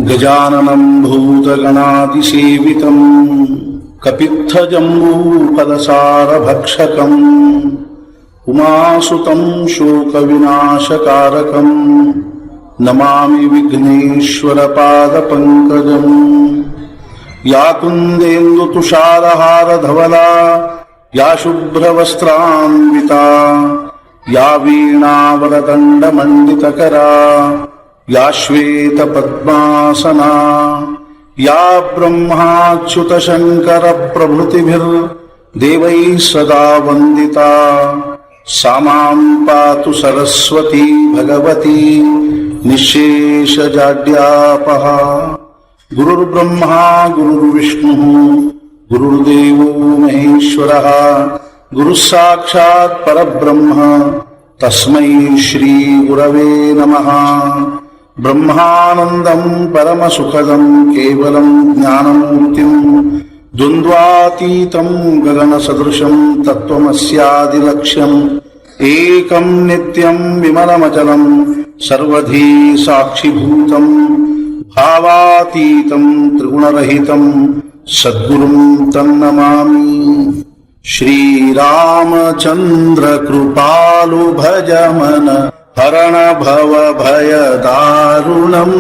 ಗಜಾನನಂ ಭೂತಗಣಾದಿಸೇವಿತಂ ಕಪಿತ್ಥಜಂಬೂಫಲಸಾರಭಕ್ಷಕಂ ಉಮಾಸುತಂ ಶೋಕವಿನಾಶಕಾರಕಂ ನಮಾಮಿ ವಿಘ್ನೇಶ್ವರಪಾದಪಂಕಜಂ ಯಾ ಕುಂದೇಂದು ತುಷಾರಹಾರಧವಲಾ ಯಾ ಶುಭ್ರವಸ್ತ್ರಾನ್ವಿತಾ ಯಾ ವೀಣಾವರದಂಡಮಂಡಿತಕರಾ ಯಾ ಶ್ವೇತಪದ್ಮಾಸನಾ ಯಾ ಬ್ರಹ್ಮಾಚ್ಯುತಶಂಕರಪ್ರಭೃತಿಭಿರ್ದೇವೈಃ ಸದಾ ವಂದಿತಾ ಸಾ ಮಾಂ ಪಾತು ಸರಸ್ವತೀ ಭಗವತಿ ನಿಶ್ಶೇಷಜಾಡ್ಯಾಪಃ. ಗುರುರ್ಬ್ರಹ್ಮಾ ಗುರುರ್ವಿಷ್ಣುಃ ಗುರುರ್ದೇವೋ ಮಹೇಶ್ವರಃ ಗುರುಃ ಸಾಕ್ಷಾತ್ ಪರಬ್ರಹ್ಮ ತಸ್ಮೈ ಶ್ರೀ ಗುರವೇ ನಮಃ. ಬ್ರಹ್ಮಾನಂದಂ ಪರಮಸುಖದಂ ಕೇವಲಂ ಜ್ಞಾನಮೂರ್ತಿಂ ದ್ವಂದ್ವಾತೀತಂ ಗಗನಸದೃಶಂ ತತ್ವಮಸ್ಯಾದಿಲಕ್ಷ್ಯಂ ಏಕಂ ನಿತ್ಯಂ ವಿಮಲಮಚಲಂ ಸರ್ವಧೀ ಸಾಕ್ಷಿಭೂತಂ ಭಾವಾತೀತಂ ತ್ರಿಗುಣರಹಿತಂ ಸದ್ಗುರುಂ ತನ್ನಮಾಮಿ. ಶ್ರೀರಾಮಚಂದ್ರ ಕೃಪಾಲು ಭಜಮನ ಹರಣ ಭವ ಭಯ ದಾರುಣಂ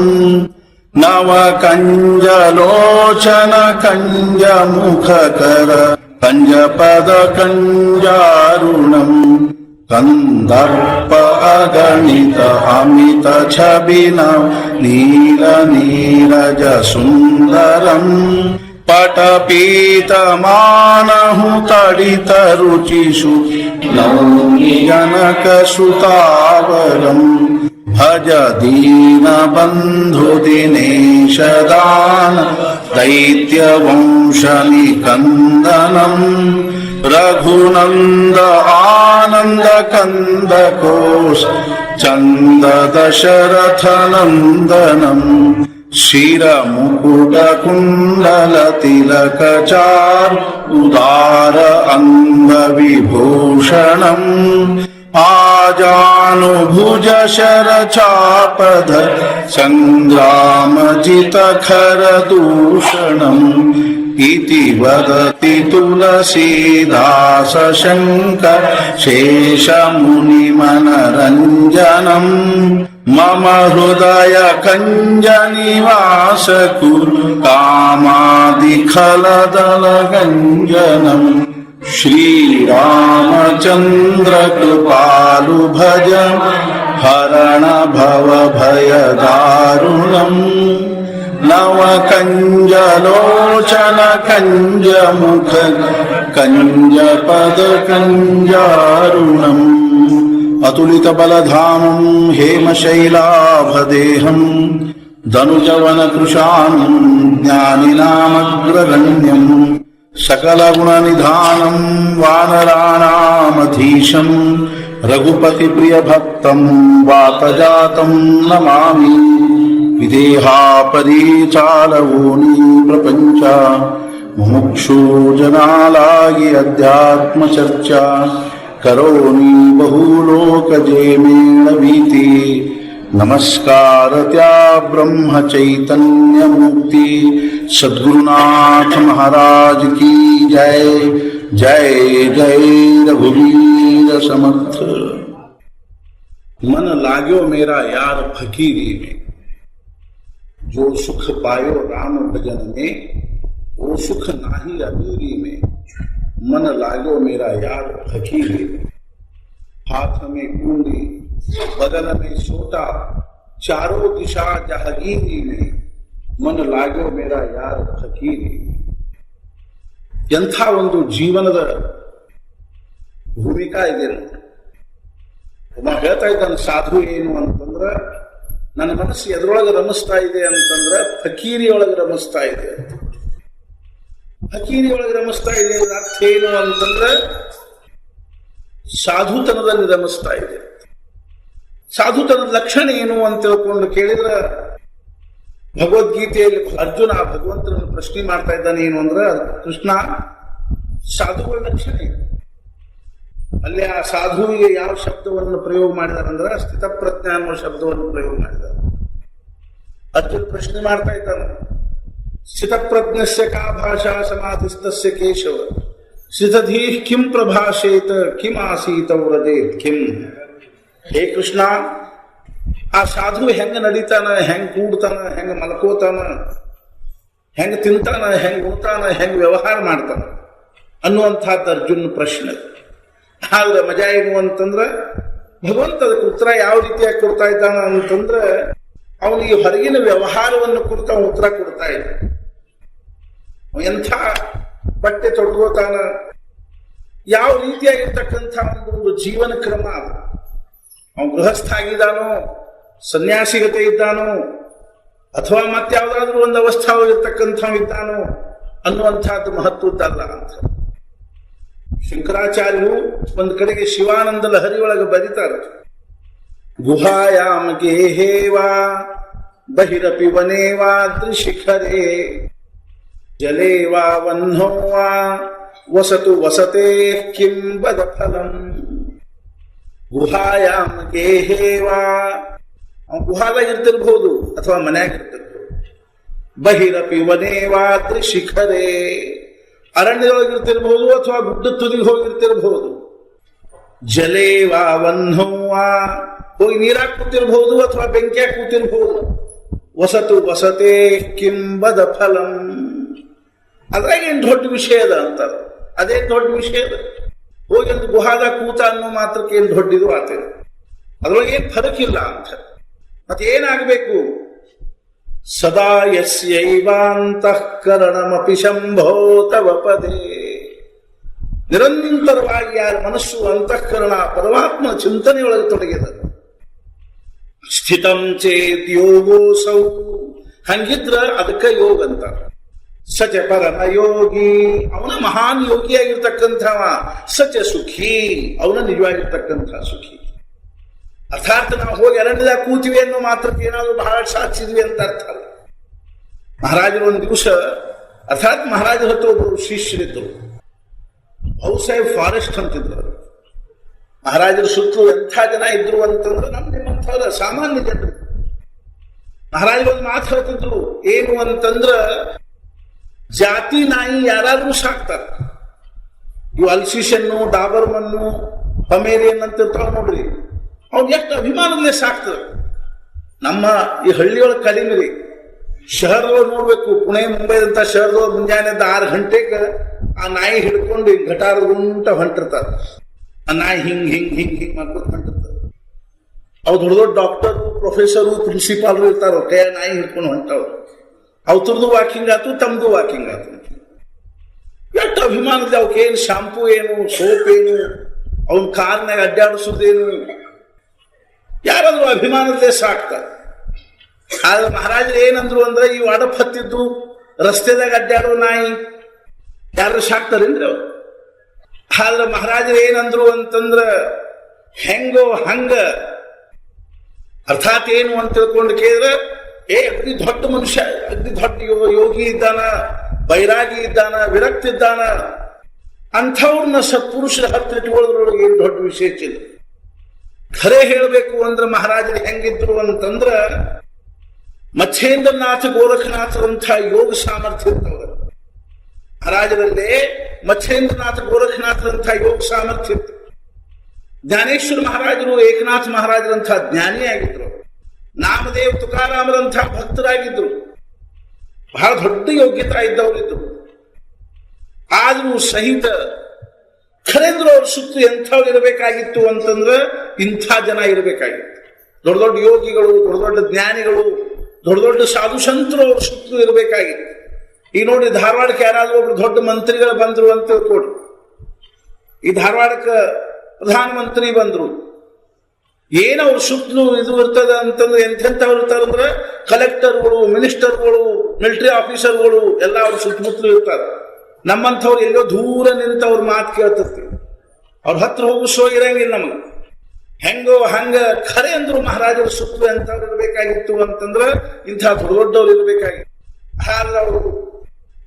ನವ ಕಂಜಲೋಚನ ಕಂಜ ಮುಖಕರ ಕಂಜಪದ ಕಂಜಾರುಣಂ ಕಂದರ್ಪ ಅಗಣಿತ ಅಮಿತ ಛಬಿನ ನೀಲ ನೀರಜ ಸುಂದರಂ ಪಟಪೀತಮಾನಹು ತಡಿತ ರುಚಿಷು ನೌಮಿ ಜನಕ ಸುತಾವರಂ ಭಜ ದೀನ ಬಂಧು ದಿನೇಶ ದಾನ ದೈತ್ಯ ವಂಶ ನಿಕಂದನಂ ರಘುನಂದ ಆನಂದ ಕಂದ ಕೋಶ ಚಂದ ದಶರಥ ನಂದನಂ ಶಿರ ಮುಕುಟ ಕುಂಡಲ ತಿಲಕ ಚಾರು ಉದಾರ ಅಂಗ ವಿಭೂಷಣಂ ಆಜಾನುಭುಜ ಶರ ಚಾಪಧ ಸಂಗ್ರಾಮ ಜಿತ ಖರ ದೂಷಣಂ ಇತಿ ವದತಿ ತುಳಸೀದಾಸ ಶಂಕರ ಶೇಷ ಮುನಿ ಮನರಂಜನಂ ಮಮ ಹೃದಯ ಕಂಜ ನಿವಾಸ ಕುರು ಕಾಮಾದಿ ಖಲದಲ ಗಂಜನಂ. ಶ್ರೀರಾಮಚಂದ್ರ ಕೃಪಾಲು ಭಜ ಹರಣ ಭವ ಭಯ ದಾರುಣಂ ನವ ಕಂಜಲೋಚನ ಕಂಜ ಮುಖ ಕಂಜ ಪದ ಕಂಜಾರುಣಂ ಅತುಲಿತ ಬಲಧಾಮಂ ಹೇಮಶೈಲಾಭದೇಹಂ ಧನುಜವನ ಕೃಶಾನಂ ಜ್ಞಾನಿನಾಮಗ್ರಗಣ್ಯಂ ಸಕಲ ಗುಣ ನಿಧಾನಂ ವಾನರಾಣಾಮಧೀಶಂ ರಘುಪತಿ ಪ್ರಿಯ ಭಕ್ತಂ ವಾತಜಾತಂ ನಮಾಮಿ. ವಿದೇಹಾಪದಿ ಚಾಲವೋನಿ ಪ್ರಪಂಚ ಮುಮುಕ್ಷು ಜನಾಲಾಗಿ ಅಧ್ಯಾತ್ಮ ಚರ್ಚಾ ಕರೋನಿ ಬಹುಲೋಕ ಜೇಮೇಣ ಭೀತಿ. ನಮಸ್ಕಾರ ತ್ಯಾ ಬ್ರಹ್ಮ ಚೈತನ್ಯ ಮುಕ್ತಿ ಸದ್ಗುರುನಾಥ ಮಹಾರಾಜ್ ಕಿ ಜೈ. ಜೈ ಜೈ ರಘುवीर समर्थ. मन लाग्यो मेरा यार फकीरी में, जो सुख पायो राम भजन में, वो सुख नाही अधूरी में. मन लाग्यो मेरा यार फकीरी में. हाथ में कुंडी बगल में सोटा चारों दिशा जहागीरी में. मन लाग्यो मेरा यार फकीರಿ. ಎಂಥ ಒಂದು ಜೀವನದ ಭೂಮಿಕಾ ಇದೆ. ಒಬ್ಬ ಹೇಳ್ತಾ ಇದ್ದಾನೆ, ಸಾಧು ಏನು ಅಂತಂದ್ರ ನನ್ನ ಮನಸ್ಸು ಎದ್ರೊಳಗೆ ರಮಿಸ್ತಾ ಇದೆ ಅಂತಂದ್ರ ಫಕೀರಿ ಒಳಗೆ ರಮಿಸ್ತಾ ಇದೆ ಅಂತ. ಫಕೀರಿ ಒಳಗೆ ರಮಿಸ್ತಾ ಇದೆ ಅರ್ಥ ಏನು ಅಂತಂದ್ರೆ ಸಾಧುತನದಲ್ಲಿ ರಮಿಸ್ತಾ ಇದೆ. ಸಾಧುತನದ ಲಕ್ಷಣ ಏನು ಅಂತ ತಿಳ್ಕೊಂಡು ಕೇಳಿದ್ರೆ ಭಗವದ್ಗೀತೆಯಲ್ಲಿ ಅರ್ಜುನ ಭಗವಂತನನ್ನು ಪ್ರಶ್ನೆ ಮಾಡ್ತಾ ಇದ್ದಾನೆ. ಏನು ಅಂದ್ರೆ, ಕೃಷ್ಣ ಸಾಧುಗಳ ಲಕ್ಷಣ ಏನು? ಅಲ್ಲಿ ಆ ಸಾಧುವಿಗೆ ಯಾವ ಶಬ್ದವನ್ನು ಪ್ರಯೋಗ ಮಾಡಿದಾರೆ ಅಂದ್ರೆ ಸ್ಥಿತಪ್ರಜ್ಞ ಅನ್ನೋ ಶಬ್ದವನ್ನು ಪ್ರಯೋಗ ಮಾಡಿದ್ದಾರೆ. ಅರ್ಜುನ್ ಪ್ರಶ್ನೆ ಮಾಡ್ತಾ ಇದ್ದಾನೆ. ಸ್ಥಿತಪ್ರಜ್ಞಸ್ಯ ಕಾ ಭಾಷಾ ಸಮಾಧಿಸ್ತಸ್ಯ ಕೇಶವ ಸ್ಥಿತಧೀ ಕಿಂ ಪ್ರಭಾಷೇತ ಕಿಂ ಆಸೀತ ವ್ರಜೇತ್ ಕಿಂ. ಹೇ ಕೃಷ್ಣ, ಆ ಸಾಧು ಹೆಂಗ ನಡೀತಾನ, ಹೆಂಗ್ ಕೂಡ್ತಾನ, ಹೆಂಗ ಮಲ್ಕೋತಾನ, ಹೆಂಗ ತಿಂತಾನ, ಹೆಂಗ್ ಉಣ್ತಾನ, ಹೆಂಗ್ ವ್ಯವಹಾರ ಮಾಡ್ತಾನ ಅನ್ನುವಂಥದ್ದು ಅರ್ಜುನ್ ಪ್ರಶ್ನೆ. ಆದ್ರೆ ಮಜಾ ಏನು ಅಂತಂದ್ರೆ ಭಗವಂತ ಅದಕ್ಕೆ ಉತ್ತರ ಯಾವ ರೀತಿಯಾಗಿ ಕೊಡ್ತಾ ಇದ್ದಾನ ಅಂತಂದ್ರೆ ಅವನಿಗೆ ಹೊರಗಿನ ವ್ಯವಹಾರವನ್ನು ಕುರಿತು ಅವನು ಉತ್ತರ ಕೊಡ್ತಾ ಇದ್ದ. ಎಂಥ ಬಟ್ಟೆ ತೊಡ್ಕೋತಾನ, ಯಾವ ರೀತಿಯಾಗಿರ್ತಕ್ಕಂಥ ಒಂದು ಜೀವನ ಕ್ರಮ ಅದು, ಅವನು ಗೃಹಸ್ಥ ಆಗಿದ್ದಾನೋ, ಸನ್ಯಾಸಿಗತೆ ಇದ್ದಾನೋ, ಅಥವಾ ಮತ್ತಾವುದಾದ್ರೂ ಒಂದು ಅವಸ್ಥಾವಿರ್ತಕ್ಕಂಥವಿದ್ದಾನೋ ಅನ್ನುವಂಥದ್ದು ಮಹತ್ವದ್ದಲ್ಲ ಅಂತ ಶಂಕರಾಚಾರ್ಯರು ಒಂದು ಕಡೆಗೆ ಶಿವಾನಂದ ಲಹರಿಯೊಳಗೆ ಬರೀತಾರೆ. ಗುಹಾಯಾಮ ಗೇಹೇವಾ ಬಹಿರಪಿ ವನೇವಾ ತ್ರಿಶಿಖರೇ ಜಲೇವಾ ವಹ್ನೋವಾ ವಸತು ವಸತೆ ಕಿಂ ಬದ ಫಲಂ. ಗುಹಾಯಾಮ ಗೇಹೇವಾ, ಅವನು ಗುಹಾದಾಗಿರ್ತಿರ್ಬಹುದು ಅಥವಾ ಮನ್ಯಾಗಿರ್ತಿರ್ಬಹುದು. ಬಹಿರಪಿ ವನೇವಾ ತ್ರಿಶಿಖರೇ, ಅರಣ್ಯದೊಳಗಿರ್ತಿರ್ಬಹುದು ಅಥವಾ ಗುಡ್ಡ ತುದಿಗೆ ಹೋಗಿರ್ತಿರ್ಬಹುದು. ಜಲೇವಾ ವಹ್ನೋವಾ, ಹೋಗಿ ನೀರಾಗ ಕೂತಿರ್ಬಹುದು ಅಥವಾ ಬೆಂಕಿಯಾಗ ಕೂತಿರ್ಬಹುದು. ವಸತು ವಸತೆ ಕಿಂ ಬದ ಫಲಂ, ಅದ್ರಾಗ ಏನ್ ದೊಡ್ಡ ವಿಷಯ ಅದ ಅಂತಾರೆ. ಅದೇ ದೊಡ್ಡ ವಿಷಯ ಅದ. ಹೋಗಿ ಒಂದು ಗುಹಾದ ಕೂತ ಅನ್ನೋ ಮಾತ್ರಕ್ಕೆ ಏನ್ ದೊಡ್ಡಿದು ಆಗ್ತದೆ, ಅದ್ರೊಳಗೆ ಏನ್ ಫರಕಿಲ್ಲ ಅಂತ. ಮತ್ತೆ ಏನಾಗಬೇಕು? ಸದಾ ಯಸ್ಯೈವಾಂತಃಕರಣಮಪಿ ಶಂಭೋ ತವ ಪದೇ. ನಿರಂತರವಾಗಿ ಯಾರ ಮನಸ್ಸು ಅಂತಃಕರಣ ಪರಮಾತ್ಮ ಚಿಂತನೆಯೊಳಗೆ ತೊಡಗಿದೆ. ಸ್ಥಿತಂ ಚೇತ್ ಯೋಗೋಸೌ, ಹಂಗಿದ್ರ ಅದಕ್ಕೆ ಯೋಗ ಅಂತ. ಸಚ ಪರಮ ಯೋಗಿ, ಅವನ ಮಹಾನ್ ಯೋಗಿಯಾಗಿರ್ತಕ್ಕಂಥವ. ಸಚ ಸುಖಿ, ಅವನ ನಿಜವಾಗಿರ್ತಕ್ಕಂಥ ಸುಖಿ. ಅರ್ಥಾತ್ ನಾವು ಹೋಗಿ ಅರಣ್ಯದಾಗ ಕೂತಿವಿ ಅನ್ನೋ ಮಾತ್ರಕ್ಕೆ ಏನಾದ್ರು ಬಹಳ ಸಾಧಿಸಿದ್ವಿ ಅಂತ ಅರ್ಥ ಅಲ್ಲ. ಮಹಾರಾಜರು ಒಂದು ದಿವಸ, ಅರ್ಥಾತ್ ಮಹಾರಾಜರ ಹತ್ರ ಒಬ್ಬರು ಶಿಷ್ಯರಿದ್ದರು, ಬಹುಸಾಹೇಬ್ ಫಾರೆಸ್ಟ್ ಅಂತಿದ್ರು. ಮಹಾರಾಜರ ಸುತ್ತಲೂ ಎಂಥ ಜನ ಇದ್ರು ಅಂತಂದ್ರೆ ನಮ್ಮಂಥವ್ರ ಸಾಮಾನ್ಯ ಜನರು. ಮಹಾರಾಜರು ಒಂದು ಮಾತು ಹೇಳ್ತಿದ್ರು, ಏನು ಅಂತಂದ್ರ ಜಾತಿ ನಾಯಿ ಯಾರಾದ್ರೂ ಸಾಕ್ತಾರೆ. ಇವು ಅಲ್ಸಿಷನ್ನು, ಡಾಬರ್ಮನ್ನು, ಪಮೇರಿಯನ್ ಅಂತ ಇರ್ತಾವ ನೋಡ್ರಿ, ಅವ್ನು ಎಷ್ಟು ಅಭಿಮಾನದಲ್ಲೇ ಸಾಕ್ತಾರೆ. ನಮ್ಮ ಈ ಹಳ್ಳಿಯೊಳಗೆ ಕಡಿಮೆ ರೀ. ಶಹರದೊಳಗೆ ನೋಡ್ಬೇಕು, ಪುಣೆ ಮುಂಬೈದಂತ ಶಹರದೊಳಗೆ ಮುಂಜಾನೆ 6 ಗಂಟೆಗೆ ಆ ನಾಯಿ ಹಿಡ್ಕೊಂಡು ಘಟಾರದ ಉಂಟ ಹೊಂಟಿರ್ತಾರೆ. ಆ ನಾಯಿ ಹಿಂಗ್ ಹಿಂಗ್ ಹಿಂಗ್ ಹಿಂಗ್ ಮಾಡ್ಕೊಂಡು ಹೊಂಟಿರ್ತಾರೆ. ಅವು ದೊಡ್ಡ ದೊಡ್ಡ ಡಾಕ್ಟರು, ಪ್ರೊಫೆಸರು, ಪ್ರಿನ್ಸಿಪಾಲ್ರು ಇರ್ತಾರ, ಕೈ ನಾಯಿ ಹಿಡ್ಕೊಂಡು ಹೊಂಟವ್ರು. ಅವ್ರದ್ದು ವಾಕಿಂಗ್ ಆಯ್ತು, ತಮ್ದು ವಾಕಿಂಗ್ ಆಯ್ತು. ಎಷ್ಟು ಅಭಿಮಾನದ ಅವಕ್ಕೆ ಏನು ಶಾಂಪೂ ಏನು, ಸೋಪ್ ಏನು, ಅವನ್ ಕಾರ್ನಾಗ ಅಡ್ಡಾಡಿಸೋದೇನು, ಯಾರಾದ್ರೂ ಅಭಿಮಾನದಲ್ಲೇ ಸಾಕ್ತಾರೆ. ಆದ್ರೆ ಮಹಾರಾಜರು ಏನಂದ್ರು ಅಂದ್ರೆ, ಈ ಅಡಪ್ ಹತ್ತಿದ್ದು ರಸ್ತೆದಾಗ ಅಡ್ಡಾಡೋ ನಾಯಿ ಯಾರು ಸಾಕ್ತಾರೇನ್ರಿ ಅವ್ರು? ಆದ್ರೆ ಮಹಾರಾಜರು ಏನಂದ್ರು ಅಂತಂದ್ರ, ಹೆಂಗೋ ಹಂಗ. ಅರ್ಥಾತ್ ಏನು ಅಂತ ತಿಳ್ಕೊಂಡು ಕೇಳಿದ್ರೆ, ಅಗ್ನಿ ದೊಡ್ಡ ಮನುಷ್ಯ, ಅಗ್ನಿ ದೊಡ್ಡ ಯೋಗಿ ಇದ್ದಾನ, ಬೈರಾಗಿ ಇದ್ದಾನ, ವಿರಕ್ತಿ ಇದ್ದಾನ, ಅಂಥವ್ರನ್ನ ಸತ್ಪುರುಷರ ಹತ್ರ ಇಟ್ಕೊಳ್ಳೋದ್ರೊಳಗೆ ಏನು ದೊಡ್ಡ ವಿಶೇಷ ಇಲ್ಲ. ಖರೆ ಹೇಳಬೇಕು ಅಂದ್ರೆ ಮಹಾರಾಜರು ಹೆಂಗಿದ್ರು ಅಂತಂದ್ರ, ಮಚ್ಛೇಂದ್ರನಾಥ ಗೋರಖನಾಥರಂಥ ಯೋಗ ಸಾಮರ್ಥ್ಯ ಇರ್ತವ್ರ ಮಹಾರಾಜರಲ್ಲೇ. ಮಚ್ಛೇಂದ್ರನಾಥ ಗೋರಖನಾಥರಂಥ ಯೋಗ ಸಾಮರ್ಥ್ಯ ಇತ್ತು. ಜ್ಞಾನೇಶ್ವರ ಮಹಾರಾಜರು, ಏಕನಾಥ ಮಹಾರಾಜರಂಥ ಜ್ಞಾನಿಯಾಗಿದ್ರು. ನಾಮದೇವ್ ತುಕಾರಾಮರಂಥ ಭಕ್ತರಾಗಿದ್ರು. ಬಹಳ ದೊಡ್ಡ ಯೋಗ್ಯತಾ ಇದ್ದವರಿದ್ರು. ಆದ್ರೂ ಸಹಿತ ಖರೇಂದ್ರ ಅವ್ರ ಸುತ್ತು ಎಂಥವ್ರು ಇರಬೇಕಾಗಿತ್ತು ಅಂತಂದ್ರೆ ಇಂಥ ಜನ ಇರಬೇಕಾಗಿತ್ತು. ದೊಡ್ಡ ದೊಡ್ಡ ಯೋಗಿಗಳು, ದೊಡ್ಡ ದೊಡ್ಡ ಜ್ಞಾನಿಗಳು, ದೊಡ್ಡ ದೊಡ್ಡ ಸಾಧು ಸಂತರು ಅವ್ರ ಸುತ್ತು ಇರಬೇಕಾಗಿತ್ತು. ಈಗ ನೋಡಿ, ಧಾರವಾಡಕ್ಕೆ ಯಾರಾದ್ರೂ ಒಬ್ರು ದೊಡ್ಡ ಮಂತ್ರಿಗಳು ಬಂದ್ರು ಅಂತ ತಿಳ್ಕೊಡ್ರಿ. ಈ ಧಾರವಾಡಕ್ಕೆ ಪ್ರಧಾನಮಂತ್ರಿ ಬಂದ್ರು, ಏನವ್ರ ಸುತ್ತಲೂ ಇದು ಇರ್ತದ ಅಂತಂದ್ರೆ ಎಂಥೆಂಥವ್ರು ಇರ್ತಾರಂದ್ರೆ ಕಲೆಕ್ಟರ್ಗಳು, ಮಿನಿಸ್ಟರ್ಗಳು, ಮಿಲಿಟರಿ ಆಫೀಸರ್ಗಳು ಎಲ್ಲ ಅವ್ರ ಸುತ್ತಮುತ್ತಲು ಇರ್ತಾರೆ. ನಮ್ಮಂಥವ್ರು ಎಲ್ಲೋ ದೂರ ನಿಂತವ್ರ ಮಾತು ಕೇಳ್ತಿರ್ತೀವಿ, ಅವ್ರ ಹತ್ರ ಹೋಗಿಸೋ ಇರಂಗಿಲ್ಲ ನಮ್ಗೆ. ಹೆಂಗೋ ಹಂಗ ಖರೆ ಅಂದ್ರು ಮಹಾರಾಜರ ಸುತ್ತಲೂ ಎಂಥವ್ರು ಇರಬೇಕಾಗಿತ್ತು ಅಂತಂದ್ರೆ ಇಂಥ ದೊಡ್ಡ ದೊಡ್ಡವ್ರು ಇರಬೇಕಾಗಿತ್ತು. ಆದ್ರೆ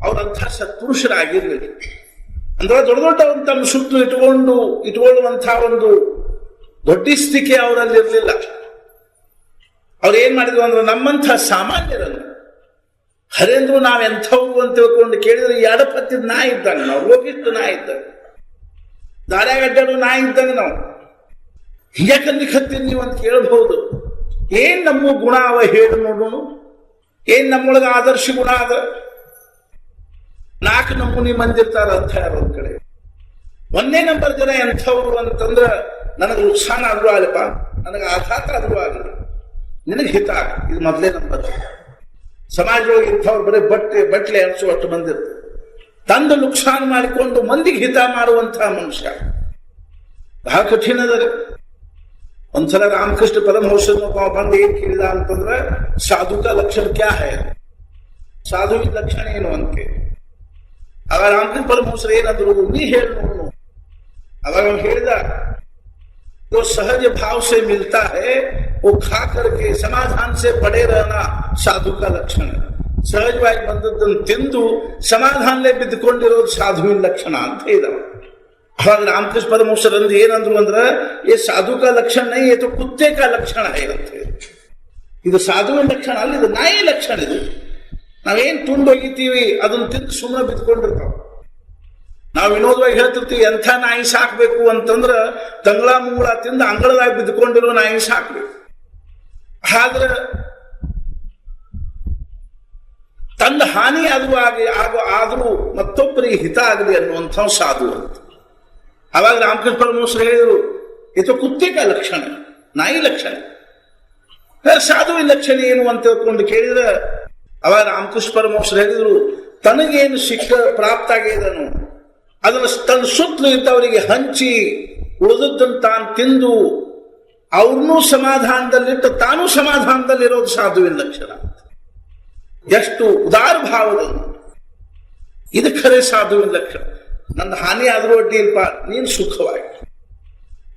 ಅವ್ರಂಥ ಸತ್ಪುರುಷರಾಗಿರ್ಲಿಲ್ಲ. ಅಂದ್ರೆ ದೊಡ್ಡ ದೊಡ್ಡವ್ರು ತಮ್ಮ ಸುತ್ತಲೂ ಇಟ್ಕೊಳ್ಳುವಂಥ ಒಂದು ದೊಡ್ಡಿಸ್ತಿಕೆ ಅವರಲ್ಲಿ ಇರಲಿಲ್ಲ. ಅವ್ರು ಏನ್ ಮಾಡಿದ್ರು ಅಂದ್ರೆ ನಮ್ಮಂಥ ಸಾಮಾನ್ಯರನ್ನು ಹರೇಂದ್ರು ನಾವೆಂಥವ್ರು ಅಂತ ತಿಳ್ಕೊಂಡು ಕೇಳಿದ್ರೆ ಎಡಪತ್ತಿದ ನಾಯಿ ಇದ್ದಂಗೆ, ನಾವು ರೋಗಿಷ್ಟು ನಾಯಿ ಇದ್ದಂಗೆ, ದಾರ್ಯಾಗಡ್ಡಾಡು ನಾಯಿ ಇದ್ದಂಗೆ ನಾವು. ಹಿಂಗ್ಯಾಕಂದ್ರೆ ಹತ್ತೀರಿ ನೀವು ಅಂತ ಕೇಳಬಹುದು. ಏನ್ ನಮ್ಮ ಗುಣ ಅವ ಹೇಳು ನೋಡೋಣ, ಏನ್ ನಮ್ಮೊಳಗ ಆದರ್ಶ ಗುಣ ಅದ? 4 ನಮೂನಿ ಮಂದಿರ್ತಾರ ಅಂತ ಯಾರು ಒಂದ್ ಕಡೆ. 1ನೇ ನಂಬರ್ ಜನ ಎಂಥವ್ರು ಅಂತಂದ್ರ ನನಗೆ ನುಕ್ಸಾನ ಆದ್ರೂ ಆಗಲಪ್ಪ, ನನಗೆ ಆಘಾತ ಆದ್ರೂ ಆಗಲಿ, ನಿನಗೆ ಹಿತ ಆಗ. ಇದು ಮೊದಲೇ ನಂಬರ್. ಸಮಾಜದೊಳಗೆ ಇಂಥವ್ರು ಬರೀ ಬಟ್ಲೆ ಅನಿಸುವಷ್ಟು ಬಂದಿರ್ತಾರೆ. ತಂದು ನುಕ್ಸಾನ ಮಾಡಿಕೊಂಡು ಮಂದಿಗೆ ಹಿತ ಮಾಡುವಂತಹ ಮನುಷ್ಯ ಬಹಳ ಕಠಿಣ ಅದ. ಒಂದ್ಸಲ ರಾಮಕೃಷ್ಣ ಪರಮಹಂಸರು ಬಂದು ಏನ್ ಕೇಳಿದ ಅಂತಂದ್ರೆ, ಸಾಧು ಕಾ ಲಕ್ಷಣ ಕ್ಯಾ ಹೈ, ಸಾಧುವಿನ ಲಕ್ಷಣ ಏನು ಅಂತ. ಅವಾಗ ರಾಮಕೃಷ್ಣ ಪರಮಹಂಸರು ಏನಂದ್ರು, ನೀ ಹೇಳಿ ನೋಡು. ಅವಾಗ ಅವ್ನು ಹೇಳಿದ, जो सहज भाव से मिलता है वो खा करके समाधान से पड़े रहना साधु का लक्षण है. ಸಹಜವಾಗಿ ಬಂದದ್ದನ್ನು ತಿಂದು ಸಮಾಧಾನಲೇ ಬಿದ್ದುಕೊಂಡಿರೋದು ಸಾಧುವಿನ ಲಕ್ಷಣ ಅಂತ ಹೇಳಿದವ. ಅವಾಗ ರಾಮಕೃಷ್ಣ ಪರಮಹಂಸರಂದು ಏನಂದ್ರು ಅಂದ್ರೆ, ये साधु का लक्षण नहीं, ये तो कुत्ते का लक्षण है ಅಂತ ಹೇಳಿ. ಇದು ಸಾಧುವಿನ ಲಕ್ಷಣ ಅಲ್ಲ, ಇದು ನಾಯಿ ಲಕ್ಷಣ. ಇದು ನಾವೇನ್ ತುಂಡು ಹೋಗಿತೀವಿ ಅದನ್ನ ತಿಂದು ಸುಮ್ಮನೆ ಬಿದ್ದುಕೊಂಡಿರ್ತಾವ. ನಾವು ವಿನೋದವಾಗಿ ಹೇಳ್ತಿರ್ತೀವಿ, ಎಂಥ ನಾಯಿ ಸಾಕ್ಬೇಕು ಅಂತಂದ್ರ ತಂಗಳ ಮುಂಗಳ ತಿಂದು ಅಂಗಳದಾಗ ಬಿದ್ದುಕೊಂಡಿರೋ ನಾಯಿ ಸಾಕ್ಬೇಕು. ಆದ್ರೆ ತನ್ನ ಹಾನಿ ಆದ್ರೂ ಮತ್ತೊಬ್ಬರಿಗೆ ಹಿತ ಆಗಲಿ ಅನ್ನುವಂಥ ಸಾಧು ಅಂತ. ಅವಾಗ ರಾಮಕೃಷ್ಣ ಪರಮಹಂಸರು ಹೇಳಿದ್ರು, ಇದು ಕುತ್ತಿಕ ಲಕ್ಷಣ, ನಾಯಿ ಲಕ್ಷಣ. ಸಾಧುವಿನ ಲಕ್ಷಣ ಏನು ಅಂತ ತಿಳ್ಕೊಂಡು ಕೇಳಿದ್ರೆ, ಅವಾಗ ರಾಮಕೃಷ್ಣ ಪರಮಹಂಸರು ಹೇಳಿದ್ರು, ತನಗೇನು ಶಿಕ್ಷ ಪ್ರಾಪ್ತ ಆಗಿದನು ಅದನ್ನು ತನ್ನ ಸುತ್ತಲೂ ಇದ್ದವರಿಗೆ ಹಂಚಿ ಉಳಿದದ್ದನ್ನು ತಾನು ತಿಂದು ಅವ್ರನ್ನೂ ಸಮಾಧಾನದಲ್ಲಿಟ್ಟು ತಾನೂ ಸಮಾಧಾನದಲ್ಲಿರೋದು ಸಾಧುವಿನ ಲಕ್ಷಣ. ಎಷ್ಟು ಉದಾರ ಭಾವದಲ್ಲಿ ಇದು ಖರೆ ಸಾಧುವಿನ ಲಕ್ಷಣ. ನನ್ನ ಹಾನಿ ಆದ್ರೂ ಅಡ್ಡಿ ಇಲ್ಪ, ನೀನು ಸುಖವಾಗಿ.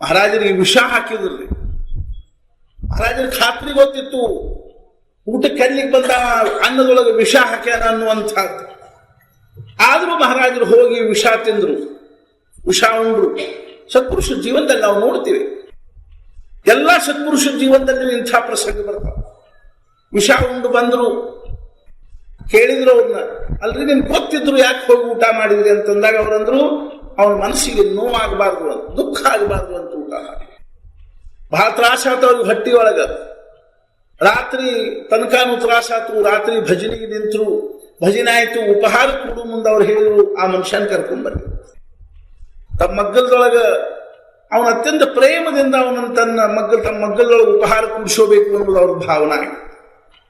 ಮಹಾರಾಜರಿಗೆ ವಿಷ ಹಾಕಿದ್ರಿ. ಮಹಾರಾಜರಿಗೆ ಖಾತ್ರಿ ಗೊತ್ತಿತ್ತು, ಊಟಕ್ಕೆ ಕಲ್ಲಿಗೆ ಬಂದ ಅನ್ನದೊಳಗೆ ವಿಷ ಹಾಕ್ಯಾನ ಅನ್ನುವಂಥದ್ದು. ಆದ್ರೂ ಮಹಾರಾಜರು ಹೋಗಿ ವಿಷ ತಿಂದ್ರು, ವಿಷ ಉಂಡ್ರು. ಸತ್ಪುರುಷ ಜೀವನದಲ್ಲಿ ನಾವು ನೋಡ್ತೀವಿ, ಎಲ್ಲಾ ಸತ್ಪುರುಷ ಜೀವನದಲ್ಲಿ ಇಂಥ ಪ್ರಸಂಗ ಬರ್ತಾವ. ವಿಷ ಉಂಡು ಬಂದ್ರು, ಕೇಳಿದ್ರು ಅವ್ರನ್ನ, ಅಲ್ರಿ ನಿಮ್ಗೆ ಗೊತ್ತಿದ್ರು ಯಾಕೆ ಹೋಗಿ ಊಟ ಮಾಡಿದ್ರಿ ಅಂತಂದಾಗ ಅವ್ರಂದ್ರು, ಅವನ ಮನಸ್ಸಿಗೆ ನೋವಾಗಬಾರ್ದು ಅಂತ, ದುಃಖ ಆಗಬಾರ್ದು ಅಂತ ಊಟ ಮಾಡಿ. ಬಹಳ ತ್ರಾಸಾತ ಅವ್ರಿಗೆ ಹೊಟ್ಟಿ ಒಳಗ. ರಾತ್ರಿ ತನಕಾನು ತ್ರಾಸಾತು, ರಾತ್ರಿ ಭಜನೆಗೆ ನಿಂತರು, ಭಜನೆ ಆಯ್ತು, ಉಪಹಾರ ಕೊಡು ಮುಂದೆ ಅವ್ರು ಹೇಳಿದ್ರು, ಆ ಮನುಷ್ಯನ ಕರ್ಕೊಂಡ್ಬರ್ರಿ. ತಮ್ಮ ಮಗ್ಗಲದೊಳಗ ಅವನ ಅತ್ಯಂತ ಪ್ರೇಮದಿಂದ ಅವನನ್ನು ತಮ್ಮ ಮಗ್ಗಲದೊಳಗೆ ಉಪಹಾರ ಕೂಡಿಸೋಬೇಕು ಅನ್ನೋದು ಅವ್ರ ಭಾವನೆ ಆಗಿದೆ.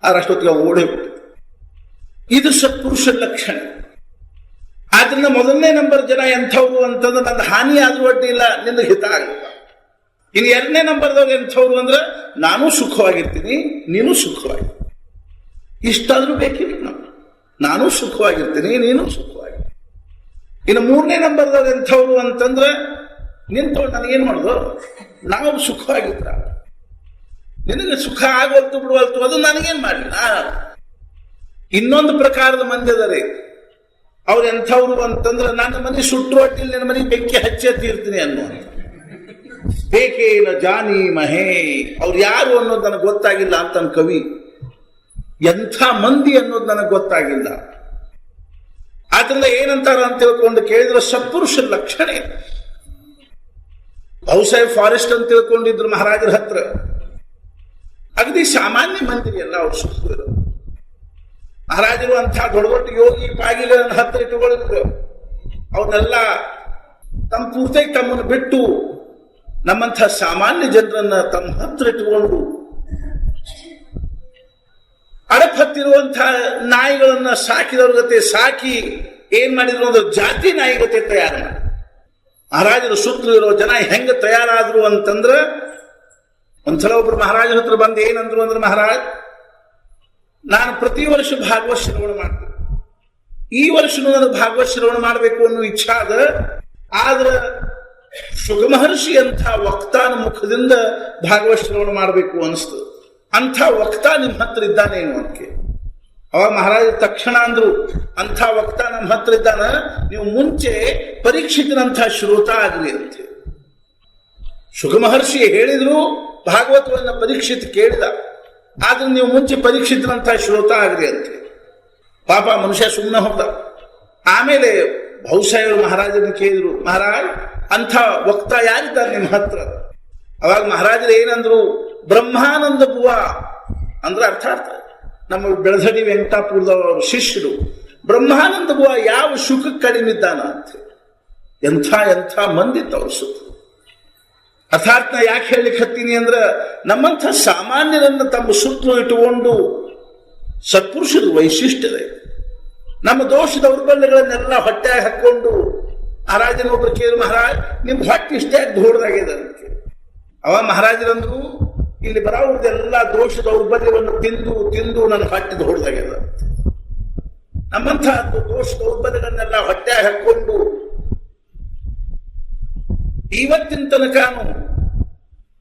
ಅಷ್ಟೊತ್ತಿಗೆ ಅವ್ನು ಓಡೇ ಬಿಟ್ಟು. ಇದು ಸತ್ಪುರುಷ ಲಕ್ಷಣ. ಆದ್ರಿಂದ 1ನೇ ನಂಬರ್ ಜನ ಎಂಥವ್ರು ಅಂತಂದ್ರೆ, ನನ್ನ ಹಾನಿ ಆದ್ರೂ ಅಡ್ಡಿ ಇಲ್ಲ, ನಿನ್ನ ಹಿತ ಆಗಲ್ಲ. ಇನ್ನು 2ನೇ ನಂಬರ್ದವ್ರು ಎಂಥವ್ರು ಅಂದ್ರೆ, ನಾನು ಸುಖವಾಗಿರ್ತೀನಿ, ನೀನು ಸುಖವಾಗಿ. ಇಷ್ಟಾದ್ರೂ ಬೇಕಿಲ್ಲ ನಾವು, ನಾನು ಸುಖವಾಗಿರ್ತೀನಿ, ನೀನು ಸುಖವಾಗಿ. ಇನ್ನು 3ನೇ ನಂಬರ್ದವ್ರು ಎಂಥವ್ರು ಅಂತಂದ್ರೆ, ನಿಂತವ್ರು ನನಗೇನ್ ಮಾಡುದು, ನಾವು ಸುಖವಾಗಿದ್ರ ನಿನಗೆ ಸುಖ ಆಗೋಲ್ತು ಬಿಡುವಲ್ತು, ಅದು ನನಗೇನ್ ಮಾಡಲಿ. ಇನ್ನೊಂದು ಪ್ರಕಾರದ ಮಂದಿ ಅದರಿ. ಅವ್ರು ಎಂಥವ್ರು ಅಂತಂದ್ರೆ, ನನ್ನ ಮನೆ ಸುಟ್ಟರು ಅಡ್ಡಿಲ್ಲ, ನನ್ನ ಮನೆಗೆ ಬೆಂಕಿ ಹಚ್ಚೇ ತೀರ್ತೀನಿ ಅನ್ನುವಂಥ. ಬೇಕೇನ ಜಾನಿ ಮಹೇ, ಅವ್ರು ಯಾರು ಅನ್ನೋದು ನನಗೆ ಗೊತ್ತಾಗಿಲ್ಲ ಅಂತ ಕವಿ. ಎಂಥ ಮಂದಿ ಅನ್ನೋದು ನನಗೆ ಗೊತ್ತಾಗಿಲ್ಲ. ಆದ್ರಿಂದ ಏನಂತಾರ ಅಂತ ತಿಳ್ಕೊಂಡು ಕೇಳಿದ್ರೆ, ಸತ್ಪುರುಷ ಲಕ್ಷಣ. ಬಹುಸಾಹೇಬ್ ಫಾರೆಸ್ಟ್ ಅಂತ ತಿಳ್ಕೊಂಡಿದ್ರು ಮಹಾರಾಜರ ಹತ್ರ. ಅಗದಿ ಸಾಮಾನ್ಯ ಮಂದಿ ಎಲ್ಲ ಅವ್ರು ಸುಖರು. ಮಹಾರಾಜರು ಅಂಥ ದೊಡ್ಡ ದೊಡ್ಡ ಯೋಗಿ ಪಾಗಿಗಳನ್ನು ಹತ್ರ ಇಟ್ಟುಕೊಳ್ಳಿದ್ರು. ಅವನ್ನೆಲ್ಲ ತಮ್ಮ ಪೂರ್ತಿಯಾಗಿ ತಮ್ಮನ್ನು ಬಿಟ್ಟು ನಮ್ಮಂಥ ಸಾಮಾನ್ಯ ಜನರನ್ನ ತಮ್ಮ ಹತ್ರ ಇಟ್ಟುಕೊಂಡು ಅಡಪತ್ತಿರುವಂತಹ ನಾಯಿಗಳನ್ನ ಸಾಕಿದವ್ರ ಜೊತೆ ಸಾಕಿ ಏನ್ ಮಾಡಿದ್ರು ಅಂದ್ರೆ, ಜಾತಿ ನಾಯಿಗತೆ ತಯಾರ ಮಾಡಿ. ಮಹಾರಾಜರು ಸುತ್ತಲೂ ಇರೋ ಜನ ಹೆಂಗ ತಯಾರಾದ್ರು ಅಂತಂದ್ರ, ಒಂದ್ಸಲ ಒಬ್ರು ಮಹಾರಾಜರ ಹತ್ರ ಬಂದು ಏನಂದ್ರು ಅಂದ್ರೆ, ಮಹಾರಾಜ್, ನಾನು ಪ್ರತಿ ವರ್ಷ ಭಾಗವತ್ ಶ್ರವಣ ಮಾಡ್ತೀನಿ, ಈ ವರ್ಷನೂ ನನಗೆ ಭಾಗವತ್ ಶ್ರವಣ ಮಾಡಬೇಕು ಅನ್ನೋ ಇಚ್ಛಾ ಅದ. ಆದ್ರ ಶುಕ ಮಹರ್ಷಿ ಅಂತ ವಕ್ತಾನ ಮುಖದಿಂದ ಭಾಗವತ್ ಶ್ರವಣ ಮಾಡಬೇಕು ಅನಿಸ್ತದೆ. ಅಂಥ ವಕ್ತಾ ನಿಮ್ಮ ಹತ್ರ ಇದ್ದಾನೇನು ಅಂತ. ಅವಾಗ ಮಹಾರಾಜ ತಕ್ಷಣ ಅಂದ್ರು, ಅಂಥ ವಕ್ತಾ ನಮ್ಮ ಹತ್ರ ಇದ್ದಾನ, ನೀವು ಮುಂಚೆ ಪರೀಕ್ಷಿತನಂಥ ಶ್ರೋತ ಆಗಲಿ ಅಂತ. ಶುಕ ಮಹರ್ಷಿ ಹೇಳಿದ್ರು, ಭಾಗವತವನ್ನ ಪರೀಕ್ಷಿತ ಕೇಳಿದ. ಆದ್ರೆ ನೀವು ಮುಂಚೆ ಪರೀಕ್ಷಿತರಂತ ಶ್ರೋತ ಆಗ್ರಿ ಅಂತ. ಪಾಪ ಮನುಷ್ಯ ಸುಮ್ಮನೆ ಹೋದ. ಆಮೇಲೆ ಬಹುಶಃ ಮಹಾರಾಜನ ಕೇಳಿದ್ರು, ಮಹಾರಾಜ್ ಅಂಥ ವಕ್ತ ಯಾರಿದ್ದಾರೆ ನಿಮ್ಮ ಹತ್ರ? ಅವಾಗ ಮಹಾರಾಜರು ಏನಂದ್ರು, ಬ್ರಹ್ಮಾನಂದ ಬುವ ಅಂದ್ರೆ ಅರ್ಥಾತ್ ನಮ್ಮ ಬೆಳಧಡಿ ವೆಂಕಟಾಪುರದವರು ಶಿಷ್ಯರು. ಬ್ರಹ್ಮಾನಂದ ಬುವ ಯಾವ ಶುಕಕ್ಕೆ ಕಡಿಮೆ ಇದ್ದಾನ ಅಂತ. ಎಂಥ ಎಂಥ ಮಂದಿ ಅವ್ರ ಸುತ್ತ. ಅರ್ಥಾತ್ ನಾ ಯಾಕೆ ಹೇಳಲಿಕ್ಕೆ ಹತ್ತೀನಿ ಅಂದ್ರೆ, ನಮ್ಮಂಥ ಸಾಮಾನ್ಯರನ್ನು ತಮ್ಮ ಸುತ್ತಲೂ ಇಟ್ಟುಕೊಂಡು ಸತ್ಪುರುಷರ ವೈಶಿಷ್ಟ್ಯದೆ. ನಮ್ಮ ದೋಷ ದೌರ್ಬಲ್ಯಗಳನ್ನೆಲ್ಲ ಹೊಟ್ಟೆಗೆ ಹಾಕೊಂಡು ಮಹಾರಾಜನ ಒಬ್ರು ಕೇಳಿ, ಮಹಾರಾಜ್ ನಿಮ್ಗೆ ಹೊಟ್ಟೆ ಇಷ್ಟೇ ದೊಡ್ಡದಾಗಿದೆ ಅಂತ. ಅವ ಮಹಾರಾಜರಂದ್ರು, ಇಲ್ಲಿ ಬರೋದೆಲ್ಲ ದೋಷ ದೌರ್ಬಲ್ಯವನ್ನು ತಿಂದು ತಿಂದು ನನ್ನ ಹೊಟ್ಟೆ ದೊಡ್ಡದಾಗ್ಯದ. ನಮ್ಮಂಥ ದೋಷ ದೌರ್ಬಲ್ಯಗಳನ್ನೆಲ್ಲ ಹೊಟ್ಟೆ ಹಾಕೊಂಡು ಇವತ್ತಿನ ತನಕನೂ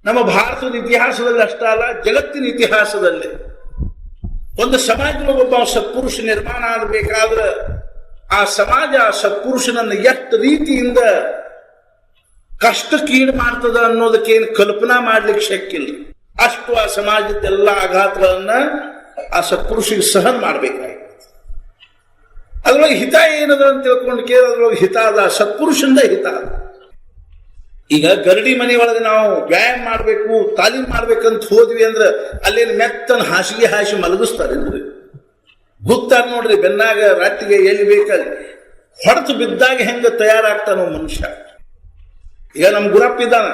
ನಮ್ಮ ಭಾರತದ ಇತಿಹಾಸದಲ್ಲಿ ಅಷ್ಟ ಅಲ್ಲ, ಜಗತ್ತಿನ ಇತಿಹಾಸದಲ್ಲಿ ಒಂದು ಸಮಾಜದೊಳಗೆ ಒಬ್ಬ ಸತ್ಪುರುಷ ನಿರ್ಮಾಣ ಆಗಬೇಕಾದ್ರೆ ಆ ಸಮಾಜ ಸತ್ಪುರುಷನನ್ನು ಎಷ್ಟು ರೀತಿಯಿಂದ ಕಷ್ಟಕ್ಕೀಡು ಮಾಡ್ತದ ಅನ್ನೋದಕ್ಕೇನು ಕಲ್ಪನಾ ಮಾಡ್ಲಿಕ್ಕೆ ಶಕ್ಯ ಇಲ್ಲ. ಅಷ್ಟು ಆ ಸಮಾಜದೆಲ್ಲ ಆಘಾತಗಳನ್ನ ಆ ಸತ್ಪುರುಷಿಗೆ ಸಹನ ಮಾಡ್ಬೇಕಾಗಿತ್ತು. ಅದ್ರೊಳಗೆ ಹಿತ ಏನದ ಅಂತ ತಿಳ್ಕೊಂಡು ಕೇಳೋದ್ರೊಳಗೆ ಹಿತ ಅದ, ಸತ್ಪುರುಷಂದ ಹಿತ ಅದ. ಈಗ ಗರಡಿ ಮನೆ ಒಳಗೆ ನಾವು ವ್ಯಾಯಾಮ ಮಾಡ್ಬೇಕು, ತಾಲೀಮ್ ಮಾಡ್ಬೇಕಂತ ಹೋದ್ವಿ ಅಂದ್ರೆ ಅಲ್ಲೇನು ಮೆತ್ತನ ಹಾಸಿಗೆ ಹಾಸಿ ಮಲಗಿಸ್ತಾರೆ ಅಂದ್ರೆ ಗೊತ್ತಾರ ನೋಡ್ರಿ. ಬೆನ್ನಾಗ ರಾತ್ರಿಗೆ ಎಲ್ಲಿ ಬೇಕಲ್ಲಿ ಹೊಡೆತು ಬಿದ್ದಾಗ ಹೆಂಗ ತಯಾರಾಗ್ತಾನೋ ಮನುಷ್ಯ. ಈಗ ನಮ್ ಗುರಪ್ಪ ಇದ್ದಾನ,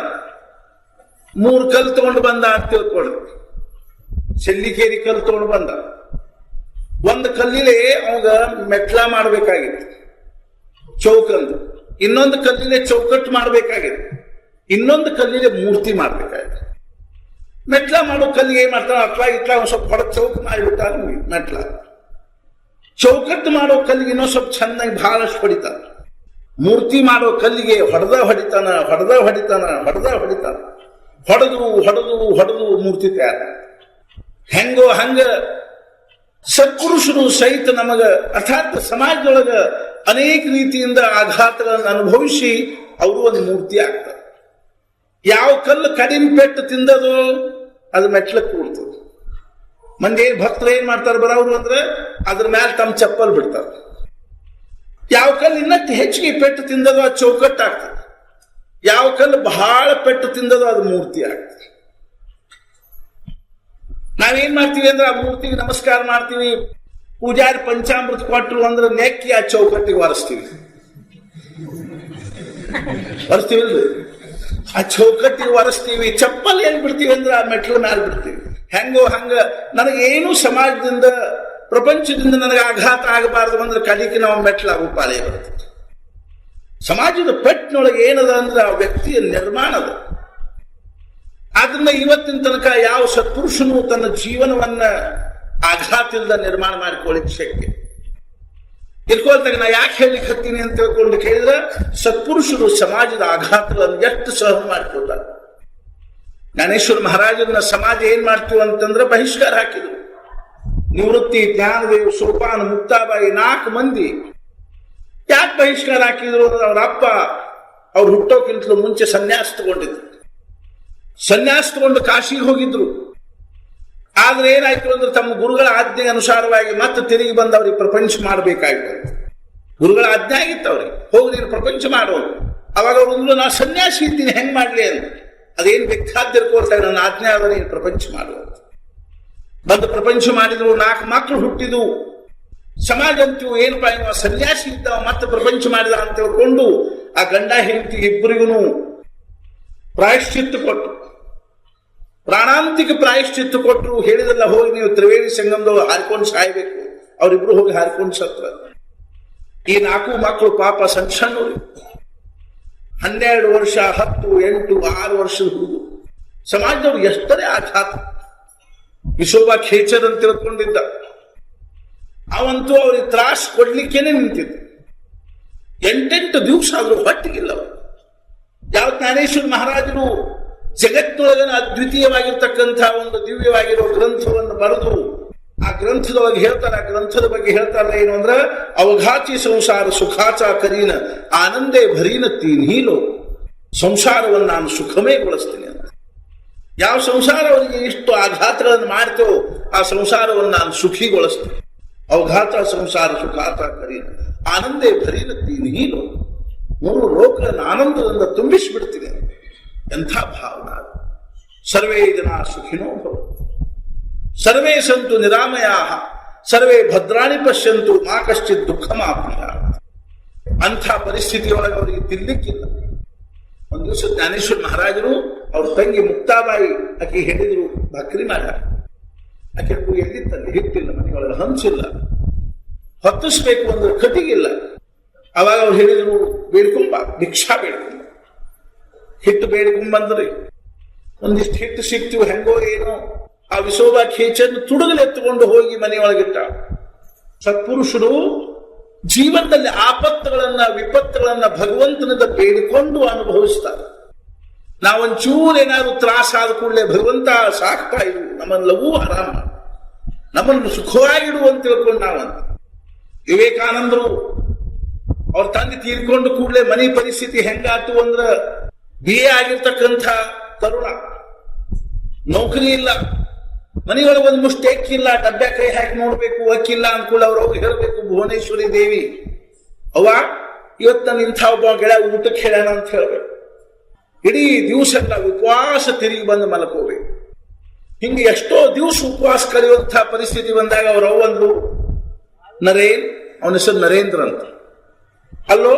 3 ಕಲ್ಲು ತಗೊಂಡು ಬಂದ ಅಂತ ತಿಳ್ಕೊಳ್ಳಿ. ಚೆಲ್ಲಿಕೇರಿ ಕಲ್ಲು ತಗೊಂಡು ಬಂದ. ಒಂದು ಕಲ್ಲಿಲೆ ಅವಾಗ ಮೆಟ್ಲ ಮಾಡ್ಬೇಕಾಗಿತ್ತು ಚೌಕಂದು, ಇನ್ನೊಂದು ಕಲ್ಲಿಲೆ ಚೌಕಟ್ಟು ಮಾಡ್ಬೇಕಾಗಿತ್ತು, ಇನ್ನೊಂದು ಕಲ್ಲಿಲೆ ಮೂರ್ತಿ ಮಾಡ್ಬೇಕಾಗಿತ್ತು. ಮೆಟ್ಲ ಮಾಡೋ ಕಲ್ಲಿಗೆ ಏನ್ ಮಾಡ್ತಾನ, ಅಟ್ಲ ಇಟ್ಲ ಒಂದ್ ಸ್ವಲ್ಪ ಹೊಡೆದು ಚೌಕ ಮಾಡಿಬಿಟ್ಟ ಮೆಟ್ಲ. ಚೌಕಟ್ಟು ಮಾಡೋ ಕಲ್ಲಿಗೆ ಇನ್ನೊಂದ್ ಸ್ವಲ್ಪ ಚೆನ್ನಾಗಿ ಬಹಳಷ್ಟು ಹೊಡಿತಾನ. ಮೂರ್ತಿ ಮಾಡೋ ಕಲ್ಲಿಗೆ ಹೊಡೆದ ಹೊಡಿತಾನ ಹೊಡೆದು ಮೂರ್ತಿ ತಯಾರ. ಹೆಂಗೋ ಹಂಗ ಸತ್ಪುರುಷರು ಸಹಿತ ನಮಗ ಅರ್ಥಾತ್ ಸಮಾಜದೊಳಗ ಅನೇಕ ರೀತಿಯಿಂದ ಆಘಾತಗಳನ್ನು ಅನುಭವಿಸಿ ಅವರು ಒಂದು ಮೂರ್ತಿ ಆಗ್ತಾರೆ. ಯಾವ ಕಲ್ಲು ಕಡಿಮೆ ಪೆಟ್ಟು ತಿಂದದು ಅದು ಮೆಟ್ಲಕ್ಕೆ ಕೂಡ್ತದೆ. ಮಂದಿ ಭಕ್ತರು ಏನ್ ಮಾಡ್ತಾರೆ ಬರೋರು ಅಂದ್ರೆ ಅದ್ರ ಮೇಲೆ ತಮ್ಮ ಚಪ್ಪಲ್ ಬಿಡ್ತಾರೆ. ಯಾವ ಕಲ್ಲು ಇನ್ನಷ್ಟು ಹೆಚ್ಚಿಗೆ ಪೆಟ್ಟು ತಿಂದದು ಅದು ಚೌಕಟ್ಟಾಗ್ತದೆ. ಯಾವ ಕಲ್ಲು ಬಹಳ ಪೆಟ್ಟು ತಿಂದದು ಅದು ಮೂರ್ತಿ ಆಗ್ತದೆ. ನಾವೇನ್ ಮಾಡ್ತೀವಿ ಅಂದ್ರೆ ಆ ಮೂರ್ತಿಗೆ ನಮಸ್ಕಾರ ಮಾಡ್ತೀವಿ, ಪೂಜಾರಿ ಪಂಚಾಮೃತ ಕೊಟ್ಟರು ಅಂದ್ರೆ ನೆಕ್ಕಿ ಆ ಚೌಕಟ್ಟಿಗೆ ಒರೆಸ್ತೀವಿ. ಆ ಚೌಕಟ್ಟಿಗೆ ಒರೆಸ್ತೀವಿ. ಚಪ್ಪಲ್ ಏನ್ ಬಿಡ್ತೀವಿ ಅಂದ್ರೆ ಆ ಮೆಟ್ಲು ಮ್ಯಾಲ ಬಿಡ್ತೀವಿ. ಹೆಂಗೋ ಹಂಗ ನನಗೇನು ಸಮಾಜದಿಂದ ಪ್ರಪಂಚದಿಂದ ನನಗೆ ಆಘಾತ ಆಗಬಾರ್ದು ಅಂದ್ರೆ ಕಲಿಕೆ ನಾವು ಮೆಟ್ಲಾಗೋ ಪಾಲೇ ಬರ್ತದೆ. ಸಮಾಜದ ಪೆಟ್ಟಿನೊಳಗೆ ಏನದ ಅಂದ್ರೆ ಆ ವ್ಯಕ್ತಿಯ ನಿರ್ಮಾಣದ. ಆದ್ರಿಂದ ಇವತ್ತಿನ ತನಕ ಯಾವ ಸತ್ಪುರುಷನು ತನ್ನ ಜೀವನವನ್ನ ಆಘಾತದಿಂದ ನಿರ್ಮಾಣ ಮಾಡಿಕೊಳ್ಳಿಕ್ಕೆ ಶಕ್ಯ ತಿಳ್ಕೊಳ್ತಾಗ. ನಾ ಯಾಕೆ ಹೇಳಲಿಕ್ಕೆ ಹತ್ತೀನಿ ಅಂತ ತಿಳ್ಕೊಂಡು ಕೇಳಿದ್ರೆ, ಸತ್ಪುರುಷರು ಸಮಾಜದ ಆಘಾತಗಳನ್ನು ಎಷ್ಟು ಸಹನ ಮಾಡಿಕೊಳ್ತಾರೆ. ಜ್ಞಾನೇಶ್ವರ ಮಹಾರಾಜನ ಸಮಾಜ ಏನ್ ಮಾಡ್ತೀವಿ ಅಂತಂದ್ರೆ ಬಹಿಷ್ಕಾರ ಹಾಕಿದ್ರು. ನಿವೃತ್ತಿ, ಜ್ಞಾನದೇವ್, ಸೋಪಾನ, ಮುಕ್ತಾಬಾಯಿ 4 ಮಂದಿ ಯಾಕೆ ಬಹಿಷ್ಕಾರ ಹಾಕಿದ್ರು ಅಂದ್ರೆ ಅವ್ರ ಅಪ್ಪ ಅವ್ರು ಹುಟ್ಟೋಕ್ಕಿಂತಲೂ ಮುಂಚೆ ಸನ್ಯಾಸ ತಗೊಂಡಿದ್ರು. ಸನ್ಯಾಸ ತಗೊಂಡು ಕಾಶಿಗೆ ಹೋಗಿದ್ರು. ಆದ್ರೆ ಏನಾಯ್ತು ಅಂದ್ರೆ ತಮ್ಮ ಗುರುಗಳ ಆಜ್ಞೆ ಅನುಸಾರವಾಗಿ ಮತ್ತೆ ತಿರುಗಿ ಬಂದು ಅವ್ರಿಗೆ ಪ್ರಪಂಚ ಮಾಡಬೇಕಾಗಿತ್ತು. ಗುರುಗಳ ಆಜ್ಞೆ ಆಗಿತ್ತು ಅವ್ರಿಗೆ, ಹೋಗಿ ನೀನು ಪ್ರಪಂಚ ಮಾಡೋರು. ಅವಾಗ ಅವ್ರು ನಾ ಸನ್ಯಾಸಿ ಇದ್ದೀನಿ ಹೆಂಗ್ ಮಾಡ್ಲಿ ಅಂತ. ಅದೇನು ಬೇಕಾದಿರ್ಕೋರ್ತಾರೆ, ನನ್ನ ಆಜ್ಞೆ ಆದ್ರೆ ನೀನು ಪ್ರಪಂಚ ಮಾಡುವ ಬಂದು ಪ್ರಪಂಚ ಮಾಡಿದ್ರು. 4 ಮಕ್ಕಳು ಹುಟ್ಟಿದ್ವು. ಸಮಾಜ ಅಂತೂ ಏನಪ್ಪ ಇವ ಸನ್ಯಾಸಿ ಇದ್ದಾವ ಮತ್ತೆ ಪ್ರಪಂಚ ಮಾಡಿದ ಅಂತ ತಿಳ್ಕೊಂಡು ಆ ಗಂಡ ಹೆಂಡತಿ ಇಬ್ಬರಿಗೂ ಪ್ರಾಯಶ್ಚಿತ್ತ ಕೊಟ್ಟು, ಪ್ರಾಣಾಂತಿಕ ಪ್ರಾಯಶ್ಚಿತ್ತ ಕೊಟ್ಟರು. ಹೇಳಿದಲ್ಲ, ಹೋಗಿ ನೀವು ತ್ರಿವೇಣಿ ಸಂಗಮದೊಳಗೆ ಹಾರಿಕೊಂಡು ಸಾಯ್ಬೇಕು. ಅವರಿಬ್ರು ಹೋಗಿ ಹಾರಿಕೊಂಡು ಸತ್ರ. ಈ 4 ಮಕ್ಕಳು ಪಾಪ ಸಣ್ಣವರು, 12 ವರ್ಷ, 10, 8, 6 ವರ್ಷದ ಹುಡುಗರು. ಸಮಾಜದವ್ರು ಎಷ್ಟರೇ ಆಘಾತ. ವಿಶೋಬಾ ಖೇಚರ್ ಅಂತ ತಿಳ್ಕೊಂಡಿದ್ದ, ಅವಂತೂ ಅವ್ರಿಗೆ ತ್ರಾಸ ಕೊಡ್ಲಿಕ್ಕೇನೆ ನಿಂತಿದ್ದ. 8 ದಿವಸ ಆದ್ರೂ ಹೊಟ್ಟಿಗಿಲ್ಲ. ಯಾವ ಜ್ಞಾನೇಶ್ವರ ಮಹಾರಾಜರು ಜಗತ್ತಿನೊಳಗನ ಅದ್ವಿತೀಯವಾಗಿರ್ತಕ್ಕಂಥ ಒಂದು ದಿವ್ಯವಾಗಿರೋ ಗ್ರಂಥವನ್ನು ಬರೆದು ಆ ಗ್ರಂಥದೊಳಗೆ ಹೇಳ್ತಾರೆ. ಆ ಗ್ರಂಥದ ಬಗ್ಗೆ ಹೇಳ್ತಾರೆ ಏನು ಅಂದ್ರೆ, ಅವಘಾತಿ ಸಂಸಾರ ಸುಖಾಚ ಕರೀನ ಆನಂದೇ ಭರೀನ ತೀನೀಲೋ. ಸಂಸಾರವನ್ನು ನಾನು ಸುಖಮೇ ಗೊಳಿಸ್ತೀನಿ ಅಂತ. ಯಾವ ಸಂಸಾರ ಅವರಿಗೆ ಇಷ್ಟು ಆಘಾತಗಳನ್ನು ಮಾಡ್ತೇವೋ ಆ ಸಂಸಾರವನ್ನು ನಾನು ಸುಖಿಗೊಳಿಸ್ತೇನೆ. ಅವಘಾತ ಸಂಸಾರ ಸುಖಾತ ಕರಿ ಆನಂದೇ ಭರೀನತ್ತೀನಿ ನೀನು 3 ಲೋಕಗಳನ್ನು ಆನಂದದಿಂದ ತುಂಬಿಸಿಬಿಡ್ತೀನಿ. ಎಂಥ ಭಾವನ. ಸರ್ವೇ ಜನ ಸುಖಿನೋ ಭವಂತು, ಸರ್ವೇ ಸಂತು ನಿರಾಮಯಾಃ, ಸರ್ವೇ ಭದ್ರಾಣಿ ಪಶ್ಯಂತು ಮಾ ಕಶ್ಚಿತ್ ದುಃಖಮಾಪ್ನುಯಾತ್. ಅಂಥ ಪರಿಸ್ಥಿತಿಯೊಳಗೆ ಅವರಿಗೆ ತಿರ್ಲಿಕ್ಕಿಲ್ಲ. ಒಂದು ದಿವಸ ಜ್ಞಾನೇಶ್ವರ ಮಹಾರಾಜರು ಅವ್ರ ತಂಗಿ ಮುಕ್ತಾಬಾಯಿ ಆಕೆ ಹೇಳಿದ್ರು, ಭಕ್ರಿ ಮಾಡ ಆಕೆ ಎಲ್ಲಿತ್ತಲ್ಲಿ ಹಿಟ್ಟಿಲ್ಲ, ಮನೆಯೊಳಗೆ ಹಂಚಿಲ್ಲ, ಹೊತ್ತಿಸ್ಬೇಕು ಅಂದ್ರೆ ಕಟಿಗಿಲ್ಲ. ಅವಾಗ ಅವ್ರು ಹೇಳಿದ್ರು, ಬೇಡ್ಕೊಂಬ, ಭಿಕ್ಷಾ ಬೇಡ್ಕೊಂಬ. ಹಿಟ್ಟು ಬೇಡ್ಕೊಂಬಂದ್ರಿ, ಒಂದಿಷ್ಟು ಹಿಟ್ಟು ಸಿಕ್ತಿವು, ಹೆಂಗೋ ಏನೋ ಆ ವಿಸೋಬಾ ಖೇಚನ್ನು ತುಡುಗಲೆತ್ತುಕೊಂಡು ಹೋಗಿ ಮನೆಯೊಳಗಿಟ್ಟ. ಸತ್ಪುರುಷರು ಜೀವನದಲ್ಲಿ ಆಪತ್ತುಗಳನ್ನ ವಿಪತ್ತುಗಳನ್ನ ಭಗವಂತನಿಂದ ಬೇಡಿಕೊಂಡು ಅನುಭವಿಸ್ತಾರೆ. ನಾವೊಂಚೂರು ಏನಾದ್ರು ತ್ರಾಸ ಆದ ಕೂಡಲೇ ಭಗವಂತ ಸಾಕ್ತಾ ಇರು, ನಮ್ಮನ್ನು ಲಘು ಆರಾಮ, ನಮ್ಮನ್ನು ಸುಖವಾಗಿಡು ಅಂತ ತಿಳ್ಕೊಂಡು ನಾವಂತ. ವಿವೇಕಾನಂದರು ಅವ್ರ ತಂದೆ ತೀರ್ಕೊಂಡು ಕೂಡಲೇ ಮನೆ ಪರಿಸ್ಥಿತಿ ಹೆಂಗಾತು ಅಂದ್ರ BA ಆಗಿರ್ತಕ್ಕಂಥ ತರುಣ, ನೌಕರಿ ಇಲ್ಲ, ಮನೆಯೊಳಗೆ ಒಂದು ಮುಷ್ಟಿ ಅಕ್ಕಿಲ್ಲ, ಡಬ್ಬೆ ಕೈ ಹಾಕಿ ನೋಡ್ಬೇಕು, ಅಕ್ಕಿಲ್ಲ ಅಂದ್ಕೊಳ್ಳಿ ಅವ್ರು ಅವ್ರು ಹೇಳಬೇಕು, ಭುವನೇಶ್ವರಿ ದೇವಿ ಅವ್ವ ಇವತ್ತು ನಾನು ಇಂಥ ಒಬ್ಬ ಗೆಳೆಯ ಊಟಕ್ಕೆ ಹೇಳ್ಯಾನ ಅಂತ ಹೇಳ್ಬೇಕು. ಇಡೀ ದಿವಸ ಎಲ್ಲ ಉಪವಾಸ ತಿರುಗಿ ಬಂದು ಮಲ್ಕೋಬೇಕು. ಹಿಂಗೆ ಎಷ್ಟೋ ದಿವಸ ಉಪವಾಸ ಕಳೆಯುವಂಥ ಪರಿಸ್ಥಿತಿ ಬಂದಾಗ ಅವ್ರ ಅವ್ವಂದು ಅವನ ಹೆಸರು ನರೇಂದ್ರ ಅಂತ. ಅಲ್ಲೋ,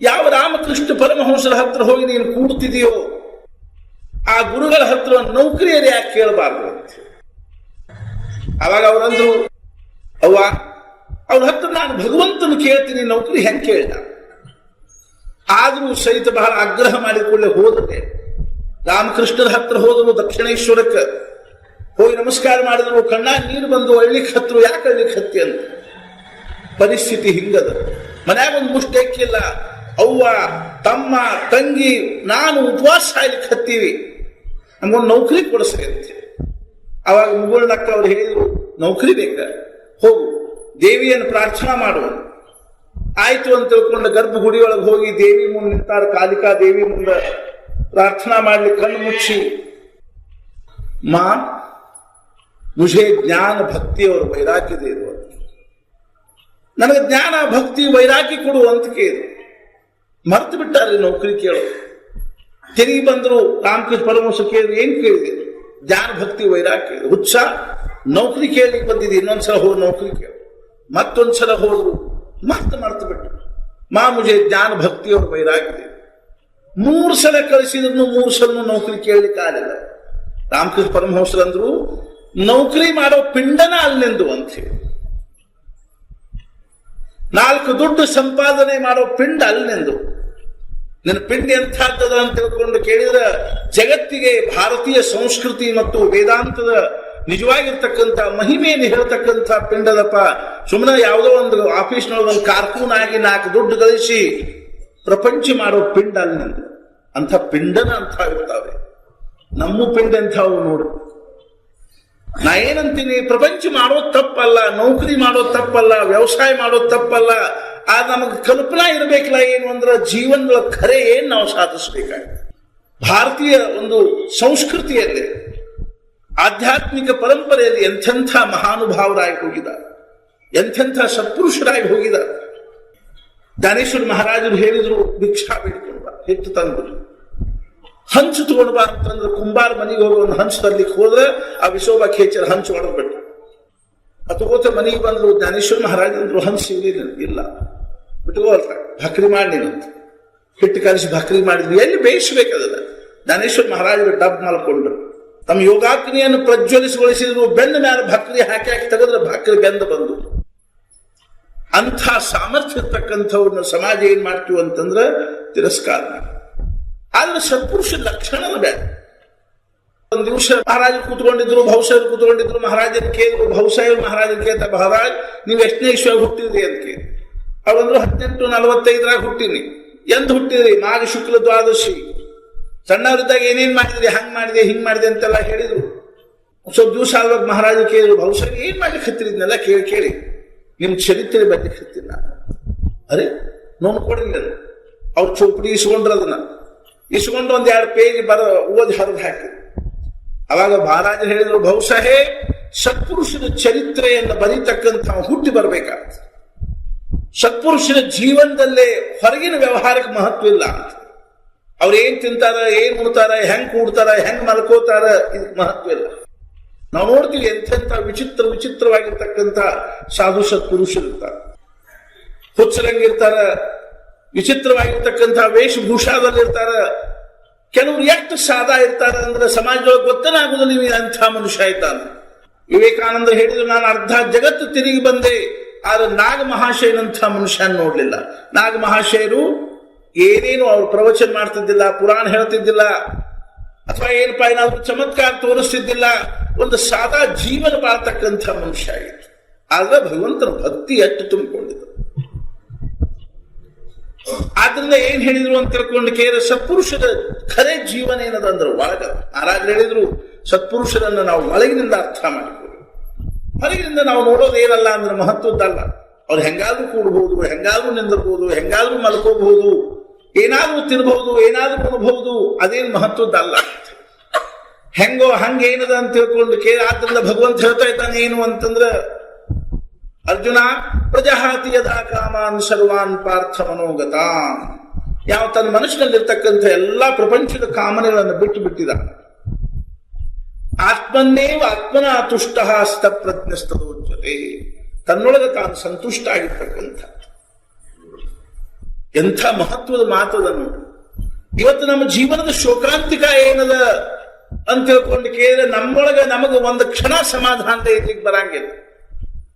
ಯಾವ ರಾಮಕೃಷ್ಣ ಪರಮಹಂಸರ ಹತ್ರ ಹೋಗಿ ನೀನು ಕೂಡ್ತಿದೆಯೋ ಆ ಗುರುಗಳ ಹತ್ರ ನೌಕರಿಯರು ಯಾಕೆ ಕೇಳಬಾರ್ದು ಅಂತ. ಅವಾಗ ಅವರಂದ್ರು, ಅವ್ವ ಅವ್ರ ಹತ್ರ ನಾನು ಭಗವಂತನ ಕೇಳ್ತೀನಿ, ನೌಕರಿ ಹೆಂಗೆ ಕೇಳ್ದ. ಆದ್ರೂ ಸಹಿತ ಬಹಳ ಆಗ್ರಹ ಮಾಡಿಕೊಳ್ಳೆ ಹೋದ್ರೆ ರಾಮಕೃಷ್ಣರ ಹತ್ರ ಹೋದ್ರು, ದಕ್ಷಿಣೇಶ್ವರಕ್ಕೆ ಹೋಗಿ ನಮಸ್ಕಾರ ಮಾಡಿದ್ರು, ಕಣ್ಣಾಗ ನೀರು ಬಂದು ಅಳ್ಳಿಕ್ ಹತ್ರು. ಯಾಕೆ ಅಳ್ಳಿಕ್ ಹತ್ತಿ ಅಂತ. ಪರಿಸ್ಥಿತಿ ಹಿಂಗದ, ಮನ್ಯಾಗ ಒಂದು ಮುಷ್ಟಿ ಅಕ್ಕಿಲ್ಲ, ಅವ್ವ ತಮ್ಮ ತಂಗಿ ನಾನು ಉಪವಾಸ ಸಾಯ್ಲಿಕ್ಕೆ ಹತ್ತೀವಿ, ನಮ್ಗೊಂದು ನೌಕರಿ ಕೊಡಿಸ್ರಿ ಅಂತ. ಅವಾಗ ಮುಗುಳ್ನಕ್ಕ ಅವ್ರು ಹೇಳಿದ್ರು, ನೌಕರಿ ಬೇಕ, ಹೋಗು ದೇವಿಯನ್ನು ಪ್ರಾರ್ಥನಾ ಮಾಡುವ. ಆಯ್ತು ಅಂತ ತಿಳ್ಕೊಂಡು ಗರ್ಭಗುಡಿಯೊಳಗೆ ಹೋಗಿ ದೇವಿ ಮುಂದೆ ನಿಂತಾರ. ಕಾಲಿಕಾ ದೇವಿ ಮುಂದೆ ಪ್ರಾರ್ಥನಾ ಮಾಡ್ಲಿಕ್ಕೆ ಕಣ್ಣು ಮುಚ್ಚಿ, ಮಾ ಮುझे ಜ್ಞಾನ ಭಕ್ತಿ और ವೈರಾಗ್ಯ ದೇ ದೋ, ನನಗೆ ಜ್ಞಾನ ಭಕ್ತಿ ವೈರಾಗ್ಯ ಕೊಡು ಅಂತ ಕೇಳಿದ್ರು. ಮರ್ತು ಬಿಟ್ಟಾರೆ ನೌಕರಿ ಕೇಳೋ. ತಿರುಗಿ ಬಂದ್ರು, ರಾಮಕೃಷ್ಣ ಪರಮಹಂಸ ಕೇಳಿದ್ರು, ಏನ್ ಕೇಳಿದೆ? ಜ್ಞಾನ ಭಕ್ತಿ ವೈರಾಗ್ಯ. ಹುಚ್ಚ, ನೌಕರಿ ಕೇಳಲಿಕ್ಕೆ ಬಂದಿದೆ, ಇನ್ನೊಂದ್ಸಲ ಹೋಗಿ ನೌಕರಿ ಕೇಳು. ಮತ್ತೊಂದ್ಸಲ ಹೋದ್ರು, ಮತ್ತೆ ಮರ್ತು ಬಿಟ್ಟು, ಮಾ ಮುझे ಜ್ಞಾನ ಭಕ್ತಿ और ವೈರಾಗ್ಯ. 3 ಸಲ ಕಳಿಸಿದ್ರು 3 ಸಲ ನೌಕರಿ ಕೇಳಲಿಕ್ಕೆ ಆಗಲಿಲ್ಲ. ರಾಮಕೃಷ್ಣ ಪರಮಹಂಸರಂದ್ರು, ನೌಕರಿ ಮಾಡೋ ಪಿಂಡನ ಅಲ್ಲಿಂದು ಅಂತ ಹೇಳಿ, 4 ದುಡ್ಡು ಸಂಪಾದನೆ ಮಾಡೋ ಪಿಂಡ ಅಲ್ಲಿಂದು. ನನ್ನ ಪಿಂಡ ಎಂಥದ್ದದ ಅಂತ ತಿಳ್ಕೊಂಡು ಕೇಳಿದ್ರೆ, ಜಗತ್ತಿಗೆ ಭಾರತೀಯ ಸಂಸ್ಕೃತಿ ಮತ್ತು ವೇದಾಂತದ ನಿಜವಾಗಿರ್ತಕ್ಕಂಥ ಮಹಿಮೆಯನ್ನು ಹೇಳ್ತಕ್ಕಂಥ ಪಿಂಡದಪ್ಪ. ಸುಮ್ಮನೆ ಯಾವುದೋ ಒಂದು ಆಫೀಸ್ನೊಳಗೆ ಒಂದು ಕಾರ್ಕೂನ್ ಆಗಿ 4 ದುಡ್ಡು ಗಳಿಸಿ ಪ್ರಪಂಚ ಮಾಡೋ ಪಿಂಡ ಅಲ್ಲಿಂದ. ಅಂಥ ಪಿಂಡನ ಅಂತ ಇರ್ತಾವೆ. ನಮ್ಮ ಪಿಂಡ ಎಂಥವು ನೋಡು. ನಾ ಏನಂತೀನಿ, ಪ್ರಪಂಚ ಮಾಡೋದು ತಪ್ಪಲ್ಲ, ನೌಕರಿ ಮಾಡೋದು ತಪ್ಪಲ್ಲ, ವ್ಯವಸಾಯ ಮಾಡೋದು ತಪ್ಪಲ್ಲ. ಆ ನಮಗೆ ಕಲ್ಪನಾ ಇರಬೇಕಲ್ಲ, ಏನು ಅಂದ್ರೆ ಜೀವನದ ಖರೆ ಏನ್ ನಾವು ಸಾಧಿಸಬೇಕಾಗಿದೆ. ಭಾರತೀಯ ಒಂದು ಸಂಸ್ಕೃತಿಯಲ್ಲಿ, ಆಧ್ಯಾತ್ಮಿಕ ಪರಂಪರೆಯಲ್ಲಿ ಎಂಥೆಂಥ ಮಹಾನುಭಾವರಾಗಿ ಹೋಗಿದ್ದಾರೆ, ಎಂಥೆಂಥ ಸತ್ಪುರುಷರಾಗಿ ಹೋಗಿದ್ದಾರೆ. ಜ್ಞಾನೇಶ್ವರ ಮಹಾರಾಜರು ಹೇಳಿದ್ರು, ಭಿಕ್ಷಾ ಬೇಡ್ಕೊಂಡು ಬಾ, ಹಿಟ್ಟು ತಂದ್ರು. ಹಂಚು ತಗೊಂಡು ಬಾ ಅಂತಂದ್ರೆ ಕುಂಬಾರ ಮನೆಗೆ ಹೋಗಿ ಒಂದು ಹಂಚು ತರ್ಲಿಕ್ಕೆ ಹೋದ್ರೆ ಆ ವಿಸೋಬಾ ಖೇಚರ ಹಂಚು ಹೊಡೆದ್ಬಿಟ್ಟು ಅತಗೋತ ಮನೆಗೆ ಬಂದ್ರು. ಜ್ಞಾನೇಶ್ವರ ಮಹಾರಾಜರು ಹಂಚು ಸಿಗಲಿಲ್ಲ, ಇಲ್ಲ ಬಿಟ್ಕೋಲ್ತ, ಭಕ್ರಿ ಮಾಡಿ ನೀನಂತ ಹಿಟ್ಟು ಕಲಿಸಿ ಭಕ್ರಿ ಮಾಡಿದ್ರು. ಎಲ್ಲಿ ಬೇಯಿಸ್ಬೇಕದಲ್ಲ. ಜ್ಞಾನೇಶ್ವರ ಮಹಾರಾಜರು ಡಬ್ ಮಲ್ಕೊಂಡ್ರು, ತಮ್ಮ ಯೋಗಾಗ್ನಿಯನ್ನು ಪ್ರಜ್ವಲಿಸಿಗೊಳಿಸಿದ್ರು. ಬೆಂದ ಮೇಲೆ ಭಕ್ರಿ ಹಾಕಿ ಹಾಕಿ ತೆಗೆದ್ರೆ ಭಕ್ರಿ ಬೆಂದ ಬಂದು. ಅಂಥ ಸಾಮರ್ಥ್ಯ ಇರ್ತಕ್ಕಂಥವ್ರನ್ನ ಸಮಾಜ ಏನ್ ಮಾಡ್ತೀವಿ ಅಂತಂದ್ರೆ ತಿರಸ್ಕಾರ. ಆದ್ರೆ ಸತ್ಪುರುಷ ಲಕ್ಷಣದ ಬೇಡ. ಒಂದು ದಿವಸ ಮಹಾರಾಜರು ಕೂತ್ಕೊಂಡಿದ್ರು, ಭೌಸಾಯರು ಕೂತ್ಕೊಂಡಿದ್ರು. ಮಹಾರಾಜರು ಕೇಳಿದ್ರು, ಭೌಸಾಯರು ಮಹಾರಾಜರು ಕೇಳ್ತಾ, ಮಹಾರಾಜ್ ನೀವು ಎಷ್ಟನೇ ಇಶ್ವಾಗ ಹುಟ್ಟಿದ್ರಿ ಅಂತ ಕೇಳಿ. ಅವಂದ್ರು 1845 ಹುಟ್ಟಿನಿ. ಎಂತ ಹುಟ್ಟಿದ್ರಿ? ಮಾಘ ಶುಕ್ಲ ದ್ವಾದಶಿ. ಸಣ್ಣವರಿದ್ದಾಗ ಏನೇನ್ ಮಾಡಿದ್ರಿ, ಹಂಗ್ ಮಾಡಿದೆ ಹಿಂಗ್ ಮಾಡಿದೆ ಅಂತೆಲ್ಲ ಹೇಳಿದ್ರು. ಸ್ವಲ್ಪ ದಿವಸ ಆದಾಗ ಮಹಾರಾಜರು ಕೇಳಿದ್ರು, ಭೌಸಾಯರು ಏನ್ ಮಾಡ್ಲಿಕ್ಕೆ ಹತ್ತಿರಿದ್ನೆಲ್ಲ ಕೇಳಿ ನಿಮ್ ಚರಿತ್ರೆ ಬರ್ಲಿಕ್ಕೆ ಹತ್ತಿರ. ಅರೆ ನೋಡ್ಕೊಡಿಲ್ಲ, ಅವ್ರ ಚೌಪಡಿ ಇಸ್ಕೊಂಡ್ರು. ಅದನ್ನ ಇಸ್ಕೊಂಡು 1-2 ಪೇಜ್ ಓದಿ ಹರಿದು ಹಾಕಿದ್ರು. ಅವಾಗ ಮಹಾರಾಜರು ಹೇಳಿದ್ರು, ಬಹುಶಃ ಸತ್ಪುರುಷನ ಚರಿತ್ರೆಯನ್ನು ಬರೀತಕ್ಕಂಥ ಹುಟ್ಟಿ ಬರ್ಬೇಕಾಗ್ತದೆ. ಸತ್ಪುರುಷನ ಜೀವನದಲ್ಲೇ ಹೊರಗಿನ ವ್ಯವಹಾರಕ್ಕೆ ಮಹತ್ವ ಇಲ್ಲ. ಅವ್ರು ಏನ್ ತಿಂತಾರ, ಏನ್ ಉಣ್ತಾರ, ಹೆಂಗ್ ಕೂಡ್ತಾರ, ಹೆಂಗ್ ಮಲ್ಕೋತಾರ, ಇದಕ್ಕೆ ಮಹತ್ವ ಇಲ್ಲ. ನಾವು ನೋಡ್ತೀವಿ ಎಂತೆಂಥ ವಿಚಿತ್ರವಾಗಿರ್ತಕ್ಕಂಥ ಸಾಧು ಸತ್ಪುರುಷರಿರ್ತಾರೆ. ಹುಚ್ಚರಂಗಿರ್ತಾರ, ವಿಚಿತ್ರವಾಗಿರ್ತಕ್ಕಂಥ ವೇಷಭೂಷಾದಲ್ಲಿರ್ತಾರ. ಕೆಲವ್ರು ಎಷ್ಟು ಸಾದಾ ಇರ್ತಾರ ಅಂದ್ರೆ ಸಮಾಜದೊಳಗೆ ಗೊತ್ತನೇ ಆಗುದಿಲ್ಲ ನೀವು ಅಂಥ ಮನುಷ್ಯ ಇದ್ದಾನೆ. ವಿವೇಕಾನಂದ ಹೇಳಿದ್ರು, ನಾನು ಅರ್ಧ ಜಗತ್ತು ತಿರುಗಿ ಬಂದೆ, ಆದ್ರೆ ನಾಗ ಮಹಾಶಯನಂಥ ಮನುಷ್ಯ ನೋಡ್ಲಿಲ್ಲ. ನಾಗ ಮಹಾಶಯರು ಏನೇನು ಅವ್ರು ಪ್ರವಚನ ಮಾಡ್ತಿದ್ದಿಲ್ಲ, ಪುರಾಣ ಹೇಳ್ತಿದ್ದಿಲ್ಲ, ಅಥವಾ ಏನಪ್ಪ ಏನಾದ್ರು ಚಮತ್ಕಾರ ತೋರಿಸ್ತಿದ್ದಿಲ್ಲ. ಒಂದು ಸಾದಾ ಜೀವನ ಬಾಳ್ತಕ್ಕಂಥ ಮನುಷ್ಯ ಆಗಿತ್ತು. ಆದ್ರೆ ಭಗವಂತನ ಭಕ್ತಿ ಎಷ್ಟು ತುಂಬಿಕೊಂಡಿದ್ರು. ಆದ್ರಿಂದ ಏನ್ ಹೇಳಿದ್ರು ಅಂತ ತಿಳ್ಕೊಂಡು ಕೇಳ ಸತ್ಪುರುಷರ ಖರೆ ಜೀವನ ಏನದ ಅಂದ್ರೆ ಒಳಗ. ಆರಾಗ ಹೇಳಿದ್ರು, ಸತ್ಪುರುಷರನ್ನ ನಾವು ಒಳಗಿನಿಂದ ಅರ್ಥ ಮಾಡಿಕೊಳ್ಳಿ. ಹೊರಗಿನಿಂದ ನಾವು ನೋಡೋದು ಏನಲ್ಲ ಅಂದ್ರೆ ಮಹತ್ವದ್ದಲ್ಲ. ಅವ್ರು ಹೆಂಗಾದ್ರೂ ಕೂಡಬಹುದು, ಹೆಂಗಾದ್ರೂ ನಿಂದಿರ್ಬೋದು, ಹೆಂಗಾದ್ರೂ ಮಲ್ಕೋಬಹುದು, ಏನಾದ್ರೂ ತಿನ್ಬಹುದು, ಏನಾದ್ರೂ ಕೊಡಬಹುದು, ಅದೇನು ಮಹತ್ವದ್ದಲ್ಲ. ಹೆಂಗೋ ಹಂಗೇನದ ಅಂತ ತಿಳ್ಕೊಂಡು ಕೇಳ. ಆದ್ರಿಂದ ಭಗವಂತ ಹೇಳ್ತಾ ಇದ್ದಾನೆ ಏನು ಅಂತಂದ್ರ, ಅರ್ಜುನ ಪ್ರಜಹಾತಿ ಯದಾ ಕಾಮಾನ್ ಸರ್ವಾನ್ ಪಾರ್ಥ ಮನೋಗತಾನ್. ಯಾವ ತನ್ನ ಮನಸ್ಸಿನಲ್ಲಿರ್ತಕ್ಕಂಥ ಎಲ್ಲಾ ಪ್ರಪಂಚದ ಕಾಮನೆಗಳನ್ನು ಬಿಟ್ಟು ಬಿಟ್ಟಿದ್ದಾನೆ. ಆತ್ಮನ್ನೇವ ಆತ್ಮನ ತುಷ್ಟ ಸ್ಥಪ್ರಜ್ಞಸ್ತದೋಚ್ಯತೆ. ತನ್ನೊಳಗೆ ತಾನು ಸಂತುಷ್ಟ ಆಗಿರ್ತಕ್ಕಂಥ ಎಂಥ ಮಹತ್ವದ ಮಾತದ ನೋಡಿ. ಇವತ್ತು ನಮ್ಮ ಜೀವನದ ಶೋಕಾಂತಿಕ ಏನದ ಅಂತ ತಿಳ್ಕೊಂಡು ಕೇಳಿದ್ರೆ ನಮ್ಮೊಳಗೆ ನಮಗೆ ಒಂದು ಕ್ಷಣ ಸಮಾಧಾನ ಇರ್ಲಿಕ್ಕೆ ಬರಂಗಿಲ್ಲ.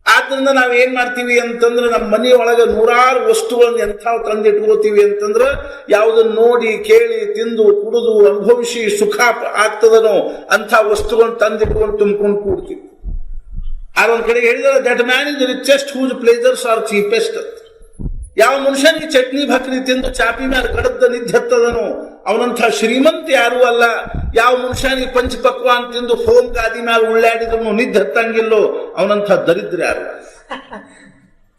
ಆದ್ರಿಂದ ನಾವ್ ಏನ್ ಮಾಡ್ತೀವಿ ಅಂತಂದ್ರೆ, ನಮ್ಮ ಮನೆಯೊಳಗೆ ನೂರಾರು ವಸ್ತುಗಳನ್ನು ಎಂಥವು ತಂದಿಟ್ಕೋತೀವಿ ಅಂತಂದ್ರೆ, ಯಾವುದನ್ನು ನೋಡಿ ಕೇಳಿ ತಿಂದು ಕುಡಿದು ಅನುಭವಿಸಿ ಸುಖ ಆಗ್ತದನೋ ಅಂಥ ವಸ್ತುಗಳನ್ನು ತಂದಿಟ್ಕೊಂಡು ತುಂಬಿಕೊಂಡು ಕೂಡ್ತೀವಿ. ಆಗೊಂದ್ ಕಡೆ ಹೇಳಿದ್ರೆ, that man is the richest whose pleasures are cheapest. ಯಾವ ಮನುಷ್ಯನಿಗೆ ಚಟ್ನಿ ಭಕ್ರಿ ತಿಂದು ಚಾಪಿ ಮೇಲೆ ಕಡದ ನಿದ್ದೆತ್ತದನೋ ಅವನಂಥ ಶ್ರೀಮಂತ ಯಾರೂ ಅಲ್ಲ. ಯಾವ ಮನುಷ್ಯನಿಗೆ ಪಂಚಪಕ್ವಾನ್ ತಿಂದು ಫೋನ್ ಗಾದಿ ಮೇಲೆ ಉಳ್ಳಾಡಿದ್ರು ನಿದ್ದೆ ಹತ್ತಂಗಿಲ್ಲೋ ಅವನಂಥ ದರಿದ್ರ ಯಾರು.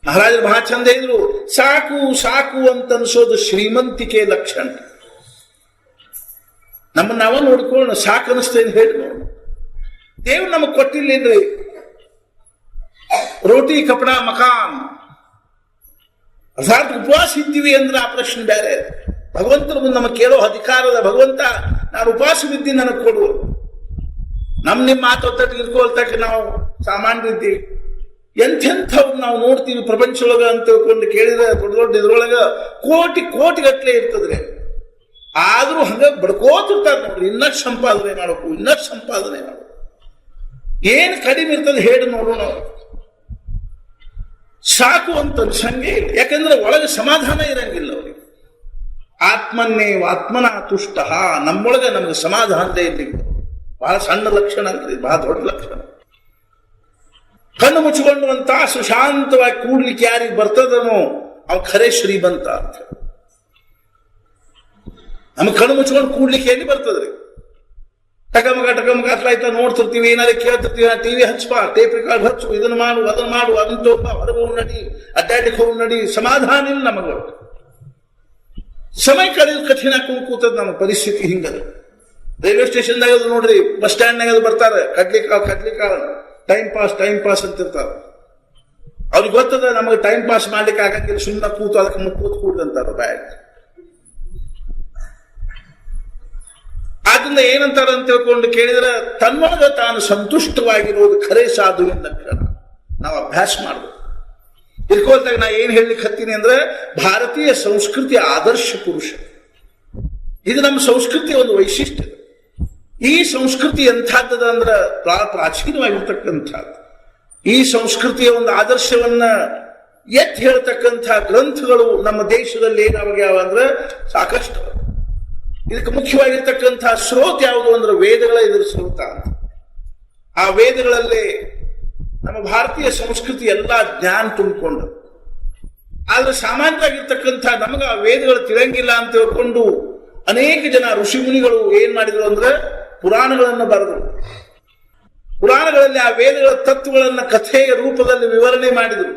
ಮಹಾರಾಜರು ಬಹಳ ಚಂದ ಹೇಳಿದ್ರು, ಸಾಕು ಸಾಕು ಅಂತ ಅನ್ಸೋದು ಶ್ರೀಮಂತಿಕೆ ಲಕ್ಷಣ. ನಮ್ಮನ್ನ ನಾವ ನೋಡ್ಕೊಳ್ಳೋಣ, ಸಾಕು ಅನಿಸ್ತೇನೆ ಹೇಳಿ ನೋಡು. ದೇವ್ರು ನಮಗ್ ಕೊಟ್ಟಿಲ್ಲೇನ್ರಿ ರೋಟಿ ಕಪಡಾ ಮಕಾನ್. ಅರ್ಥಾತ್ ಉಪವಾಸ ಇದ್ದೀವಿ ಅಂದ್ರೆ ಆ ಪ್ರಶ್ನೆ ಬೇರೆ. ಭಗವಂತನ ಮುಂದೆ ನಮಗೆ ಕೇಳೋ ಅಧಿಕಾರದ, ಭಗವಂತ ನಾನು ಉಪವಾಸ ಬಿದ್ದೀನಿ ನನಗೆ ಕೊಡು. ನಿಮ್ಮ ಮಾತೊತ್ತಕ್ಕೆ ಇರ್ಕೊಳ್ತಕ್ಕ ನಾವು ಸಾಮಾನ್ಯರಿದ್ದೀವಿ. ಎಂಥೆಂಥವ್ ನಾವು ನೋಡ್ತೀವಿ ಪ್ರಪಂಚದೊಳಗ ಅಂತ ತಿಳ್ಕೊಂಡು ಕೇಳಿದ್ರೆ, ದೊಡ್ಡ ದೊಡ್ಡ ಇದ್ರೊಳಗ ಕೋಟಿ ಗಟ್ಟಲೆ ಇರ್ತದ್ರಿ. ಆದ್ರೂ ಹಂಗ ಬಡ್ಕೋತಿರ್ತಾರೆ ನೋಡ್ರಿ, ಇನ್ನಷ್ಟು ಸಂಪಾದನೆ ಮಾಡಬೇಕು, ಇನ್ನಷ್ಟು ಸಂಪಾದನೆ ಮಾಡಬೇಕು. ಏನ್ ಕಡಿಮೆ ಇರ್ತದೆ ಹೇಳಿ ನೋಡೋಣ. ಸಾಕು ಅಂತ ಅನ್ಸಂಗೆ ಇಲ್ಲ. ಯಾಕಂದ್ರೆ ಒಳಗೆ ಸಮಾಧಾನ ಇರಂಗಿಲ್ಲ ಅವ್ರಿಗೆ. ಆತ್ಮನ್ನೇ ಆತ್ಮನ ತುಷ್ಟ. ನಮ್ಮೊಳಗೆ ನಮ್ಗೆ ಸಮಾಧಾನದೇ ಇರ್ಲಿಕ್ಕೆ ಬಹಳ ಸಣ್ಣ ಲಕ್ಷಣ ಅಂತ, ಬಹಳ ದೊಡ್ಡ ಲಕ್ಷಣ. ಕಣ್ಣು ಮುಚ್ಚಿಕೊಂಡು ಒಂದು ತಾಸು ಶಾಂತವಾಗಿ ಕೂಡ್ಲಿಕ್ಕೆ ಯಾರಿಗೆ ಬರ್ತದನೋ ಅವ ಖರೆ ಶ್ರೀಮಂತ ಅಂತ. ನಮ್ಗೆ ಕಣ್ಣು ಮುಚ್ಕೊಂಡು ಕೂಡ್ಲಿಕ್ಕೆ ಎಲ್ಲಿ ಬರ್ತದ್ರಿ? ಟಕಮಕ ಹತ್ಲಾಯ್ತಾ ನೋಡ್ತಿರ್ತೀವಿ, ಏನಾದ್ರು ಕೇಳ್ತಿರ್ತೀವಿ, ಟಿವಿ ಹಚ್ಚಪ್ಪ, ಟೇಪ್ ರೆಕಾರ್ಡ್ ಹಚ್ಚು, ಇದನ್ನ ಮಾಡು, ಅದನ್ನ ಮಾಡು, ಅದನ್ನ ತೋಪ, ಹೊರಗೆ ಹೋಗಿ ನಡಿ, ಅಡ್ಡಾಡಿಗೆ ಹೋಗಿ ನಡಿ. ಸಮಾಧಾನ ಇಲ್ಲ ನಮಗ. ಸಮಯ ಕಳೆದು ಕಠಿಣ ಕೂತದ ನಮ್ಮ ಪರಿಸ್ಥಿತಿ ಹಿಂಗದ. ರೈಲ್ವೆ ಸ್ಟೇಷನ್ದಾಗ ನೋಡ್ರಿ, ಬಸ್ ಸ್ಟ್ಯಾಂಡ್ನಾಗ ಬರ್ತಾರೆ, ಕಡ್ಲಿಕಾಳ ಟೈಮ್ ಪಾಸ್ ಅಂತಿರ್ತಾರೆ. ಅವ್ರಿಗೆ ಗೊತ್ತದ ನಮಗೆ ಟೈಮ್ ಪಾಸ್ ಮಾಡ್ಲಿಕ್ಕೆ ಆಗಂಗಿಲ್ಲ, ಸುಮ್ಮನೆ ಕೂತು ಅದಕ್ಕೆ ಮುಕ್ಕೂತ್ ಕೂಡ್ದಂತಾರ ಬ್ಯಾಗ್. ಆದ್ರಿಂದ ಏನಂತಾರ ಅಂತ ತಿಳ್ಕೊಂಡು ಕೇಳಿದ್ರೆ, ತನ್ನೊಳಗ ತಾನು ಸಂತುಷ್ಟವಾಗಿರೋದು ಖರೆ ಸಾಧುವಿನ ಲಕ್ಷಣ. ನಾವು ಅಭ್ಯಾಸ ಮಾಡಬೇಕು. ಇರ್ಕೊಳ್ತಾಗ ನಾ ಏನ್ ಹೇಳಲಿಕ್ಕೆ ಹತ್ತೀನಿ ಅಂದ್ರೆ, ಭಾರತೀಯ ಸಂಸ್ಕೃತಿಯ ಆದರ್ಶ ಪುರುಷ. ಇದು ನಮ್ಮ ಸಂಸ್ಕೃತಿಯ ಒಂದು ವೈಶಿಷ್ಟ್ಯ. ಈ ಸಂಸ್ಕೃತಿ ಎಂಥದ್ದದ ಅಂದ್ರೆ ಪ್ರಾಚೀನವಾಗಿರ್ತಕ್ಕಂಥದ್ದು. ಈ ಸಂಸ್ಕೃತಿಯ ಒಂದು ಆದರ್ಶವನ್ನ ಎತ್ತಿ ಹೇಳ್ತಕ್ಕಂಥ ಗ್ರಂಥಗಳು ನಮ್ಮ ದೇಶದಲ್ಲಿ ಏನಾಗ್ಯಾವ ಅಂದ್ರೆ ಸಾಕಷ್ಟು. ಇದಕ್ಕೆ ಮುಖ್ಯವಾಗಿರ್ತಕ್ಕಂಥ ಸ್ರೋತ ಯಾವುದು ಅಂದ್ರೆ ವೇದಗಳ ಇದರ ಸ್ರೋತ ಅಂತ. ಆ ವೇದಗಳಲ್ಲಿ ನಮ್ಮ ಭಾರತೀಯ ಸಂಸ್ಕೃತಿ ಎಲ್ಲ ಜ್ಞಾನ ತುಂಬಿಕೊಂಡು, ಆದ್ರೆ ಸಾಮಾನ್ಯವಾಗಿರ್ತಕ್ಕಂಥ ನಮಗ ಆ ವೇದಗಳು ತಿಳಿಯಂಗಿಲ್ಲ ಅಂತ ತಿಳ್ಕೊಂಡು ಅನೇಕ ಜನ ಋಷಿ ಮುನಿಗಳು ಏನ್ ಮಾಡಿದ್ರು ಅಂದ್ರೆ ಪುರಾಣಗಳನ್ನು ಬರೆದರು. ಪುರಾಣಗಳಲ್ಲಿ ಆ ವೇದಗಳ ತತ್ವಗಳನ್ನ ಕಥೆಯ ರೂಪದಲ್ಲಿ ವಿವರಣೆ ಮಾಡಿದರು.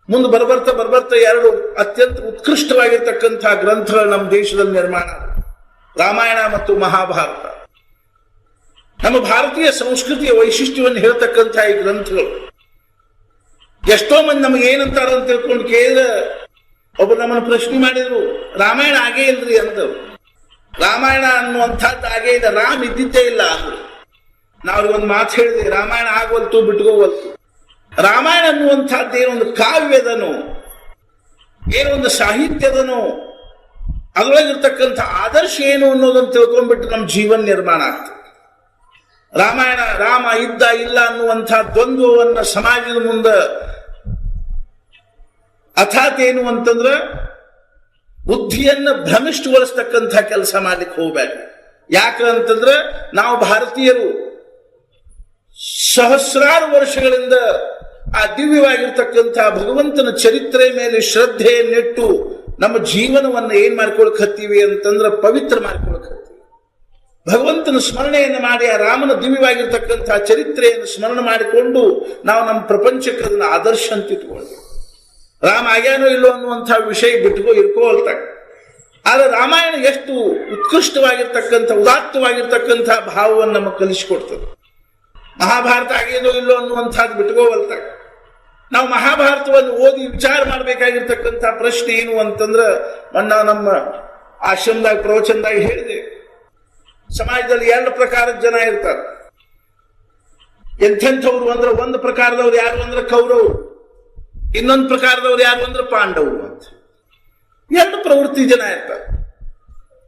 ಮುಂದೆ ಬರ್ಬರ್ತಾ ಎರಡು ಅತ್ಯಂತ ಉತ್ಕೃಷ್ಟವಾಗಿರ್ತಕ್ಕಂಥ ಗ್ರಂಥಗಳು ನಮ್ಮ ದೇಶದಲ್ಲಿ ನಿರ್ಮಾಣ, ರಾಮಾಯಣ ಮತ್ತು ಮಹಾಭಾರತ. ನಮ್ಮ ಭಾರತೀಯ ಸಂಸ್ಕೃತಿಯ ವೈಶಿಷ್ಟ್ಯವನ್ನು ಹೇಳ್ತಕ್ಕಂಥ ಈ ಗ್ರಂಥಗಳು. ಎಷ್ಟೋ ಮಂದಿ ನಮಗೆ ಏನಂತಾರ ಅಂತ ತಿಳ್ಕೊಂಡು ಕೇಳಿದ ಒಬ್ಬರು ನಮ್ಮನ್ನು ಪ್ರಶ್ನೆ ಮಾಡಿದ್ರು, ರಾಮಾಯಣ ಆಗೇ ಇಲ್ರಿ ಅಂದರು. ರಾಮಾಯಣ ಅನ್ನುವಂಥದ್ದು ಆಗೇ ಇಲ್ಲ, ರಾಮ್ ಇದ್ದಿದ್ದೇ ಇಲ್ಲ ಅಂದ್ರು. ನಾವು ಒಂದು ಮಾತು ಹೇಳಿದೆ, ರಾಮಾಯಣ ಆಗವಲ್ತು ಬಿಟ್ಕೋವಲ್ತು. ರಾಮಾಯಣ ಅನ್ನುವಂಥದ್ದು ಏನೊಂದು ಕಾವ್ಯದನು, ಏನೊಂದು ಸಾಹಿತ್ಯದನು, ಅದರೊಳಗಿರ್ತಕ್ಕಂಥ ಆದರ್ಶ ಏನು ಅನ್ನೋದನ್ನು ತಿಳ್ಕೊಂಡ್ಬಿಟ್ಟು ನಮ್ಮ ಜೀವನ ನಿರ್ಮಾಣ ಆಗ್ತದೆ. ರಾಮಾಯಣ ರಾಮ ಇದ್ದ ಇಲ್ಲ ಅನ್ನುವಂಥ ದ್ವಂದ್ವವನ್ನ ಸಮಾಜದ ಮುಂದೆ ಅಥಾತ್ ಏನು ಅಂತಂದ್ರ ಬುದ್ಧಿಯನ್ನ ಭ್ರಮಿಷ್ಠಗೊಳಿಸ್ತಕ್ಕಂಥ ಕೆಲಸ ಮಾಡ್ಲಿಕ್ಕೆ ಹೋಗ್ಬೇಡ. ಯಾಕೆ ಅಂತಂದ್ರೆ ನಾವು ಭಾರತೀಯರು ಸಹಸ್ರಾರು ವರ್ಷಗಳಿಂದ ಆ ದಿವ್ಯವಾಗಿರ್ತಕ್ಕಂಥ ಭಗವಂತನ ಚರಿತ್ರೆ ಮೇಲೆ ಶ್ರದ್ಧೆಯನ್ನಿಟ್ಟು ನಮ್ಮ ಜೀವನವನ್ನು ಏನ್ ಮಾಡ್ಕೊಳಕ್ ಹತ್ತೀವಿ ಅಂತಂದ್ರೆ ಪವಿತ್ರ ಮಾಡ್ಕೊಳಕ್ ಹತ್ತೀವಿ. ಭಗವಂತನ ಸ್ಮರಣೆಯನ್ನು ಮಾಡಿ ಆ ರಾಮನ ದಿವ್ಯವಾಗಿರ್ತಕ್ಕಂಥ ಚರಿತ್ರೆಯನ್ನು ಸ್ಮರಣೆ ಮಾಡಿಕೊಂಡು ನಾವು ನಮ್ಮ ಪ್ರಪಂಚಕ್ಕೆ ಅದನ್ನ ಆದರ್ಶ ಅಂತ ಇಟ್ಕೊಳ್ತೀವಿ. ರಾಮ ಆಗ್ಯಾನೋ ಇಲ್ಲೋ ಅನ್ನುವಂಥ ವಿಷಯ ಇಟ್ಕೊಳ್ತಾಗ. ಆದ್ರೆ ರಾಮಾಯಣ ಎಷ್ಟು ಉತ್ಕೃಷ್ಟವಾಗಿರ್ತಕ್ಕಂಥ ಉದಾತ್ತವಾಗಿರ್ತಕ್ಕಂಥ ಭಾವವನ್ನು ನಮಗೆ ಕಲಿಸಿಕೊಡ್ತದೆ. ಮಹಾಭಾರತ ಆಗ್ಯದೋ ಇಲ್ಲೋ ಅನ್ನುವಂಥದ್ದು ಬಿಟ್ಕೋವಲ್ತಾಗ. ನಾವು ಮಹಾಭಾರತವನ್ನು ಓದಿ ವಿಚಾರ ಮಾಡಬೇಕಾಗಿರ್ತಕ್ಕಂಥ ಪ್ರಶ್ನೆ ಏನು ಅಂತಂದ್ರೆ, ನಮ್ಮ ಆಶ್ರಮದಾಗ ಪ್ರವಚನದಾಗ ಹೇಳಿದೆ, ಸಮಾಜದಲ್ಲಿ ಎರಡು ಪ್ರಕಾರದ ಜನ ಇರ್ತಾರೆ. ಎಂಥೆಂಥವ್ರು ಅಂದ್ರೆ ಒಂದು ಪ್ರಕಾರದವ್ರು ಯಾರು ಅಂದ್ರೆ ಕೌರವರು, ಇನ್ನೊಂದು ಪ್ರಕಾರದವ್ರು ಯಾರು ಅಂದ್ರೆ ಪಾಂಡವರು ಅಂತ ಎರಡು ಪ್ರವೃತ್ತಿ ಜನ ಇರ್ತಾರೆ.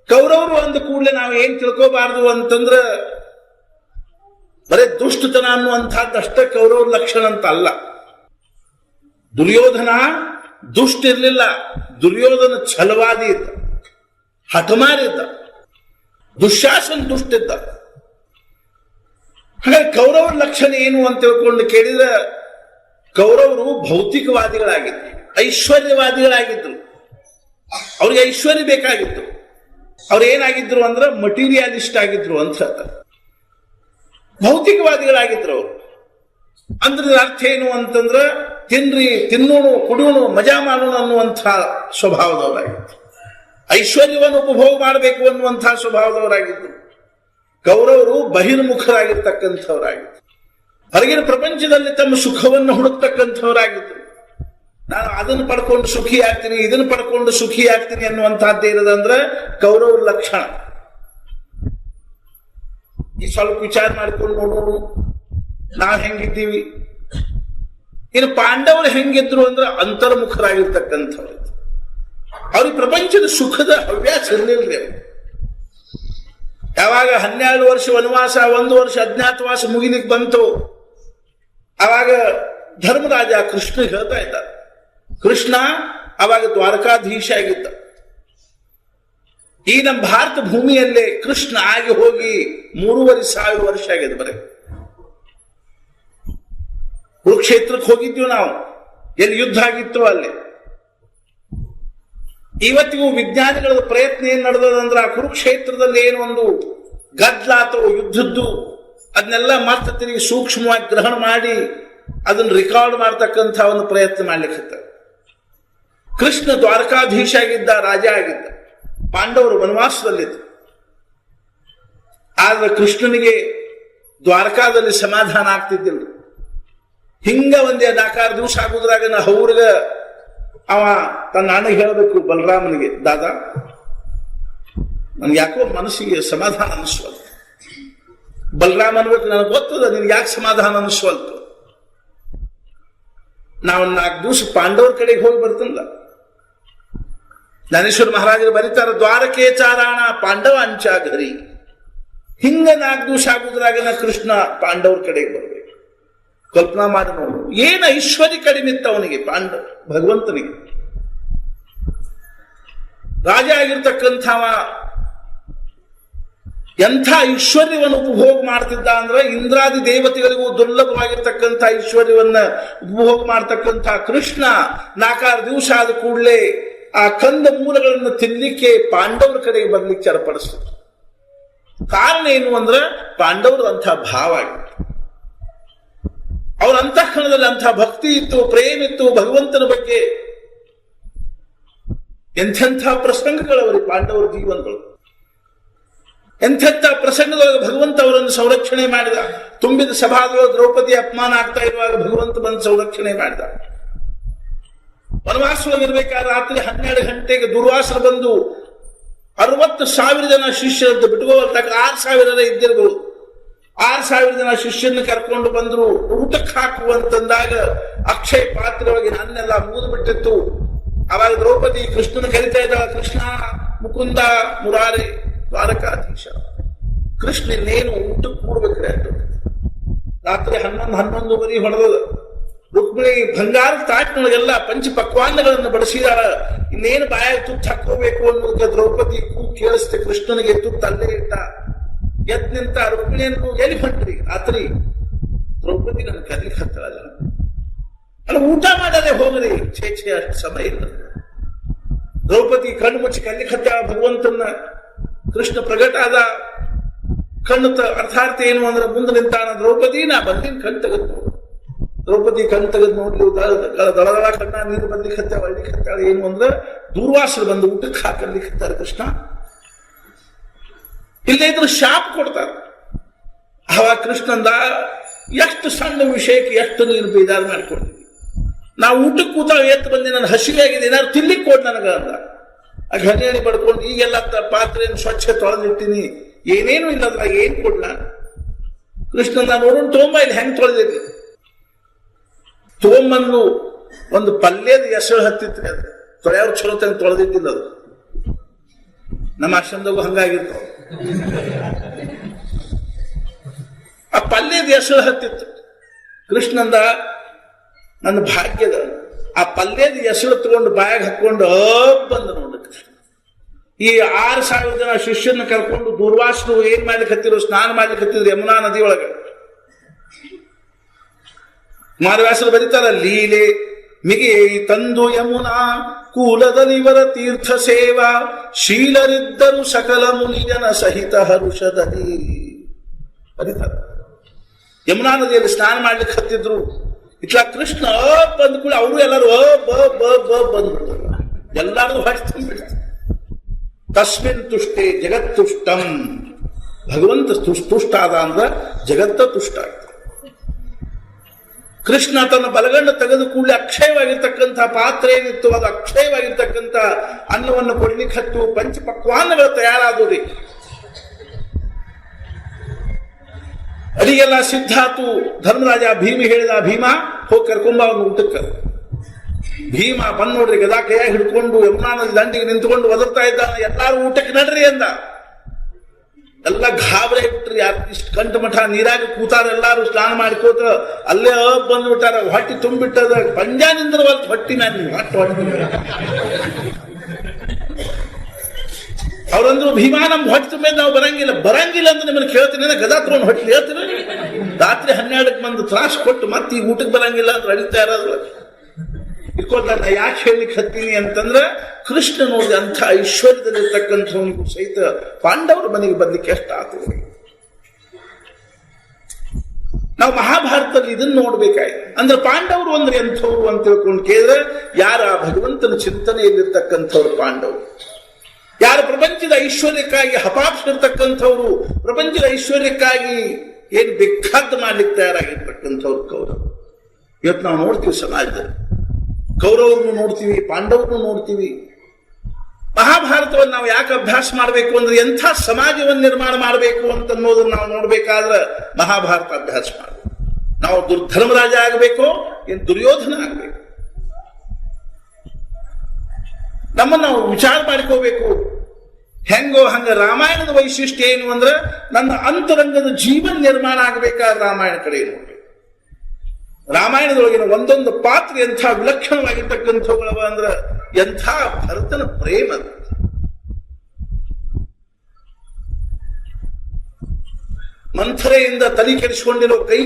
ಕೌರವರು ಅಂದ ಕೂಡಲೇ ನಾವು ಏನ್ ತಿಳ್ಕೋಬಾರ್ದು ಅಂತಂದ್ರ ಬರೇ ದುಷ್ಟತನ ಅನ್ನುವಂಥದ್ದಷ್ಟೇ ಕೌರವ್ರ ಲಕ್ಷಣ ಅಂತ ಅಲ್ಲ. ದುರ್ಯೋಧನ ದುಷ್ಟ ಇರ್ಲಿಲ್ಲ, ದುರ್ಯೋಧನ ಛಲವಾದಿ ಇದ್ದ, ಹಠಮಾರಿದ್ದ, ದುಶ್ಯಾಸನ ದುಷ್ಟ ಇದ್ದ. ಹಾಗಾಗಿ ಕೌರವರ ಲಕ್ಷಣ ಏನು ಅಂತ ತಿಳ್ಕೊಂಡು ಕೇಳಿದ್ರೆ, ಕೌರವರು ಭೌತಿಕವಾದಿಗಳಾಗಿದ್ರು, ಐಶ್ವರ್ಯವಾದಿಗಳಾಗಿದ್ರು. ಅವ್ರಿಗೆ ಐಶ್ವರ್ಯ ಬೇಕಾಗಿತ್ತು. ಅವ್ರು ಏನಾಗಿದ್ರು ಅಂದ್ರೆ ಮಟೀರಿಯಲಿಸ್ಟ್ ಆಗಿದ್ರು ಅಂತ ಹೇಳ್ತಾರೆ. ಭೌತಿಕವಾದಿಗಳಾಗಿದ್ರು ಅವರು. ಅಂದ್ರೆ ಅರ್ಥ ಏನು ಅಂತಂದ್ರೆ ತಿನ್ನೋಣ ಕುಡಿಯೋಣ ಮಜಾ ಮಾಡೋಣ ಅನ್ನುವಂಥ ಸ್ವಭಾವದವರಾಗಿತ್ತು. ಐಶ್ವರ್ಯವನ್ನು ಉಪಭೋಗ ಮಾಡಬೇಕು ಅನ್ನುವಂಥ ಸ್ವಭಾವದವರಾಗಿದ್ರು. ಕೌರವರು ಬಹಿರ್ಮುಖರಾಗಿರ್ತಕ್ಕಂಥವರಾಗಿದ್ರು. ಹೊರಗಿನ ಪ್ರಪಂಚದಲ್ಲಿ ತಮ್ಮ ಸುಖವನ್ನು ಹುಡುಕ್ತಕ್ಕಂಥವರಾಗಿದ್ರು. ನಾನು ಅದನ್ನು ಪಡ್ಕೊಂಡು ಸುಖಿ ಆಗ್ತೀನಿ, ಇದನ್ನು ಪಡ್ಕೊಂಡು ಸುಖಿ ಆಗ್ತೀನಿ ಅನ್ನುವಂಥದ್ದು ಏನದಂದ್ರೆ ಕೌರವರ ಲಕ್ಷಣ. ಈ ಸ್ವಲ್ಪ ವಿಚಾರ ಮಾಡಿಕೊಂಡು ನೋಡೋಣ ನಾವು ಹೆಂಗಿದ್ದೀವಿ. ಇನ್ನು ಪಾಂಡವರು ಹೆಂಗಿದ್ರು ಅಂದ್ರೆ ಅಂತರ್ಮುಖರಾಗಿರ್ತಕ್ಕಂಥವ್ರು. ಅವ್ರಿಗೆ ಪ್ರಪಂಚದ ಸುಖದ ಹವ್ಯಾಸ ಇರಲಿಲ್ರಿ. ಅವರು ಯಾವಾಗ 12 ವರ್ಷ ವನವಾಸ, 1 ವರ್ಷ ಅಜ್ಞಾತವಾಸ ಮುಗಿಲಿಕ್ಕೆ ಬಂತು, ಅವಾಗ ಧರ್ಮರಾಜ ಕೃಷ್ಣ ಹೇಳ್ತಾ ಇದ್ದ. ಕೃಷ್ಣ ಅವಾಗ ದ್ವಾರಕಾಧೀಶ ಆಗಿದ್ದ. ಈ ನಮ್ಮ ಭಾರತ ಭೂಮಿಯಲ್ಲೇ ಕೃಷ್ಣ ಆಗಿ ಹೋಗಿ 3,500 ವರ್ಷ ಆಗಿದೆ. ಬರೀ ಕುರುಕ್ಷೇತ್ರಕ್ಕೆ ಹೋಗಿದ್ವಿ ನಾವು, ಎಲ್ಲಿ ಯುದ್ಧ ಆಗಿತ್ತು ಅಲ್ಲಿ. ಇವತ್ತಿಗೂ ವಿಜ್ಞಾನಿಗಳ ಪ್ರಯತ್ನ ಏನ್ ನಡೆದಂದ್ರೆ ಆ ಕುರುಕ್ಷೇತ್ರದಲ್ಲಿ ಏನು ಒಂದು ಗದ್ದಲಾತೋ ಯುದ್ಧದ್ದು ಅದನ್ನೆಲ್ಲ ಮತ್ತೆ ತಿರುಗಿ ಸೂಕ್ಷ್ಮವಾಗಿ ಗ್ರಹಣ ಮಾಡಿ ಅದನ್ನು ರೆಕಾರ್ಡ್ ಮಾಡ್ತಕ್ಕಂಥ ಒಂದು ಪ್ರಯತ್ನ ಮಾಡ್ಲಿಕ್ಕೆ. ಕೃಷ್ಣ ದ್ವಾರಕಾಧೀಶ ಆಗಿದ್ದ, ರಾಜ ಆಗಿದ್ದ, ಪಾಂಡವರು ವನವಾಸದಲ್ಲಿದ್ದ. ಆದ್ರೆ ಕೃಷ್ಣನಿಗೆ ದ್ವಾರಕಾದಲ್ಲಿ ಸಮಾಧಾನ ಆಗ್ತಿದ್ದಿಲ್ಲ. ಹಿಂಗ ಒಂದೇ 4-6 ದಿವಸ ಆಗುದ್ರಾಗ ಅವ್ರಿಗ ಅವ ತನ್ನ ಅಣ್ಣಗೆ ಹೇಳಬೇಕು ಬಲರಾಮನಿಗೆ, ದಾದಾ ನನ್ಗೆ ಯಾಕೋ ಮನಸ್ಸಿಗೆ ಸಮಾಧಾನ ಅನಿಸ್ವಲ್ತು. ಬಲರಾಮ ಅನ್ಬೇಕು, ನನಗೆ ಗೊತ್ತದ ನಿನ್ಗೆ ಯಾಕೆ ಸಮಾಧಾನ ಅನಿಸ್ವಲ್ತು. ನಾವು 4 ದಿವಸ ಪಾಂಡವರ ಕಡೆಗೆ ಹೋಗಿ ಬರ್ತಲ್ಲ. ಜ್ಞಾನೇಶ್ವರ ಮಹಾರಾಜರು ಬರೀತಾರ, ದ್ವಾರಕೆ ಚಾರಾಣ ಪಾಂಡವ ಅಂಚ ಘರಿ. ಹಿಂಗ 4 ದಿವಸ ಆಗುದ್ರಾಗ ಕೃಷ್ಣ ಪಾಂಡವರ ಕಡೆಗೆ ಬರ್ಬೇಕು. ಕಲ್ಪನಾ ಮಾಡಿ ನೋಡು, ಏನು ಐಶ್ವರ್ಯ ಕಡಿಮೆ ಇತ್ತು ಅವನಿಗೆ, ಭಗವಂತನಿಗೆ. ರಾಜ ಆಗಿರ್ತಕ್ಕಂಥವ ಎಂಥ ಐಶ್ವರ್ಯವನ್ನು ಉಪಭೋಗ ಮಾಡ್ತಿದ್ದ ಅಂದ್ರೆ ಇಂದ್ರಾದಿ ದೇವತೆಗಳಿಗೂ ದುರ್ಲಭವಾಗಿರ್ತಕ್ಕಂಥ ಐಶ್ವರ್ಯವನ್ನ ಉಪಭೋಗ ಮಾಡ್ತಕ್ಕಂಥ ಕೃಷ್ಣ 4-6 ದಿವಸ ಆದ ಕೂಡಲೇ ಆ ಕಂದ ಮೂಲಗಳನ್ನು ತಿನ್ಲಿಕ್ಕೆ ಪಾಂಡವರ ಕಡೆಗೆ ಬರ್ಲಿಕ್ಕೆ ಚರಪಡಿಸ್ತಾರೆ. ಕಾರಣ ಏನು ಅಂದ್ರೆ ಪಾಂಡವರು ಅಂಥ ಭಾವ ಆಗಿತ್ತು. ಅವರ ಅಂತಃಕರಣದಲ್ಲಿ ಅಂಥ ಭಕ್ತಿ ಇತ್ತು, ಪ್ರೇಮ ಇತ್ತು ಭಗವಂತನ ಬಗ್ಗೆ. ಎಂಥೆಂಥ ಪ್ರಸಂಗಗಳು ಅವರಿಗೆ ಪಾಂಡವರ ಜೀವನಗಳು. ಎಂಥೆಂಥ ಪ್ರಸಂಗದೊಳಗೆ ಭಗವಂತ ಅವರನ್ನು ಸಂರಕ್ಷಣೆ ಮಾಡಿದ. ತುಂಬಿದ ಸಭಾದೊಳಗೆ ದ್ರೌಪದಿ ಅಪಮಾನ ಆಗ್ತಾ ಇರುವಾಗ ಭಗವಂತ ಬಂದು ಸಂರಕ್ಷಣೆ ಮಾಡಿದ. ವನವಾಸವಾಗಿರ್ಬೇಕಾದ್ರೆ ರಾತ್ರಿ 12 ಗಂಟೆಗೆ ದುರ್ವಾಸರು ಬಂದು 60,000 ಜನ ಶಿಷ್ಯರಂತೆ ಬಿಟ್ಕೋಲ್ತಾಗ 6,000 ಇದ್ದಿರ್ಬೋದು. 6,000 ಜನ ಶಿಷ್ಯರನ್ನ ಕರ್ಕೊಂಡು ಬಂದ್ರು. ಊಟಕ್ಕೆ ಹಾಕುವಂತಂದಾಗ ಅಕ್ಷಯ ಪಾತ್ರವಾಗಿ ನನ್ನೆಲ್ಲ ಮುಗಿದು ಬಿಟ್ಟಿತ್ತು. ಅವಾಗ ದ್ರೌಪದಿ ಕೃಷ್ಣನ ಕರಿತಾ ಇದ್ದಾಳ, ಕೃಷ್ಣ ಮುಕುಂದ ಮುರಾರಿ ದ್ವಾರಕಾಧೀಶ, ಕೃಷ್ಣ ಇನ್ನೇನು ಊಟಕ್ಕೆ ಕೂಡ್ಬೇಕ್ರೆ ಅಂತ. ರಾತ್ರಿ 11:30 ಹೊಡೆದ. ರುಕ್ಮಿಣಿ ಬಂಗಾರ ತಾಟ್ನೊಳಗೆಲ್ಲ ಪಂಚ ಪಕ್ವಾನ್ನಗಳನ್ನು ಬಡಿಸಿದಾಳ. ಇನ್ನೇನು ಬಾಯಾಗ ತುತ್ತು ಹಾಕೋಬೇಕು ಅನ್ನೋದಕ್ಕೆ ದ್ರೌಪದಿ ಕೇಳಿಸ್ತೆ. ಕೃಷ್ಣನಿಗೆ ತುತ್ತು ಅಲ್ಲೇ ಇಟ್ಟ. ಎದ್ ನಿಂತ ರುಕ್ಮಿಣಿಯನ್ನು ಎಲ್ಲಿ ಹೊಂಟ್ರಿ ರಾತ್ರಿ? ದ್ರೌಪದಿ ನನ್ನ ಕಲಿಗೆ ಹತ್ತಳ. ಅಲ್ಲ ಊಟ ಮಾಡದೆ ಹೋಗ್ರಿ. ಛೇ ಅಷ್ಟು ಸಮಯ ಇಲ್ಲ. ದ್ರೌಪದಿ ಕಣ್ಣು ಮುಚ್ಚಿ ಕಲಿಗೆ ಹತ್ತಾಳ ಭಗವಂತನ. ಕೃಷ್ಣ ಪ್ರಗಟ ಆದ. ಕಣ್ಣು ಅರ್ಥಾರ್ಥ ಏನು ಅಂದ್ರೆ ಮುಂದೆ ನಿಂತಾನ. ದ್ರೌಪದಿ ನಾ ಬಂದಿನ ಕಣ್ ತೆಗೆದು ನೋಡು. ದ್ರೌಪದಿ ಕಣ್ ತೆಗೆದು ನೋಡ್ಲಿ ದಳದಳ ಕಣ್ಣ ನೀರು ಬರ್ಲಿಕ್ಕೆ ಹತ್ತಾಳ, ಅಳ್ಲಿಕ್ಕೆ ಹತ್ತಾಳ. ಏನು ಅಂದ್ರೆ ದೂರ್ವಾಸರು ಬಂದು ಊಟಕ್ಕೆ ಹಾಕಲಿಕ್ಕೆ ಹತ್ತಾರೆ ಕೃಷ್ಣ. ಇಲ್ಲೇ ಇದ್ರು ಶಾಪ್ ಕೊಡ್ತಾರೆ. ಅವಾಗ ಕೃಷ್ಣಂದ ಎಷ್ಟು ಸಣ್ಣ ವಿಷಯಕ್ಕೆ ಎಷ್ಟು ನೀನು ಬೇಜಾರು ಮಾಡ್ಕೊಂಡಿದ್ವಿ. ನಾವು ಊಟಕ್ಕೆ ಕೂತಾಗ ಎತ್ತು ಬಂದಿ, ನನ್ನ ಹಸಿವೆ ಆಗಿದೆ, ಏನಾದ್ರು ತಿನ್ಲಿಕ್ಕೆ ಕೊಡ್ ನನಗ ಅಂದ. ಆಗ ಹನಿ ಬಡ್ಕೊಂಡು ಈಗೆಲ್ಲ ಪಾತ್ರೆಯನ್ನು ಸ್ವಚ್ಛ ತೊಳೆದಿಟ್ಟಿನಿ, ಏನೇನು ಇಲ್ಲ ಅದ್ರಾಗ ಏನ್ ಕೊಡ್ಲ. ಕೃಷ್ಣಂದ ನೋಡೋಣ ತಗೊಂಬ, ಇಲ್ಲಿ ಹೆಂಗ್ ತೊಳೆದಿದ್ವಿ. ತಗೊಂಬಂದು ಒಂದು ಪಲ್ಯದ ಹೆಸರು ಹತ್ತಿತ್ರಿ. ಅದು ತೊಳೆಯವ್ರು ಚಲೋ ತಂಗ ತೊಳೆದಿದ್ದಿಲ್ಲ. ಅದು ನಮ್ಮ ಆಶ್ರಮದಾಗೂ ಹಂಗಾಗಿರ್ತಾವ. ಆ ಪಲ್ಯದ ಹೆಸರು ಹತ್ತಿತ್ತು. ಕೃಷ್ಣಂದ ನನ್ನ ಭಾಗ್ಯದ ಆ ಪಲ್ಯದ ಹೆಸರು ತಗೊಂಡು ಬಾಯಾಗ ಹಾಕೊಂಡು ಬಂದ ನೋಡ ಕೃಷ್ಣ. ಈ 6,000 ಜನ ಶಿಷ್ಯನ ಕರ್ಕೊಂಡು ದೂರ್ವಾಸರು ಏನ್ ಮಾಡ್ಲಿಕ್ಕೆ ಹತ್ತಿದ್ರು? ಸ್ನಾನ ಮಾಡ್ಲಿಕ್ಕೆ ಹತ್ತಿದ್ರು ಯಮುನಾ ನದಿ ಒಳಗೆ. ಮಾರವ್ಯಾಸರು ಬರೀತಾರ, ಲೀಲೆ ಮಿಗೆ ತಂದು ಯಮುನಾ ಕೂಲದಲಿವರ ತೀರ್ಥ ಸೇವಾ, ಶೀಲರಿದ್ದರು ಸಕಲ ಮುನಿಜನ ಸಹಿತ ಹರುಷದಲ್ಲಿ ಬರೀತಾರ. ಯಮುನಾ ನದಿಯಲ್ಲಿ ಸ್ನಾನ ಮಾಡ್ಲಿಕ್ಕೆ ಹತ್ತಿದ್ರು. ಇಟ್ಲ ಕೃಷ್ಣ ಬಂದ ಕೂಡ ಅವರು ಎಲ್ಲರೂ ಬಂದ್ಬಿಡ್ತಾರ. ಎಲ್ಲಾರು ಹೊಟ್ಟೆ ತುಂಬಿಡ್ತಾರೆ. ತಸ್ಮಿನ್ ತುಷ್ಟೇ ಜಗತ್ತುಷ್ಟಂ. ಭಗವಂತ ತುಷ್ಟ ಆದ ಅಂದ್ರೆ ಜಗತ್ತ ತುಷ್ಟ ಆಗ್ತದೆ. ಕೃಷ್ಣ ತನ್ನ ಬಲಗಣ್ಣ ತೆಗೆದು ಕೂಡಲೇ ಅಕ್ಷಯವಾಗಿರ್ತಕ್ಕಂಥ ಪಾತ್ರೆ ಏನಿತ್ತು ಅದು ಅಕ್ಷಯವಾಗಿರ್ತಕ್ಕಂಥ ಅನ್ನವನ್ನು ಕೊಡ್ಲಿಕ್ಕೆ ಹತ್ತು. ಪಂಚ ಪಕ್ವಾನ್ನಗಳು ತಯಾರಾದವು. ಅಡಿಗೆಲ್ಲ ಸಿದ್ಧಾತು. ಧರ್ಮರಾಜ ಭೀಮ ಹೇಳಿದ, ಭೀಮ ಹೋಗಿ ಕರ್ಕೊಂಬ ಅವನು ಊಟಕ್ಕೆ. ಭೀಮ ಬಂದ್ ನೋಡ್ರಿ, ಗದಾ ಕೈಯಾಗಿ ಹಿಡ್ಕೊಂಡು ಯಮುನಾ ನದಿ ದಂಡಿಗೆ ನಿಂತ್ಕೊಂಡು ಒದರ್ತಾ ಇದ್ದಾನೆ. ಎಲ್ಲಾರು ಊಟಕ್ಕೆ ನಡ್ರಿ ಅಂದ. ಎಲ್ಲ ಗಾಬರಿ ಬಿಟ್ರಿ. ಯಾರು ಇಷ್ಟು ಕಂಠ ಮಠ ನೀರಾಗಿ ಕೂತಾರ. ಎಲ್ಲಾರು ಸ್ನಾನ ಮಾಡಿಕೋತ ಅಲ್ಲೇ ಬಂದ್ಬಿಟ್ಟಾರ. ಹೊಟ್ಟಿ ತುಂಬಿಟ್ಟದ. ಪಂಜಾನಿಂದ್ರ ಹೊಟ್ಟಿ ನಾನು ಹೊಟ್ಟಿ ಅವ್ರಂದ್ರು, ಭೀಮಾ ನಮ್ಗೆ ಹೊಟ್ಟೆ ತುಂಬ ನಾವು ಬರಂಗಿಲ್ಲ ಅಂತ ನಿಮ್ಮನ್ನು ಕೇಳ್ತೀನಿ. ಗದಾ ತಗೊಂಡು ಹೊಟ್ಟೆ ಹೇಳ್ತೀನಿ. ರಾತ್ರಿ 12ಕ್ಕೆ ಬಂದು ತ್ರಾಸ ಕೊಟ್ಟು ಮತ್ತೆ ಈ ಊಟಕ್ಕೆ ಬರಂಗಿಲ್ಲ ಅಂತ ಅಡಿತಾ ಇರೋದ್ರ ಇಟ್ಕೊಳ್ತಾರ. ಯಾಕೆ ಹೇಳಲಿಕ್ಕೆ ಹತ್ತೀನಿ ಅಂತಂದ್ರೆ, ಕೃಷ್ಣ ನೋಡಿ ಅಂಥ ಐಶ್ವರ್ಯದಲ್ಲಿರ್ತಕ್ಕಂಥವನಿಗೂ ಸಹಿತ ಪಾಂಡವರ ಮನೆಗೆ ಬರ್ಲಿಕ್ಕೆ ಎಷ್ಟು ಆಗ್ತದೆ. ನಾವು ಮಹಾಭಾರತದಲ್ಲಿ ಇದನ್ನ ನೋಡ್ಬೇಕಾಯ್ತು. ಅಂದ್ರೆ ಪಾಂಡವರು ಅಂದ್ರೆ ಎಂಥವ್ರು ಅಂತ ತಿಳ್ಕೊಂಡು ಕೇಳಿದ್ರೆ, ಯಾರ ಭಗವಂತನ ಚಿಂತನೆಯಲ್ಲಿರ್ತಕ್ಕಂಥವ್ರು ಪಾಂಡವರು. ಯಾರು ಪ್ರಪಂಚದ ಐಶ್ವರ್ಯಕ್ಕಾಗಿ ಹಪಾಪ್ಸಿರ್ತಕ್ಕಂಥವ್ರು, ಪ್ರಪಂಚದ ಐಶ್ವರ್ಯಕ್ಕಾಗಿ ಏನ್ ಬೇಕಾದ್ದು ಮಾಡ್ಲಿಕ್ಕೆ ತಯಾರಾಗಿರ್ತಕ್ಕಂಥವ್ರು ಕೌರವರು. ಇವತ್ತು ನಾವು ನೋಡ್ತೀವಿ ಸಮಾಜದಲ್ಲಿ ಕೌರವ್ರನ್ನು ನೋಡ್ತೀವಿ, ಪಾಂಡವ್ರನ್ನು ನೋಡ್ತೀವಿ. ಮಹಾಭಾರತವನ್ನು ನಾವು ಯಾಕೆ ಅಭ್ಯಾಸ ಮಾಡಬೇಕು ಅಂದ್ರೆ, ಎಂಥ ಸಮಾಜವನ್ನು ನಿರ್ಮಾಣ ಮಾಡಬೇಕು ಅಂತ ಅನ್ನೋದನ್ನ ನಾವು ನೋಡ್ಬೇಕಾದ್ರೆ ಮಹಾಭಾರತ ಅಭ್ಯಾಸ ಮಾಡಬೇಕು. ನಾವು ಧರ್ಮರಾಜ ಆಗಬೇಕು, ಏನ್ ದುರ್ಯೋಧನ ಆಗಬೇಕು. ನಮ್ಮನ್ನು ನಾವು ವಿಚಾರ ಮಾಡ್ಕೋಬೇಕು. ಹೆಂಗೋ ಹಂಗ ರಾಮಾಯಣದ ವೈಶಿಷ್ಟ್ಯ ಏನು ಅಂದ್ರೆ, ನನ್ನ ಅಂತರಂಗದ ಜೀವನ ನಿರ್ಮಾಣ ಆಗಬೇಕಾದ್ರೆ ರಾಮಾಯಣ ಕಡೆ ನೋಡ್ಬೇಕು. ರಾಮಾಯಣದೊಳಗಿನ ಒಂದೊಂದು ಪಾತ್ರ ಎಂಥ ವಿಲಕ್ಷಣವಾಗಿರ್ತಕ್ಕಂಥವುಗಳವ ಅಂದ್ರೆ, ಎಂಥ ಭರತನ ಪ್ರೇಮ. ಮಂಥರೆಯಿಂದ ತಲೆ ಕೆಡಿಸಿಕೊಂಡಿರೋ ಕೈ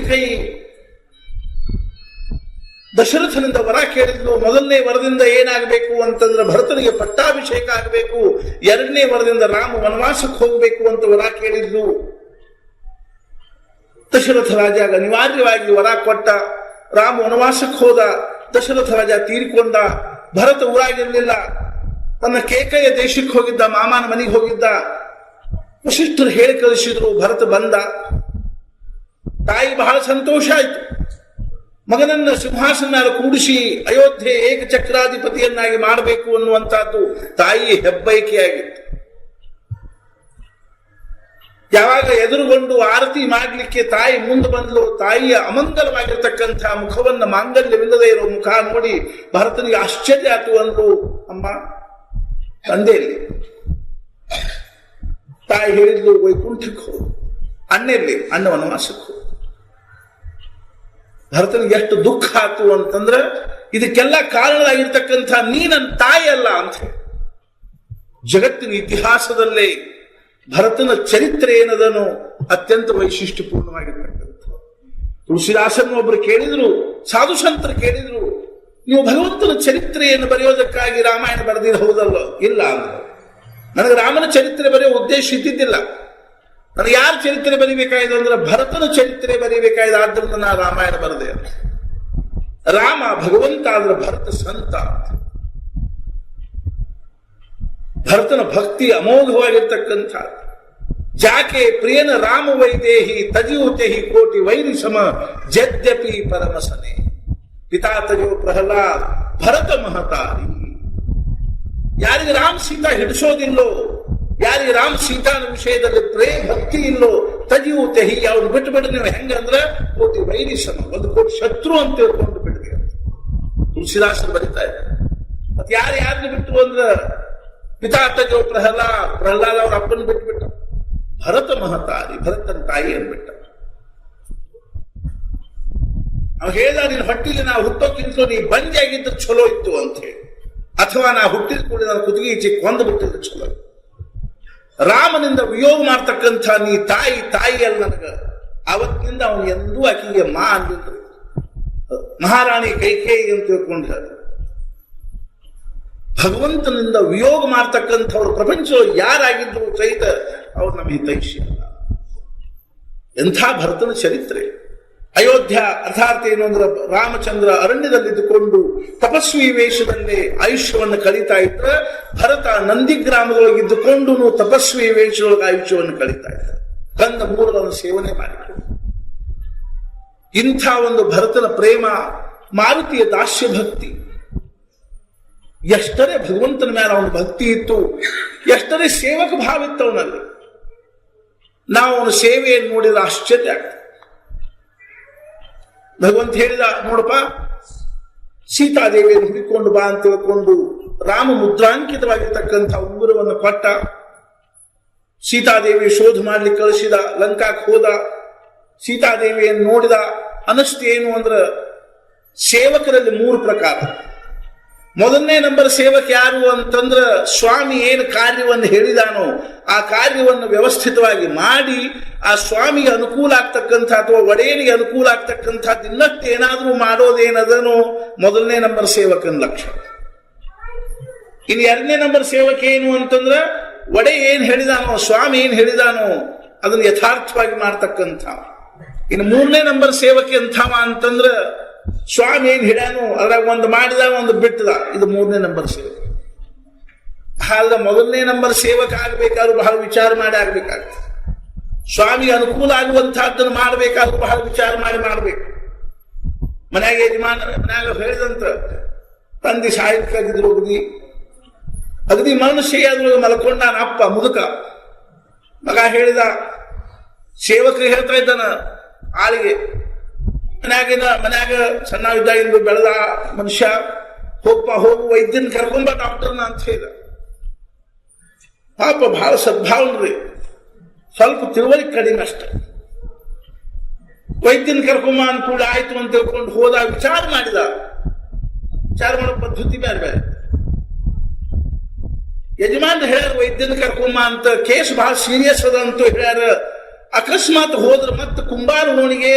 ದಶರಥನಿಂದ ವರ ಕೇಳಿದ್ಲು. ಮೊದಲನೇ ವರದಿಂದ ಏನಾಗಬೇಕು ಅಂತಂದ್ರೆ, ಭರತನಿಗೆ ಪಟ್ಟಾಭಿಷೇಕ ಆಗಬೇಕು. ಎರಡನೇ ವರದಿಂದ ರಾಮ ವನವಾಸಕ್ಕೆ ಹೋಗಬೇಕು ಅಂತ ವರ ಕೇಳಿದ್ಲು. ದಶರಥ ರಾಜ ಅನಿವಾರ್ಯವಾಗಿ ವರ ಕೊಟ್ಟ. ರಾಮ ವನವಾಸಕ್ಕೆ ಹೋದ. ದಶರಥ ರಾಜ ತೀರಿಕೊಂಡ. ಭರತ ಊರಾಗಿರ್ಲಿಲ್ಲ. ತನ್ನ ಕೇಕೆಯ ದೇಶಕ್ಕೆ ಹೋಗಿದ್ದ, ಮಾಮನ ಮನೆಗೆ ಹೋಗಿದ್ದ. ವಸಿಷ್ಠರು ಹೇಳಿ ಕಳಿಸಿದ್ರು. ಭರತ ಬಂದ. ತಾಯಿ ಬಹಳ ಸಂತೋಷ ಆಯ್ತು. ಮಗನನ್ನ ಸಿಂಹಾಸನ ಮೇಲೆ ಕೂಡಿಸಿ ಅಯೋಧ್ಯೆ ಏಕಚಕ್ರಾಧಿಪತಿಯನ್ನಾಗಿ ಮಾಡಬೇಕು ಅನ್ನುವಂತಹದ್ದು ತಾಯಿ ಹೆಬ್ಬೈಕೆಯಾಗಿತ್ತು. ಯಾವಾಗ ಎದುರುಗೊಂಡು ಆರತಿ ಮಾಡಲಿಕ್ಕೆ ತಾಯಿ ಮುಂದೆ ಬಂದಳು, ತಾಯಿಯ ಅಮಂಗಲವಾಗಿರ್ತಕ್ಕಂಥ ಮುಖವನ್ನ, ಮಾಂಗಲ್ಯವಿಲ್ಲದೆ ಇರೋ ಮುಖ ನೋಡಿ ಭರತನಿಗೆ ಆಶ್ಚರ್ಯ ಆಯ್ತು. ಅಂದ್ರು, ಅಮ್ಮ ತಂದೆಯಲ್ಲಿ. ತಾಯಿ ಹೇಳಿದ್ಲು, ವೈಕುಂಠಕ್ಕೆ ಹೋಗು, ಅಣ್ಣೆಲ್ಲಿ, ಅಣ್ಣ ವನವಾಸಕ್ಕೆ ಹೋಗು. ಭರತನಿಗೆ ಎಷ್ಟು ದುಃಖ ಆಯ್ತು ಅಂತಂದ್ರೆ, ಇದಕ್ಕೆಲ್ಲ ಕಾರಣವಾಗಿರ್ತಕ್ಕಂಥ ನೀ ನನ್ನ ತಾಯಿ ಅಲ್ಲ ಅಂತ ಹೇಳಿ. ಜಗತ್ತಿನ ಇತಿಹಾಸದಲ್ಲೇ ಭರತನ ಚರಿತ್ರೆ ಏನದನು ಅತ್ಯಂತ ವೈಶಿಷ್ಟ್ಯಪೂರ್ಣವಾಗಿರ್ತಕ್ಕಂಥ. ತುಳಸಿದಾಸನ ಒಬ್ಬರು ಕೇಳಿದ್ರು, ಸಾಧು ಸಂತರು ಕೇಳಿದ್ರು, ನೀವು ಭಗವಂತನ ಚರಿತ್ರೆಯನ್ನು ಬರೆಯೋದಕ್ಕಾಗಿ ರಾಮಾಯಣ ಬರೆದಿರ ಹೌದಲ್ಲ? ಇಲ್ಲ ಅಂದ್ರು. ನನಗೆ ರಾಮನ ಚರಿತ್ರೆ ಬರೆಯೋ ಉದ್ದೇಶ ಇದ್ದಿದ್ದಿಲ್ಲ. ನನಗೆ ಯಾರ ಚರಿತ್ರೆ ಬರೀಬೇಕಾಯ್ತು ಅಂದ್ರೆ ಭರತನ ಚರಿತ್ರೆ ಬರೀಬೇಕಾಯ್ತು. ಆದ್ರಿಂದ ನಾ ರಾಮಾಯಣ ಬರೆದೆ. ರಾಮ ಭಗವಂತ ಆದ್ರೆ ಭರತ ಸಂತ. ಭರತನ ಭಕ್ತಿ ಅಮೋಘವಾಗಿರ್ತಕ್ಕಂಥ. ಜಾಕೆ ಪ್ರಿಯನ ರಾಮ ವೈದೇಹಿ ತಜಿಯುತೆಹಿ ಕೋಟಿ ವೈರಿ ಸಮ ಜದ್ಯಪಿ ಪರಮಸನೆ ಪಿತಾ ತಜೋ ಪ್ರಹ್ಲಾದ್ ಭರತ ಮಹತಾರಿ. ಯಾರಿಗೆ ರಾಮ ಸೀತಾ ಹಿಡಿಸೋದಿಲ್ಲೋ, ಯಾರಿಗೆ ರಾಮ ಸೀತಾನ ವಿಷಯದಲ್ಲಿ ಪ್ರೇಮ ಭಕ್ತಿ ಇಲ್ಲೋ, ತಜಿಯುತೆಹಿ ಅವ್ರು ಬಿಟ್ಟು ಬಿಡ. ನೀವು ಹೆಂಗಂದ್ರೆ ಕೋಟಿ ವೈರಿ ಸಮ, 1 ಕೋಟಿ ಶತ್ರು ಅಂತ ತಿಳ್ಕೊಂಡು ಬಿಡ್ತೀವಿ. ತುಳಸಿದಾಸರು ಬರೀತಾ ಇದ್ದಾರೆ. ಮತ್ತೆ ಯಾರನ್ನ ಬಿಟ್ಟು ಅಂದ್ರೆ ಪಿತಾ ತಜೋ ಪ್ರಹ್ಲಾದ್, ಪ್ರಹ್ಲಾದ್ ಅವ್ರ ಅಪ್ಪನ ಬಿಟ್ಬಿಟ್ಟ. ಭರತ ಮಹತಾರಿ, ಭರತನ ತಾಯಿ ಅಂದ್ಬಿಟ್ಟ. ಅವ್ ಹೇಳ್ದ, ನಿನ್ನ ಹೊಟ್ಟಿಲಿ ನಾವು ಹುಟ್ಟೋಕ್ಕಿಂತಲೂ ನೀ ಬಂಜಾಗಿದ್ದು ಚಲೋ ಇತ್ತು ಅಂತ ಹೇಳಿ, ಅಥವಾ ನಾ ಹುಟ್ಟಿದ ಕೂಡ ನಾನು ಕುತ್ತಿಗೆ ಈಚೆ ಕೊಂದು ಬಿಟ್ಟಿದ್ದು ಚಲೋ. ರಾಮನಿಂದ ವಿಯೋಗ ಮಾಡ್ತಕ್ಕಂಥ ನೀ ತಾಯಿ ಅಲ್ಲ ನನಗ. ಅವತ್ತಿನಿಂದ ಅವನು ಎಂದೂ ಆಕೆಗೆ ಮಾ ಅಂದಿದ್ರು. ಮಹಾರಾಣಿ ಕೈಕೇಯಿ ಅಂತ ತಿಳ್ಕೊಂಡಿದ್ದಾರೆ. ಭಗವಂತನಿಂದ ವಿಯೋಗ ಮಾಡ್ತಕ್ಕಂಥವ್ರು ಪ್ರಪಂಚದಲ್ಲಿ ಯಾರಾಗಿದ್ರು ಸಹಿತ ಅವ್ರು ನಮ್ಮ ಹಿತೈಷಿ ಅಲ್ಲ. ಎಂಥ ಭರತನ ಚರಿತ್ರೆ. ಅಯೋಧ್ಯ ಅರ್ಥಾತ್ ಏನು ಅಂದ್ರೆ, ರಾಮಚಂದ್ರ ಅರಣ್ಯದಲ್ಲಿದ್ದುಕೊಂಡು ತಪಸ್ವಿ ವೇಷದಲ್ಲಿ ಆಯುಷ್ಯವನ್ನು ಕಳೀತಾ ಇದ್ರೆ, ಭರತ ನಂದಿ ಗ್ರಾಮದೊಳಗಿದ್ದುಕೊಂಡು ತಪಸ್ವಿ ವೇಷದೊಳಗೆ ಆಯುಷ್ಯವನ್ನು ಕಳೀತಾ ಇದ್ದ. ಕಂದ ಮೂಲಗಳನ್ನು ಸೇವನೆ ಮಾಡಿಕೊಂಡು ಇಂಥ ಒಂದು ಭರತನ ಪ್ರೇಮ, ಮಾರುತಿಯ ದಾಸ್ಯ ಭಕ್ತಿ, ಎಷ್ಟರೇ ಭಗವಂತನ ಮೇಲೆ ಅವನ ಭಕ್ತಿ ಇತ್ತು, ಎಷ್ಟರೇ ಸೇವಕ ಭಾವ ಇತ್ತು ಅವನಲ್ಲಿ. ನಾವು ಅವನ ಸೇವೆಯನ್ನು ನೋಡಿದ್ರೆ ಆಶ್ಚರ್ಯ ಆಗ್ತದೆ. ಭಗವಂತ ಹೇಳಿದ, ನೋಡಪ್ಪ, ಸೀತಾದೇವಿಯನ್ನು ಹುಡುಕೊಂಡು ಬಾ ಅಂತ ತಿಳ್ಕೊಂಡು ರಾಮ ಮುದ್ರಾಂಕಿತವಾಗಿರ್ತಕ್ಕಂಥ ಉಂಗುರವನ್ನು ಕೊಟ್ಟ. ಸೀತಾದೇವಿ ಶೋಧ ಮಾಡ್ಲಿಕ್ಕೆ ಕಳಿಸಿದ. ಲಂಕಾಕ್ಕೆ ಹೋದ. ಸೀತಾದೇವಿಯನ್ನು ನೋಡಿದ. ಅನಷ್ಟು ಏನು ಅಂದ್ರೆ, ಸೇವಕರಲ್ಲಿ 3 ಪ್ರಕಾರ. ಮೊದಲನೇ ನಂಬರ್ ಸೇವಕ ಯಾರು ಅಂತಂದ್ರ, ಸ್ವಾಮಿ ಏನು ಕಾರ್ಯವನ್ನು ಹೇಳಿದಾನೋ ಆ ಕಾರ್ಯವನ್ನು ವ್ಯವಸ್ಥಿತವಾಗಿ ಮಾಡಿ ಆ ಸ್ವಾಮಿಗೆ ಅನುಕೂಲ ಆಗ್ತಕ್ಕಂಥ ಅಥವಾ ಒಡೆಯನಿಗೆ ಅನುಕೂಲ ಆಗ್ತಕ್ಕಂಥದ್ದು ಇನ್ನಷ್ಟು ಏನಾದ್ರೂ ಮಾಡೋದೇನದನೋ ಮೊದಲನೇ ನಂಬರ್ ಸೇವಕನ ಲಕ್ಷಣ. ಇನ್ನು 2ನೇ ನಂಬರ್ ಸೇವಕ ಏನು ಅಂತಂದ್ರ, ಒಡೆ ಏನ್ ಹೇಳಿದಾನೋ, ಸ್ವಾಮಿ ಏನ್ ಹೇಳಿದಾನೋ ಅದನ್ನು ಯಥಾರ್ಥವಾಗಿ ಮಾಡ್ತಕ್ಕಂಥ. ಇನ್ನು 3ನೇ ನಂಬರ್ ಸೇವಕ ಎಂಥವ ಅಂತಂದ್ರ, ಸ್ವಾಮಿ ಏನ್ ಹೇಳ್ಯಾನು ಅದ್ರಾಗ ಒಂದು ಮಾಡಿದ ಒಂದು ಬಿಟ್ಟದ. ಇದು 3ನೇ ನಂಬರ್ ಸೇವಕ. ಆದ್ರೆ ಮೊದಲನೇ ನಂಬರ್ ಸೇವಕ ಆಗ್ಬೇಕಾದ್ರೂ ಬಹಳ ವಿಚಾರ ಮಾಡಿ ಆಗ್ಬೇಕಾಗ್ತದೆ. ಸ್ವಾಮಿಗೆ ಅನುಕೂಲ ಆಗುವಂತಹದ್ದನ್ನು ಮಾಡ್ಬೇಕಾದ್ರೂ ಬಹಳ ವಿಚಾರ ಮಾಡಿ ಮಾಡ್ಬೇಕು. ಮನ್ಯಾಗ ಯಜಮಾನ ಮನ್ಯಾಗ ಹೇಳಿದಂತ ತಂದೆ ಸಾಯಂಕಾಗಿದ್ರು ಅಗದಿ ಮನುಷ್ಯ ಅದ್ರೊಳಗೆ ಮಲ್ಕೊಂಡಾನ ಅಪ್ಪ ಮುದುಕ. ಮಗ ಹೇಳಿದ, ಸೇವಕರಿಗೆ ಹೇಳ್ತಾ ಇದ್ದಾನ ಆಳಿಗೆ, ಮನ್ಯಾಗ ಸಣ್ಣವಿದ್ದಾಗಿಂದು ಬೆಳೆದ ಮನುಷ್ಯ, ಹೋಗಪ್ಪ ಹೋಗು ವೈದ್ಯನ ಕರ್ಕೊಂಬ ಡಾಕ್ಟರ್ನ ಅಂತ ಹೇಳಿದ. ಪಾಪ ಬಹಳ ಸದ್ಭಾವನ್ರಿ, ಸ್ವಲ್ಪ ತಿಳುವಳಿಕೆ ಕಡಿಮೆ ಅಷ್ಟೆ. ವೈದ್ಯನ ಕರ್ಕೊಂಬ ಅನ್ಕೂಡ ಆಯ್ತು ಅಂತ ತಿಳ್ಕೊಂಡು ಹೋದ. ವಿಚಾರ ಮಾಡಿದ. ವಿಚಾರ ಮಾಡೋ ಪದ್ಧತಿ ಬೇರೆ ಬೇರೆ. ಯಜಮಾನ್ ಹೇಳ್ಯಾರ ವೈದ್ಯನ ಕರ್ಕೊಂಬ ಅಂತ, ಕೇಸ್ ಬಹಳ ಸೀರಿಯಸ್ ಅದ ಅಂತ ಹೇಳ್ಯಾರ. ಅಕಸ್ಮಾತ್ ಹೋದ್ರೆ ಮತ್ತೆ ಕುಂಬಾರ ರೋಣಿಗೆ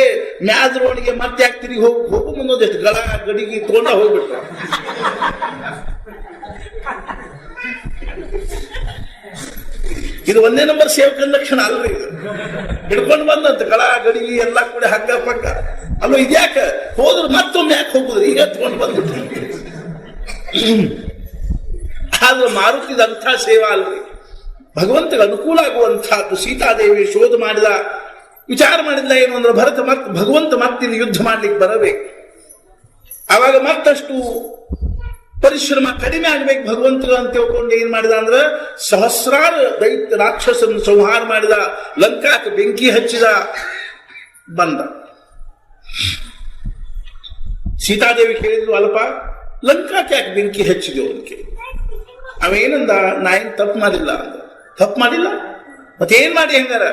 ಮ್ಯಾದ್ ರೋಣಿಗೆ ಮತ್ತೆ ಯಾಕೆ ತಿರುಗಿ ಹೋಗು ಮುಂದೊಂದು ಎಷ್ಟು ಗಡಿಗೆ ತಗೊಂಡ ಹೋಗ್ಬಿಟ್ರ. ಇದು 1ನೇ ನಂಬರ್ ಸೇವಕನ ಲಕ್ಷಣ ಅಲ್ರಿ. ಹಿಡ್ಕೊಂಡು ಬಂದಂತ ಗಡಿಗೆ ಎಲ್ಲ ಕೂಡ ಹಗ್ಗ ಪಗ್ಗ. ಅಲ್ಲೋ ಇದ್ಯಾಕ ಹೋದ್ರೆ ಮತ್ತೊಮ್ಮೆ ಯಾಕೆ ಹೋಗುದ್ರಿ, ಈಗ ತಗೊಂಡು ಬಂದ್ಬಿಟ್ರಿ. ಆದ್ರೆ ಮಾರುತಿದಂಥ ಸೇವಾ ಅಲ್ರಿ. ಭಗವಂತಗೆ ಅನುಕೂಲ ಆಗುವಂತಹದ್ದು. ಸೀತಾದೇವಿ ಶೋಧ ಮಾಡಿದ, ವಿಚಾರ ಮಾಡಿದ್ಲ ಏನು ಅಂದ್ರೆ ಭಗವಂತ ಮತ್ತಿಲ್ಲಿ ಯುದ್ಧ ಮಾಡ್ಲಿಕ್ಕೆ ಬರಬೇಕು, ಆವಾಗ ಮತ್ತಷ್ಟು ಪರಿಶ್ರಮ ಕಡಿಮೆ ಆಗ್ಬೇಕು ಭಗವಂತ ಅಂತ ತಿಳ್ಕೊಂಡು ಏನ್ ಮಾಡಿದ ಅಂದ್ರ ಸಹಸ್ರಾರು ದೈತ್ಯ ರಾಕ್ಷಸರನ್ನು ಸಂಹಾರ ಮಾಡಿದ, ಲಂಕಾಕ್ಕೆ ಬೆಂಕಿ ಹಚ್ಚಿದ, ಬಂದ. ಸೀತಾದೇವಿ ಕೇಳಿದ್ರು, ಅಲ್ಪ ಲಂಕಾಕ್ಕೆ ಯಾಕೆ ಬೆಂಕಿ ಹಚ್ಚಿದೆವು ಅದಕ್ಕೆ? ಅವೇನಂದ, ನಾ ಏನ್ ತಪ್ಪು ಮಾಡಿಲ್ಲ ಅಂದ. ತಪ್ಪು ಮಾಡಿಲ್ಲ ಮತ್ತೇನ್ ಮಾಡಿ ಹೆಂಗಾರ?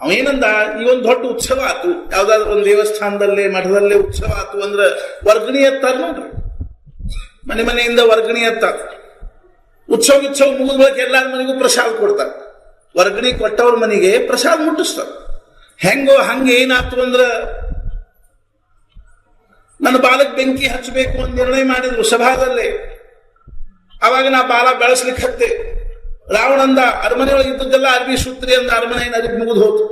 ಅವೇನಂದ, ಈ ಒಂದು ದೊಡ್ಡ ಉತ್ಸವ ಆತು, ಯಾವ್ದಾದ್ರು ಒಂದು ದೇವಸ್ಥಾನದಲ್ಲೇ ಮಠದಲ್ಲೇ ಉತ್ಸವ ಆತು ಅಂದ್ರೆ ವರ್ಗಣಿ ಎತ್ತಾರ ನೋಡ್ರಿ, ಮನೆ ಮನೆಯಿಂದ ವರ್ಗಣಿ ಎತ್ತಾರ. ಉತ್ಸವ ಮುಗಿದ ಬಳಿಕ ಎಲ್ಲಾರ ಮನೆಗೂ ಪ್ರಸಾದ ಕೊಡ್ತಾರೆ. ವರ್ಗಣಿ ಕೊಟ್ಟವ್ರ ಮನೆಗೆ ಪ್ರಸಾದ ಮುಟ್ಟಿಸ್ತಾರೆ. ಹೆಂಗೋ ಹಂಗ ಏನಾಯ್ತು ಅಂದ್ರ ನನ್ನ ಬಾಲಕ್ ಬೆಂಕಿ ಹಚ್ಚಬೇಕು ಅಂತ ನಿರ್ಣಯ ಮಾಡಿದ್ರು ಸಭಾದಲ್ಲೇ. ಅವಾಗ ನಾ ಬಾಲ ಬೆಳೆಸ್ಲಿಕ್ಕೆ ಹತ್ತೆ. ರಾವಣಂದ ಅರಮನೆ ಒಳಗೆ ಇದ್ದದ್ದೆಲ್ಲ ಅರ್ಬಿ ಸುತ್ರಿ ಅಂದ, ಅರಮನೆಯಿಂದ ಅರ್ಬಿ ಮುಗಿದು ಹೋತು.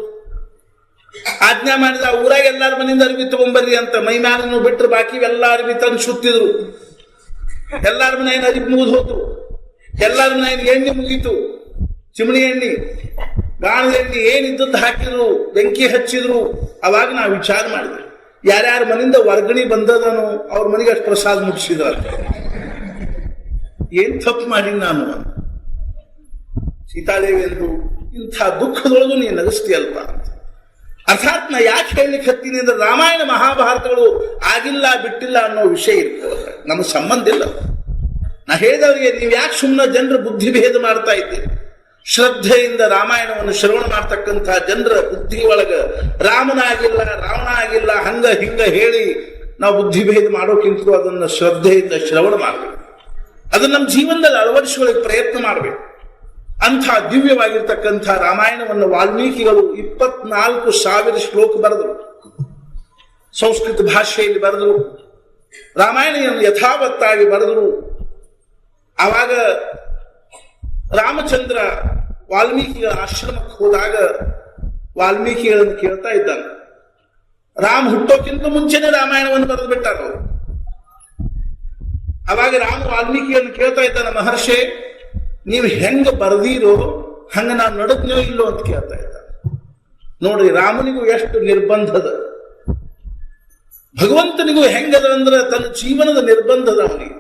ಆಜ್ಞಾ ಮಾಡಿದ, ಊರಾಗ ಎಲ್ಲಾರ ಮನೆಯಿಂದ ಅರ್ಬಿ ತಗೊಂಡ್ಬರ್ರಿ ಅಂತ. ಮೈ ಮ್ಯಾಲನ್ನು ಬಿಟ್ಟರು ಬಾಕಿ ಎಲ್ಲ ಅರ್ಬಿ ತಂದು ಸುತ್ತಿದ್ರು. ಎಲ್ಲಾರ ಮನೆಯಿಂದ ಅರ್ಬಿ ಮುಗಿದು ಹೋತು. ಎಲ್ಲಾರ ಮನೆಯಿಂದ ಎಣ್ಣೆ ಮುಗೀತು, ಚಿಮಣಿ ಎಣ್ಣೆ, ಗಾಣದ ಎಣ್ಣೆ ಏನಿದ್ದದ್ದು ಹಾಕಿದ್ರು, ಬೆಂಕಿ ಹಚ್ಚಿದ್ರು. ಅವಾಗ ನಾವು ವಿಚಾರ ಮಾಡಿದ್ವಿ, ಯಾರ್ಯಾರ ಮನೆಯಿಂದ ವರ್ಗಣಿ ಬಂದದನು ಅವ್ರ ಮನೆಗೆ ಅಷ್ಟು ಪ್ರಸಾದ ಮುಗಿಸಿದ್ರ. ಏನ್ ತಪ್ಪು ಮಾಡಿ ನಾನು? ಸೀತಾದೇವಿ ಎಂದು ಇಂಥ ದುಃಖದೊಳಗೂ ನೀನು ನಗಿಸ್ತೀಯಲ್ಪ ಅಂತ. ಅರ್ಥಾತ್ ನಾ ಯಾಕೆ ಹೇಳಲಿಕ್ಕೆ ಹತ್ತೀನಿ ಅಂದ್ರೆ ರಾಮಾಯಣ ಮಹಾಭಾರತಗಳು ಆಗಿಲ್ಲ ಬಿಟ್ಟಿಲ್ಲ ಅನ್ನೋ ವಿಷಯ ಇರ್ತದೆ, ನಮಗೆ ಸಂಬಂಧ ಇಲ್ಲ. ನಾ ಹೇಳಿದವರಿಗೆ, ನೀವು ಯಾಕೆ ಸುಮ್ಮನೆ ಜನರ ಬುದ್ಧಿ ಭೇದ ಮಾಡ್ತಾ ಇದ್ದೀರಿ? ಶ್ರದ್ಧೆಯಿಂದ ರಾಮಾಯಣವನ್ನು ಶ್ರವಣ ಮಾಡ್ತಕ್ಕಂಥ ಜನರ ಬುದ್ಧಿ ಒಳಗ ರಾಮನ ಆಗಿಲ್ಲ ರಾವಣ ಆಗಿಲ್ಲ ಹಂಗ ಹಿಂಗ ಹೇಳಿ ನಾವು ಬುದ್ಧಿ ಭೇದ ಮಾಡೋಕ್ಕಿಂತಲೂ ಅದನ್ನು ಶ್ರದ್ಧೆಯಿಂದ ಶ್ರವಣ ಮಾಡಬೇಕು, ಅದನ್ನ ನಮ್ಮ ಜೀವನದಲ್ಲಿ ಅಳವಡಿಸಿಕೊಳ್ಳಿಕ್ಕೆ ಪ್ರಯತ್ನ ಮಾಡಬೇಕು. ಅಂಥ ದಿವ್ಯವಾಗಿರ್ತಕ್ಕಂಥ ರಾಮಾಯಣವನ್ನು ವಾಲ್ಮೀಕಿಗಳು 24,000 ಶ್ಲೋಕ ಬರೆದರು, ಸಂಸ್ಕೃತ ಭಾಷೆಯಲ್ಲಿ ಬರೆದರು. ರಾಮಾಯಣವನ್ನು ಯಥಾವತ್ತಾಗಿ ಬರೆದರು. ಆವಾಗ ರಾಮಚಂದ್ರ ವಾಲ್ಮೀಕಿಗಳ ಆಶ್ರಮಕ್ಕೆ ಹೋದಾಗ ವಾಲ್ಮೀಕಿಗಳನ್ನು ಕೇಳ್ತಾ ಇದ್ದಾನೆ, ರಾಮ ಹುಟ್ಟೋಕ್ಕಿಂತ ಮುಂಚೆನೆ ರಾಮಾಯಣವನ್ನು ಬರೆದು ಬಿಟ್ಟಾರ ಅವರು. ಅವಾಗ ರಾಮ ವಾಲ್ಮೀಕಿಯನ್ನು ಕೇಳ್ತಾ ಇದ್ದಾನೆ, ಮಹರ್ಷಿ ನೀವು ಹೆಂಗ ಬರೆದೀರೋ ಹಂಗ ನಾವು ನಡದ್ನೋ ಇಲ್ಲೋ ಅಂತ ಕೇಳ್ತಾ ಇದ್ದಾನೆ. ನೋಡ್ರಿ, ರಾಮನಿಗೂ ಎಷ್ಟು ನಿರ್ಬಂಧದ, ಭಗವಂತನಿಗೂ ಹೆಂಗದ ಅಂದ್ರೆ ತನ್ನ ಜೀವನದ ನಿರ್ಬಂಧದ ಅವನಿಗೆ.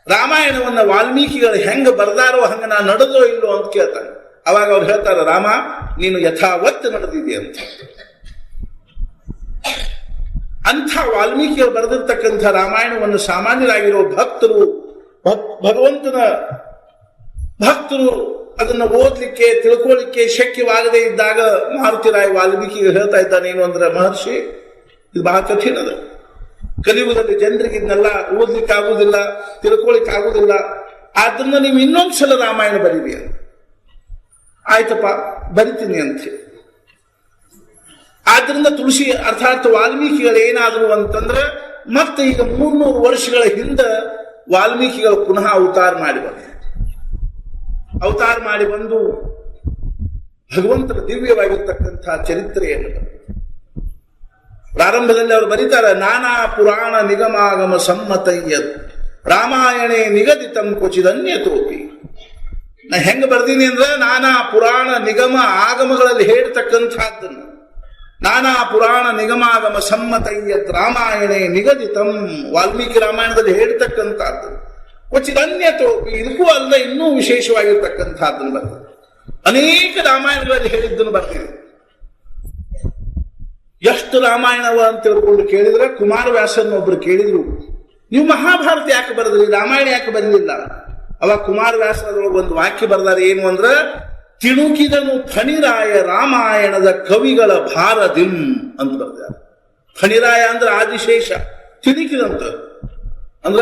ರಾಮಾಯಣವನ್ನ ವಾಲ್ಮೀಕಿಗಳು ಹೆಂಗ ಬರ್ದಾರೋ ಹಂಗ ನಾ ನಡೆದೋ ಇಲ್ಲೋ ಅಂತ ಕೇಳ್ತಾನೆ. ಅವಾಗ ಅವ್ರು ಹೇಳ್ತಾರೆ, ರಾಮ ನೀನು ಯಥಾವತ್ ನಡೆದಿದೆ ಅಂತ. ಅಂಥ ವಾಲ್ಮೀಕಿಗಳು ಬರೆದಿರ್ತಕ್ಕಂಥ ರಾಮಾಯಣವನ್ನು ಸಾಮಾನ್ಯರಾಗಿರೋ ಭಕ್ತರು, ಭಗವಂತನ ಭಕ್ತರು ಅದನ್ನ ಓದ್ಲಿಕ್ಕೆ ತಿಳ್ಕೊಳ್ಳಿಕ್ಕೆ ಶಕ್ಯವಾಗದೇ ಇದ್ದಾಗ ಮಾರುತಿರಾಯ ವಾಲ್ಮೀಕಿಗೆ ಹೇಳ್ತಾ ಇದ್ದಾನೆ ಏನು ಅಂದ್ರೆ, ಮಹರ್ಷಿ ಇದು ಬಹಳ ಕಠಿಣ ಅದ, ಕಲಿಯುಗದಲ್ಲಿ ಜನರಿಗೆ ಇದನ್ನೆಲ್ಲ ಓದ್ಲಿಕ್ಕೆ ಆಗುದಿಲ್ಲ, ತಿಳ್ಕೊಳಿಕ್ ಆಗುದಿಲ್ಲ, ಆದ್ರಿಂದ ನೀವು ಇನ್ನೊಂದ್ಸಲ ರಾಮಾಯಣ ಬರೀರಿ ಅಂತ. ಆಯ್ತಪ್ಪ ಬರಿತೀನಿ ಅಂತ ಹೇಳಿ. ಆದ್ರಿಂದ ತುಳಸಿ ಅರ್ಥಾತ್ ವಾಲ್ಮೀಕಿಗಳು ಏನಾದ್ರು ಅಂತಂದ್ರೆ ಮತ್ತೆ ಈಗ 300 ವರ್ಷಗಳ ಹಿಂದೆ ವಾಲ್ಮೀಕಿಗಳು ಪುನಃ ಅವತಾರ ಮಾಡಿ ಬಂದು ಭಗವಂತನ ದಿವ್ಯವಾಗಿರ್ತಕ್ಕಂಥ ಚರಿತ್ರೆಯನ್ನು ಪ್ರಾರಂಭದಲ್ಲಿ ಅವರು ಬರೀತಾರೆ, ನಾನಾ ಪುರಾಣ ನಿಗಮಾಗಮ ಸಮ್ಮತಯ್ಯದ್ ರಾಮಾಯಣೇ ನಿಗದಿತಂ ಕ್ವಚಿದನ್ಯತೋಪಿ. ನಾ ಹೆಂಗ ಬರ್ದೀನಿ ಅಂದ್ರೆ ನಾನಾ ಪುರಾಣ ನಿಗಮ ಆಗಮಗಳಲ್ಲಿ ಹೇಳ್ತಕ್ಕಂಥದ್ದನ್ನು, ನಾನಾ ಪುರಾಣ ನಿಗಮಾಗಮ ಸಮ್ಮತಯ್ಯದ್ ರಾಮಾಯಣೇ ನಿಗದಿತಂ, ವಾಲ್ಮೀಕಿ ರಾಮಾಯಣದಲ್ಲಿ ಹೇಳ್ತಕ್ಕಂಥದ್ದು, ಕ್ವಚಿದನ್ಯತೋಪಿ ಇದಕ್ಕೂ ಅಲ್ಲ ಇನ್ನೂ ವಿಶೇಷವಾಗಿರ್ತಕ್ಕಂಥದ್ದನ್ನು ಬರ್ತದೆ. ಅನೇಕ ರಾಮಾಯಣಗಳಲ್ಲಿ ಹೇಳಿದ್ದನ್ನು ಬರ್ತಿದೆ. ಎಷ್ಟು ರಾಮಾಯಣವ ಅಂತ ತಿಳ್ಕೊಂಡು ಕೇಳಿದ್ರೆ ಕುಮಾರವ್ಯಾಸನೊಬ್ರು ಕೇಳಿದ್ರು, ನೀವು ಮಹಾಭಾರತ ಯಾಕೆ ಬರೆದ್ರಿ, ರಾಮಾಯಣ ಯಾಕೆ ಬರಲಿಲ್ಲ? ಅವಾಗ ಕುಮಾರವ್ಯಾಸನೊಳಗೆ ಒಂದು ವಾಕ್ಯ ಬರ್ದಾರೆ, ಏನು ಅಂದ್ರ ತಿಣುಕಿದನು ಫಣಿರಾಯ ರಾಮಾಯಣದ ಕವಿಗಳ ಭಾರದಿಂ ಅಂತ ಬರ್ದಾರೆ. ಫಣಿರಾಯ ಅಂದ್ರೆ ಆದಿಶೇಷ, ತಿಣುಕಿದಂತ ಅಂದ್ರ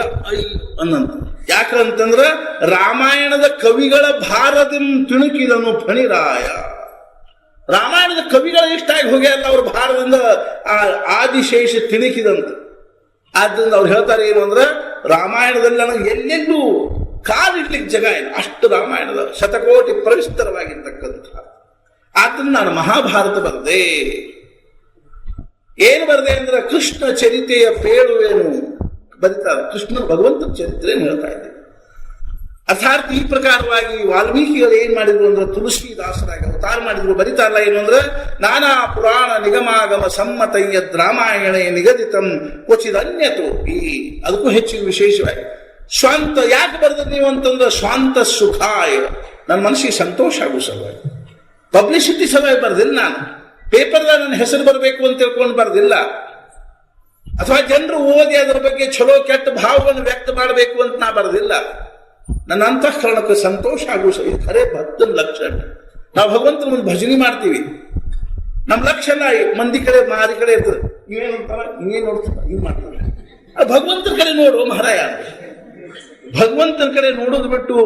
ಅನ್ನಂತ. ಯಾಕಂತಂದ್ರ ರಾಮಾಯಣದ ಕವಿಗಳ ಭಾರದಿಂ ತಿಣುಕಿದನು ಫಣಿರಾಯ. ರಾಮಾಯಣದ ಕವಿಗಳ ಇಷ್ಟಾಗಿ ಹೋಗ್ಯಾರಲ್ಲ ಅವ್ರ ಭಾರದಿಂದ ಆ ಆದಿಶೇಷ ತಿಣುಕಿದಂತ. ಆದ್ರಿಂದ ಅವ್ರು ಹೇಳ್ತಾರೆ ಏನು ಅಂದ್ರೆ, ರಾಮಾಯಣದಲ್ಲಿ ನನಗೆ ಎಲ್ಲೆಲ್ಲೂ ಕಾಲಿಡ್ಲಿಕ್ಕೆ ಜಾಗ ಇಲ್ಲ, ಅಷ್ಟು ರಾಮಾಯಣದ ಶತಕೋಟಿ ಪ್ರವಿಸ್ತರವಾಗಿರ್ತಕ್ಕಂಥ. ಆದ್ರಿಂದ ನಾನು ಮಹಾಭಾರತ ಬರದೆ. ಏನು ಬರದೆ ಅಂದ್ರೆ ಕೃಷ್ಣ ಚರಿತೆಯ ಪೇಳುವೇನು ಬರೀತಾರೆ, ಕೃಷ್ಣ ಭಗವಂತನ ಚರಿತ್ರೆಯನ್ನು ಹೇಳ್ತಾ ಇದ್ದೇನೆ. ಅರ್ಥಾತ್ ಈ ಪ್ರಕಾರವಾಗಿ ವಾಲ್ಮೀಕಿಗಳು ಏನ್ ಮಾಡಿದ್ರು ಅಂದ್ರೆ ತುಳಸಿದಾಸರಾಗಿ ಅವತಾರ ಮಾಡಿದ್ರು. ಬರಿತಾರಲ್ಲ ಏನು ಅಂದ್ರೆ ನಾನಾ ಪುರಾಣ ನಿಗಮಾಗಮ ಸಮ್ಮತಯ್ಯ ರಾಮಾಯಣೆ ನಿಗದಿತಂ ಕ್ವಚಿದನ್ಯತು. ಈ ಅದಕ್ಕೂ ಹೆಚ್ಚಿನ ವಿಶೇಷವಾಗಿ ಸ್ವಾಂತ ಯಾಕೆ ಬರೆದ್ರೆ ನೀವು ಅಂತಂದ್ರೆ ಸ್ವಾಂತ ಸುಖಾಯ, ನನ್ನ ಮನಸ್ಸಿಗೆ ಸಂತೋಷ ಆಗೋ ಸಲುವಾಗಿ. ಪಬ್ಲಿಸಿಟಿ ಸಲುವಾಗಿ ಬರೆದಿಲ್ಲ, ನಾನು ಪೇಪರ್ದಾಗ ನನ್ನ ಹೆಸರು ಬರಬೇಕು ಅಂತ ತಿಳ್ಕೊಂಡು ಬರೆದಿಲ್ಲ, ಅಥವಾ ಜನರು ಓದಿ ಅದರ ಬಗ್ಗೆ ಚಲೋ ಕೆಟ್ಟ ಭಾವವನ್ನು ವ್ಯಕ್ತ ಮಾಡಬೇಕು ಅಂತ ನಾ ಬರೆದಿಲ್ಲ. ನನ್ನ ಅಂತಃಕರಣಕ್ಕೆ ಸಂತೋಷ ಆಗೋ ಇದು ಖರೇ ಭಕ್ತನ ಲಕ್ಷಣ. ನಾವು ಭಗವಂತನ ಮುಂದೆ ಭಜನೆ ಮಾಡ್ತೀವಿ, ನಮ್ಮ ಲಕ್ಷಣ ಮಂದಿ ಕಡೆ ಮಾರಿ ಕಡೆ ಇರ್ತದೆ. ನೀವೇನು ಅಂತಾರ, ನೀವೇನು ನೋಡ್ತಾರ, ಹಿಂಗ್ ಮಾಡ್ತಾರೆ. ಭಗವಂತನ ಕಡೆ ನೋಡು ಮಹಾರಾಯ, ಭಗವಂತನ ಕಡೆ ನೋಡೋದು ಬಿಟ್ಟು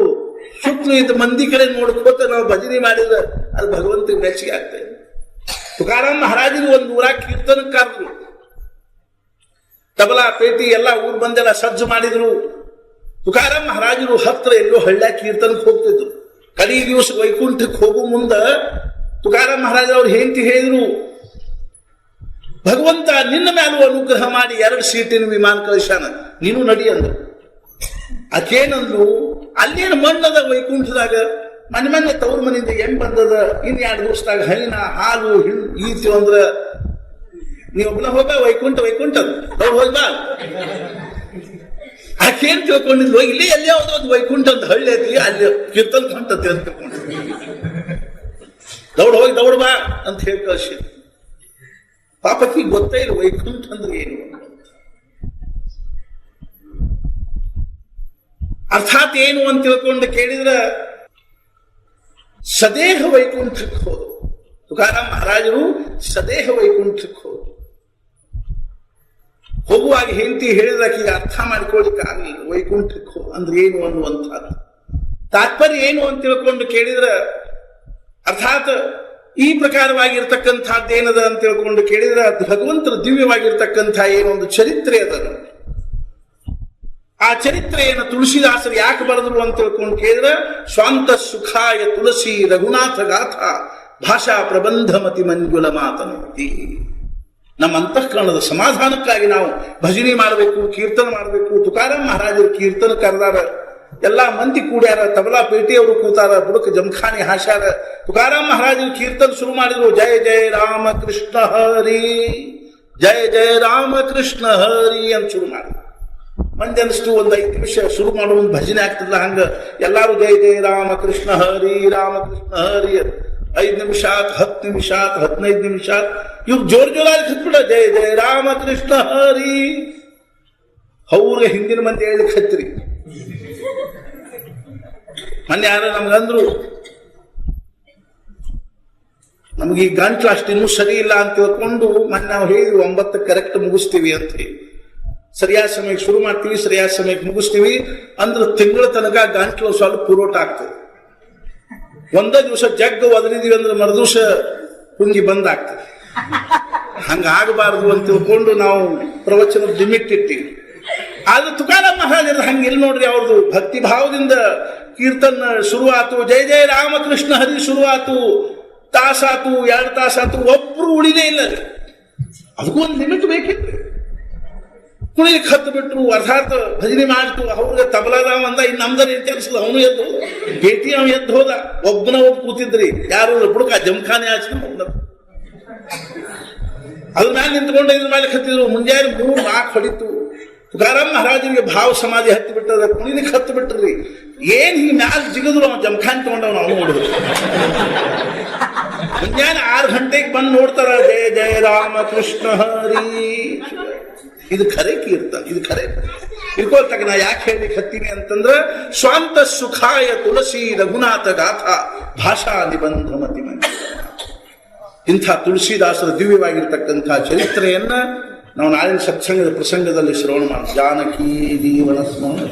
ಸುತ್ತಲೂ ಇದ್ದ ಮಂದಿ ಕಡೆ ನೋಡ್ಕೋತ ನಾವು ಭಜನೆ ಮಾಡಿದ್ರೆ ಅದು ಭಗವಂತನ ಮೆಚ್ಚಿಗೆ ಆಗ್ತದೆ. ತುಕಾರಾಮ್ ಮಹಾರಾಜರು ಒಂದು ಊರಾಗ ಕೀರ್ತನಕಾರರು, ತಬಲಾ ಪೇಟಿ ಎಲ್ಲ ಊರು ಬಂದೆಲ್ಲ ಸಜ್ಜು ಮಾಡಿದ್ರು. ತುಕಾರಾಮ್ ಮಹಾರಾಜರು ಹತ್ರ ಎಲ್ಲೋ ಹಳ್ಳ್ಯಾಗ ಕೀರ್ತನಕ್ಕೆ ಹೋಗ್ತಿದ್ರು. ಕಡೀ ದಿವಸ ವೈಕುಂಠಕ್ಕೆ ಹೋಗೋ ಮುಂದ ತುಕಾರಾಮ್ ಮಹಾರಾಜ ಅವ್ರು ಹೆಂಡತಿ ಹೇಳಿದ್ರು, ಭಗವಂತ ನಿನ್ನ ಮೇಲೂ ಅನುಗ್ರಹ ಮಾಡಿ 2 ಸೀಟಿನ ವಿಮಾನ ಕಳಿಸಾನ, ನೀನು ನಡಿ ಅಂದ್ರು. ಆಕೇನಂದ್ರು, ಅಲ್ಲೇನು ಮಣ್ಣದ ವೈಕುಂಠದಾಗ, ಮೊನ್ನೆ ತವ್ರ ಮನೆಯಿಂದ ಹೆಂಗ್ ಬಂದದ, ಇನ್ 2 ದಿವಸದಾಗ ಹೈನ ಹಾಲು ಈತೀವಿ ಅಂದ್ರ ನೀವೊಬ್ಬನ ಹೋಗ ವೈಕುಂಠ ಅವ್ರು ಹೋಗಿ ಬಾ. ಆಕೇನ್ ತಿಳ್ಕೊಂಡಿದ್ಲು, ಇಲ್ಲಿ ಎಲ್ಲಿ ಯಾವ್ದೋ ಒಂದು ವೈಕುಂಠ ಅಂತ ಹಳ್ಳಿ ಐತಿ, ಅಲ್ಲಿ ಕೀರ್ತನ ಹೊಂಟತಿ ಅಂತ ತಿಳ್ಕೊಂಡು ದೌಡ್ ಬಾ ಅಂತ ಹೇಳಿ ಕಳ್ಸಿ. ಪಾಪಕ್ಕೆ ಗೊತ್ತೇ ಇಲ್ಲ ವೈಕುಂಠ ಅಂದ್ರೆ ಏನು. ಅರ್ಥಾತ್ ಏನು ಅಂತ ತಿಳ್ಕೊಂಡು ಕೇಳಿದ್ರ ಸದೇಹ ವೈಕುಂಠಕ್ಕೆ ಹೋದ್ರು. ತುಕಾರಾಮ್ ಮಹಾರಾಜರು ಸದೇಹ ವೈಕುಂಠಕ್ಕೆ ಹೋದ್ರು. ಹೋಗುವಾಗ ಹೆಂಡತಿ ಹೇಳಿದಾಕಿ ಅರ್ಥ ಮಾಡ್ಕೊಳ್ಳಿಕ್ಕೆ ಆಗಲಿಲ್ಲ. ವೈಕುಂಠಕ್ಕೆ ಅಂದ್ರೆ ಏನು ಅನ್ನುವಂಥದ್ದು ತಾತ್ಪರ್ಯ ಏನು ಅಂತ ತಿಳ್ಕೊಂಡು ಕೇಳಿದ್ರ, ಅರ್ಥಾತ್ ಈ ಪ್ರಕಾರವಾಗಿರ್ತಕ್ಕಂಥದ್ದೇನದ ಅಂತ ತಿಳ್ಕೊಂಡು ಕೇಳಿದ್ರೆ ಭಗವಂತನ ದಿವ್ಯವಾಗಿರ್ತಕ್ಕಂಥ ಏನೊಂದು ಚರಿತ್ರೆ ಅದ. ಆ ಚರಿತ್ರೆಯನ್ನು ತುಳಸಿದಾಸರು ಯಾಕೆ ಬರೆದ್ರು ಅಂತ ತಿಳ್ಕೊಂಡು ಕೇಳಿದ್ರೆ, ಸ್ವಾಂತ ಸುಖಾಯ ತುಳಸಿ ರಘುನಾಥ ಗಾಥ ಭಾಷಾ ಪ್ರಬಂಧಮತಿ ಮಂಜುಳ ಮಾತನತಿ. ನಮ್ಮ ಅಂತಃಕರಣದ ಸಮಾಧಾನಕ್ಕಾಗಿ ನಾವು ಭಜನೆ ಮಾಡಬೇಕು, ಕೀರ್ತನ ಮಾಡಬೇಕು. ತುಕಾರಾಮ್ ಮಹಾರಾಜರು ಕೀರ್ತನ ಕರೆದಾರ, ಎಲ್ಲಾ ಮಂದಿ ಕೂಡ್ಯಾರ, ತಬಲಾ ಪೇಟೆಯವರು ಕೂತಾರ, ಬುಡಕ ಜಮಖಾನಿ ಹಾಸ್ಯಾರ. ತುಕಾರಾಮ್ ಮಹಾರಾಜರು ಕೀರ್ತನ ಶುರು ಮಾಡಿದ್ರು, ಜಯ ಜಯ ರಾಮ ಕೃಷ್ಣ ಹರಿ, ಜಯ ಜಯ ರಾಮ ಕೃಷ್ಣ ಹರಿ ಅಂತ ಶುರು ಮಾಡಿದ್ರು. ಮಂದಿ ಅನಿಸ್ತು ಒಂದು 5 ನಿಮಿಷ ಶುರು ಮಾಡೋ ಒಂದು ಭಜನೆ ಆಗ್ತಿಲ್ಲ, ಹಂಗ ಎಲ್ಲಾರು ಜಯ ಜಯ ರಾಮ ಕೃಷ್ಣ ಹರಿ ಹರಿ 5 ನಿಮಿಷ 10 ನಿಮಿಷ 15 ನಿಮಿಷ ಇವ್ ಜೋರಾಗಿ ಹತ್ಬಿಡ ಜಯ ಜಯ ರಾಮ ಕೃಷ್ಣ ಹರಿ. ಅವ್ರಿಗೆ ಹಿಂದಿನ ಮಂದಿ ಹೇಳಿಕ್ ಹತ್ತಿರಿ. ಮೊನ್ನೆ ಯಾರು ನಮ್ಗಂದ್ರು, ನಮ್ಗೆ ಈ ಗಂಟ್ಲು ಅಷ್ಟು ಇನ್ನೂ ಸರಿ ಇಲ್ಲ ಅಂತ ತಿಳ್ಕೊಂಡು ಮೊನ್ನೆ ನಾವು ಹೇಳಿದ್ವಿ 9 ಕರೆಕ್ಟ್ ಮುಗಿಸ್ತೀವಿ ಅಂತ ಹೇಳಿ. ಸರಿಯಾದ ಸಮಯಕ್ಕೆ ಶುರು ಮಾಡ್ತೀವಿ, ಸರಿಯಾದ ಸಮಯಕ್ಕೆ ಮುಗಿಸ್ತೀವಿ ಅಂದ್ರೆ ತಿಂಗಳ ತನಕ ಗಂಟ್ಲು ಸ್ವಲ್ಪ ಪುರೋಟ ಆಗ್ತದೆ. ಒಂದೇ ದಿವಸ ಜಗ್ಗ ಒದರಿದೀವಿ ಅಂದ್ರೆ ಮರುದಿವಸ ಹುಂಗಿ ಬಂದಾಗ್ತದೆ. ಹಂಗಾಗಬಾರದು ಅಂತ ತಿಳ್ಕೊಂಡು ನಾವು ಪ್ರವಚನ ಲಿಮಿಟ್ ಇಟ್ಟಿವಿ. ಆದ್ರೆ ತುಕಾರಾಮ್ ಮಹಾರಾಜರು ಹಂಗಿಲ್ಲ ನೋಡ್ರಿ. ಅವ್ರದ್ದು ಭಕ್ತಿ ಭಾವದಿಂದ ಕೀರ್ತನ ಶುರುವಾತು, ಜಯ ಜಯ ರಾಮಕೃಷ್ಣ ಹರಿ ಶುರುವಾತು, ತಾಸಾತು 2 ತಾಸಾತು, ಒಬ್ರು ಉಳಿದೇ ಇಲ್ಲ. ಅದಕ್ಕೂ ಒಂದು ಲಿಮಿಟ್ ಬೇಕಿತ್ತು. ಕುಣಿಲಿಕ್ಕೆ ಹತ್ತು ಬಿಟ್ರು, ಅರ್ಥಾತ್ ಭಜನೆ ಮಾಡ್ತು. ಅವ್ರಿಗೆ ತಬಲಾದಾವ ಅಂದ, ಇನ್ನು ನಮ್ದರ ಏನ್ ಕೆಲಸದ, ಅವನು ಎದ್ದು ಭೇಟಿ ಅವನು ಎದ್ದು ಹೋದ. ಒಬ್ಬನ ಒಬ್ಬ ಕೂತಿದ್ರಿ, ಯಾರು ಬುಡಕ ಜಮಖಾನೆ ಹಾಚ್ಕೊಂಡು ಅದ್ರ ಮೇಲೆ ನಿಂತ್ಕೊಂಡು ಇದ್ರ ಮೇಲೆ ಹತ್ತಿದ್ರು. ಮುಂಜಾನೆ 3 ನಾಲ್ಕು ಹೊಡಿತು. ತುಕಾರಾಮ್ ಮಹಾರಾಜರಿಗೆ ಭಾವ ಸಮಾಧಿ ಹತ್ತಿ ಬಿಟ್ಟದ, ಕುಣಿಲಿಕ್ಕೆ ಹತ್ತು ಬಿಟ್ರಿ. ಏನ್ ಹಿಂಗ್ ಮ್ಯಾಲ ಜಿಗಿದ್ರು, ಅವನು ಜಮಖಾನೆ ತಗೊಂಡವನು ಅವನು ನೋಡಿದ್ರು. ಮುಂಜಾನೆ 6 ಗಂಟೆಗೆ ಬಂದು ನೋಡ್ತಾರ, ಜಯ ಜಯ ರಾಮ ಕೃಷ್ಣ ಹರಿ. ಇದು ಖರೆ ಕೀರ್ತನ, ಇದು ಖರೆ ಇರ್ಕೊಳ್ತಾಗ. ನಾ ಯಾಕೆ ಹೇಳಲಿಕ್ಕೆ ಹತ್ತೀನಿ ಅಂತಂದ್ರ, ಸ್ವಾಂತ ಸುಖಾಯ ತುಳಸಿ ರಘುನಾಥ ಗಾಥ ಭಾಷಾ ನಿಬಂಧಮತಿ ಮಂಜುಳ. ಇಂಥ ತುಳಸಿದಾಸರ ದಿವ್ಯವಾಗಿರ್ತಕ್ಕಂಥ ಚರಿತ್ರೆಯನ್ನ ನಾವು ನಾಳಿನ ಸತ್ಸಂಗದ ಪ್ರಸಂಗದಲ್ಲಿ ಶ್ರವಣ ಮಾಡಿ. ಜಾನಕಿ ಜೀವನ ಸ್ಮರಣ.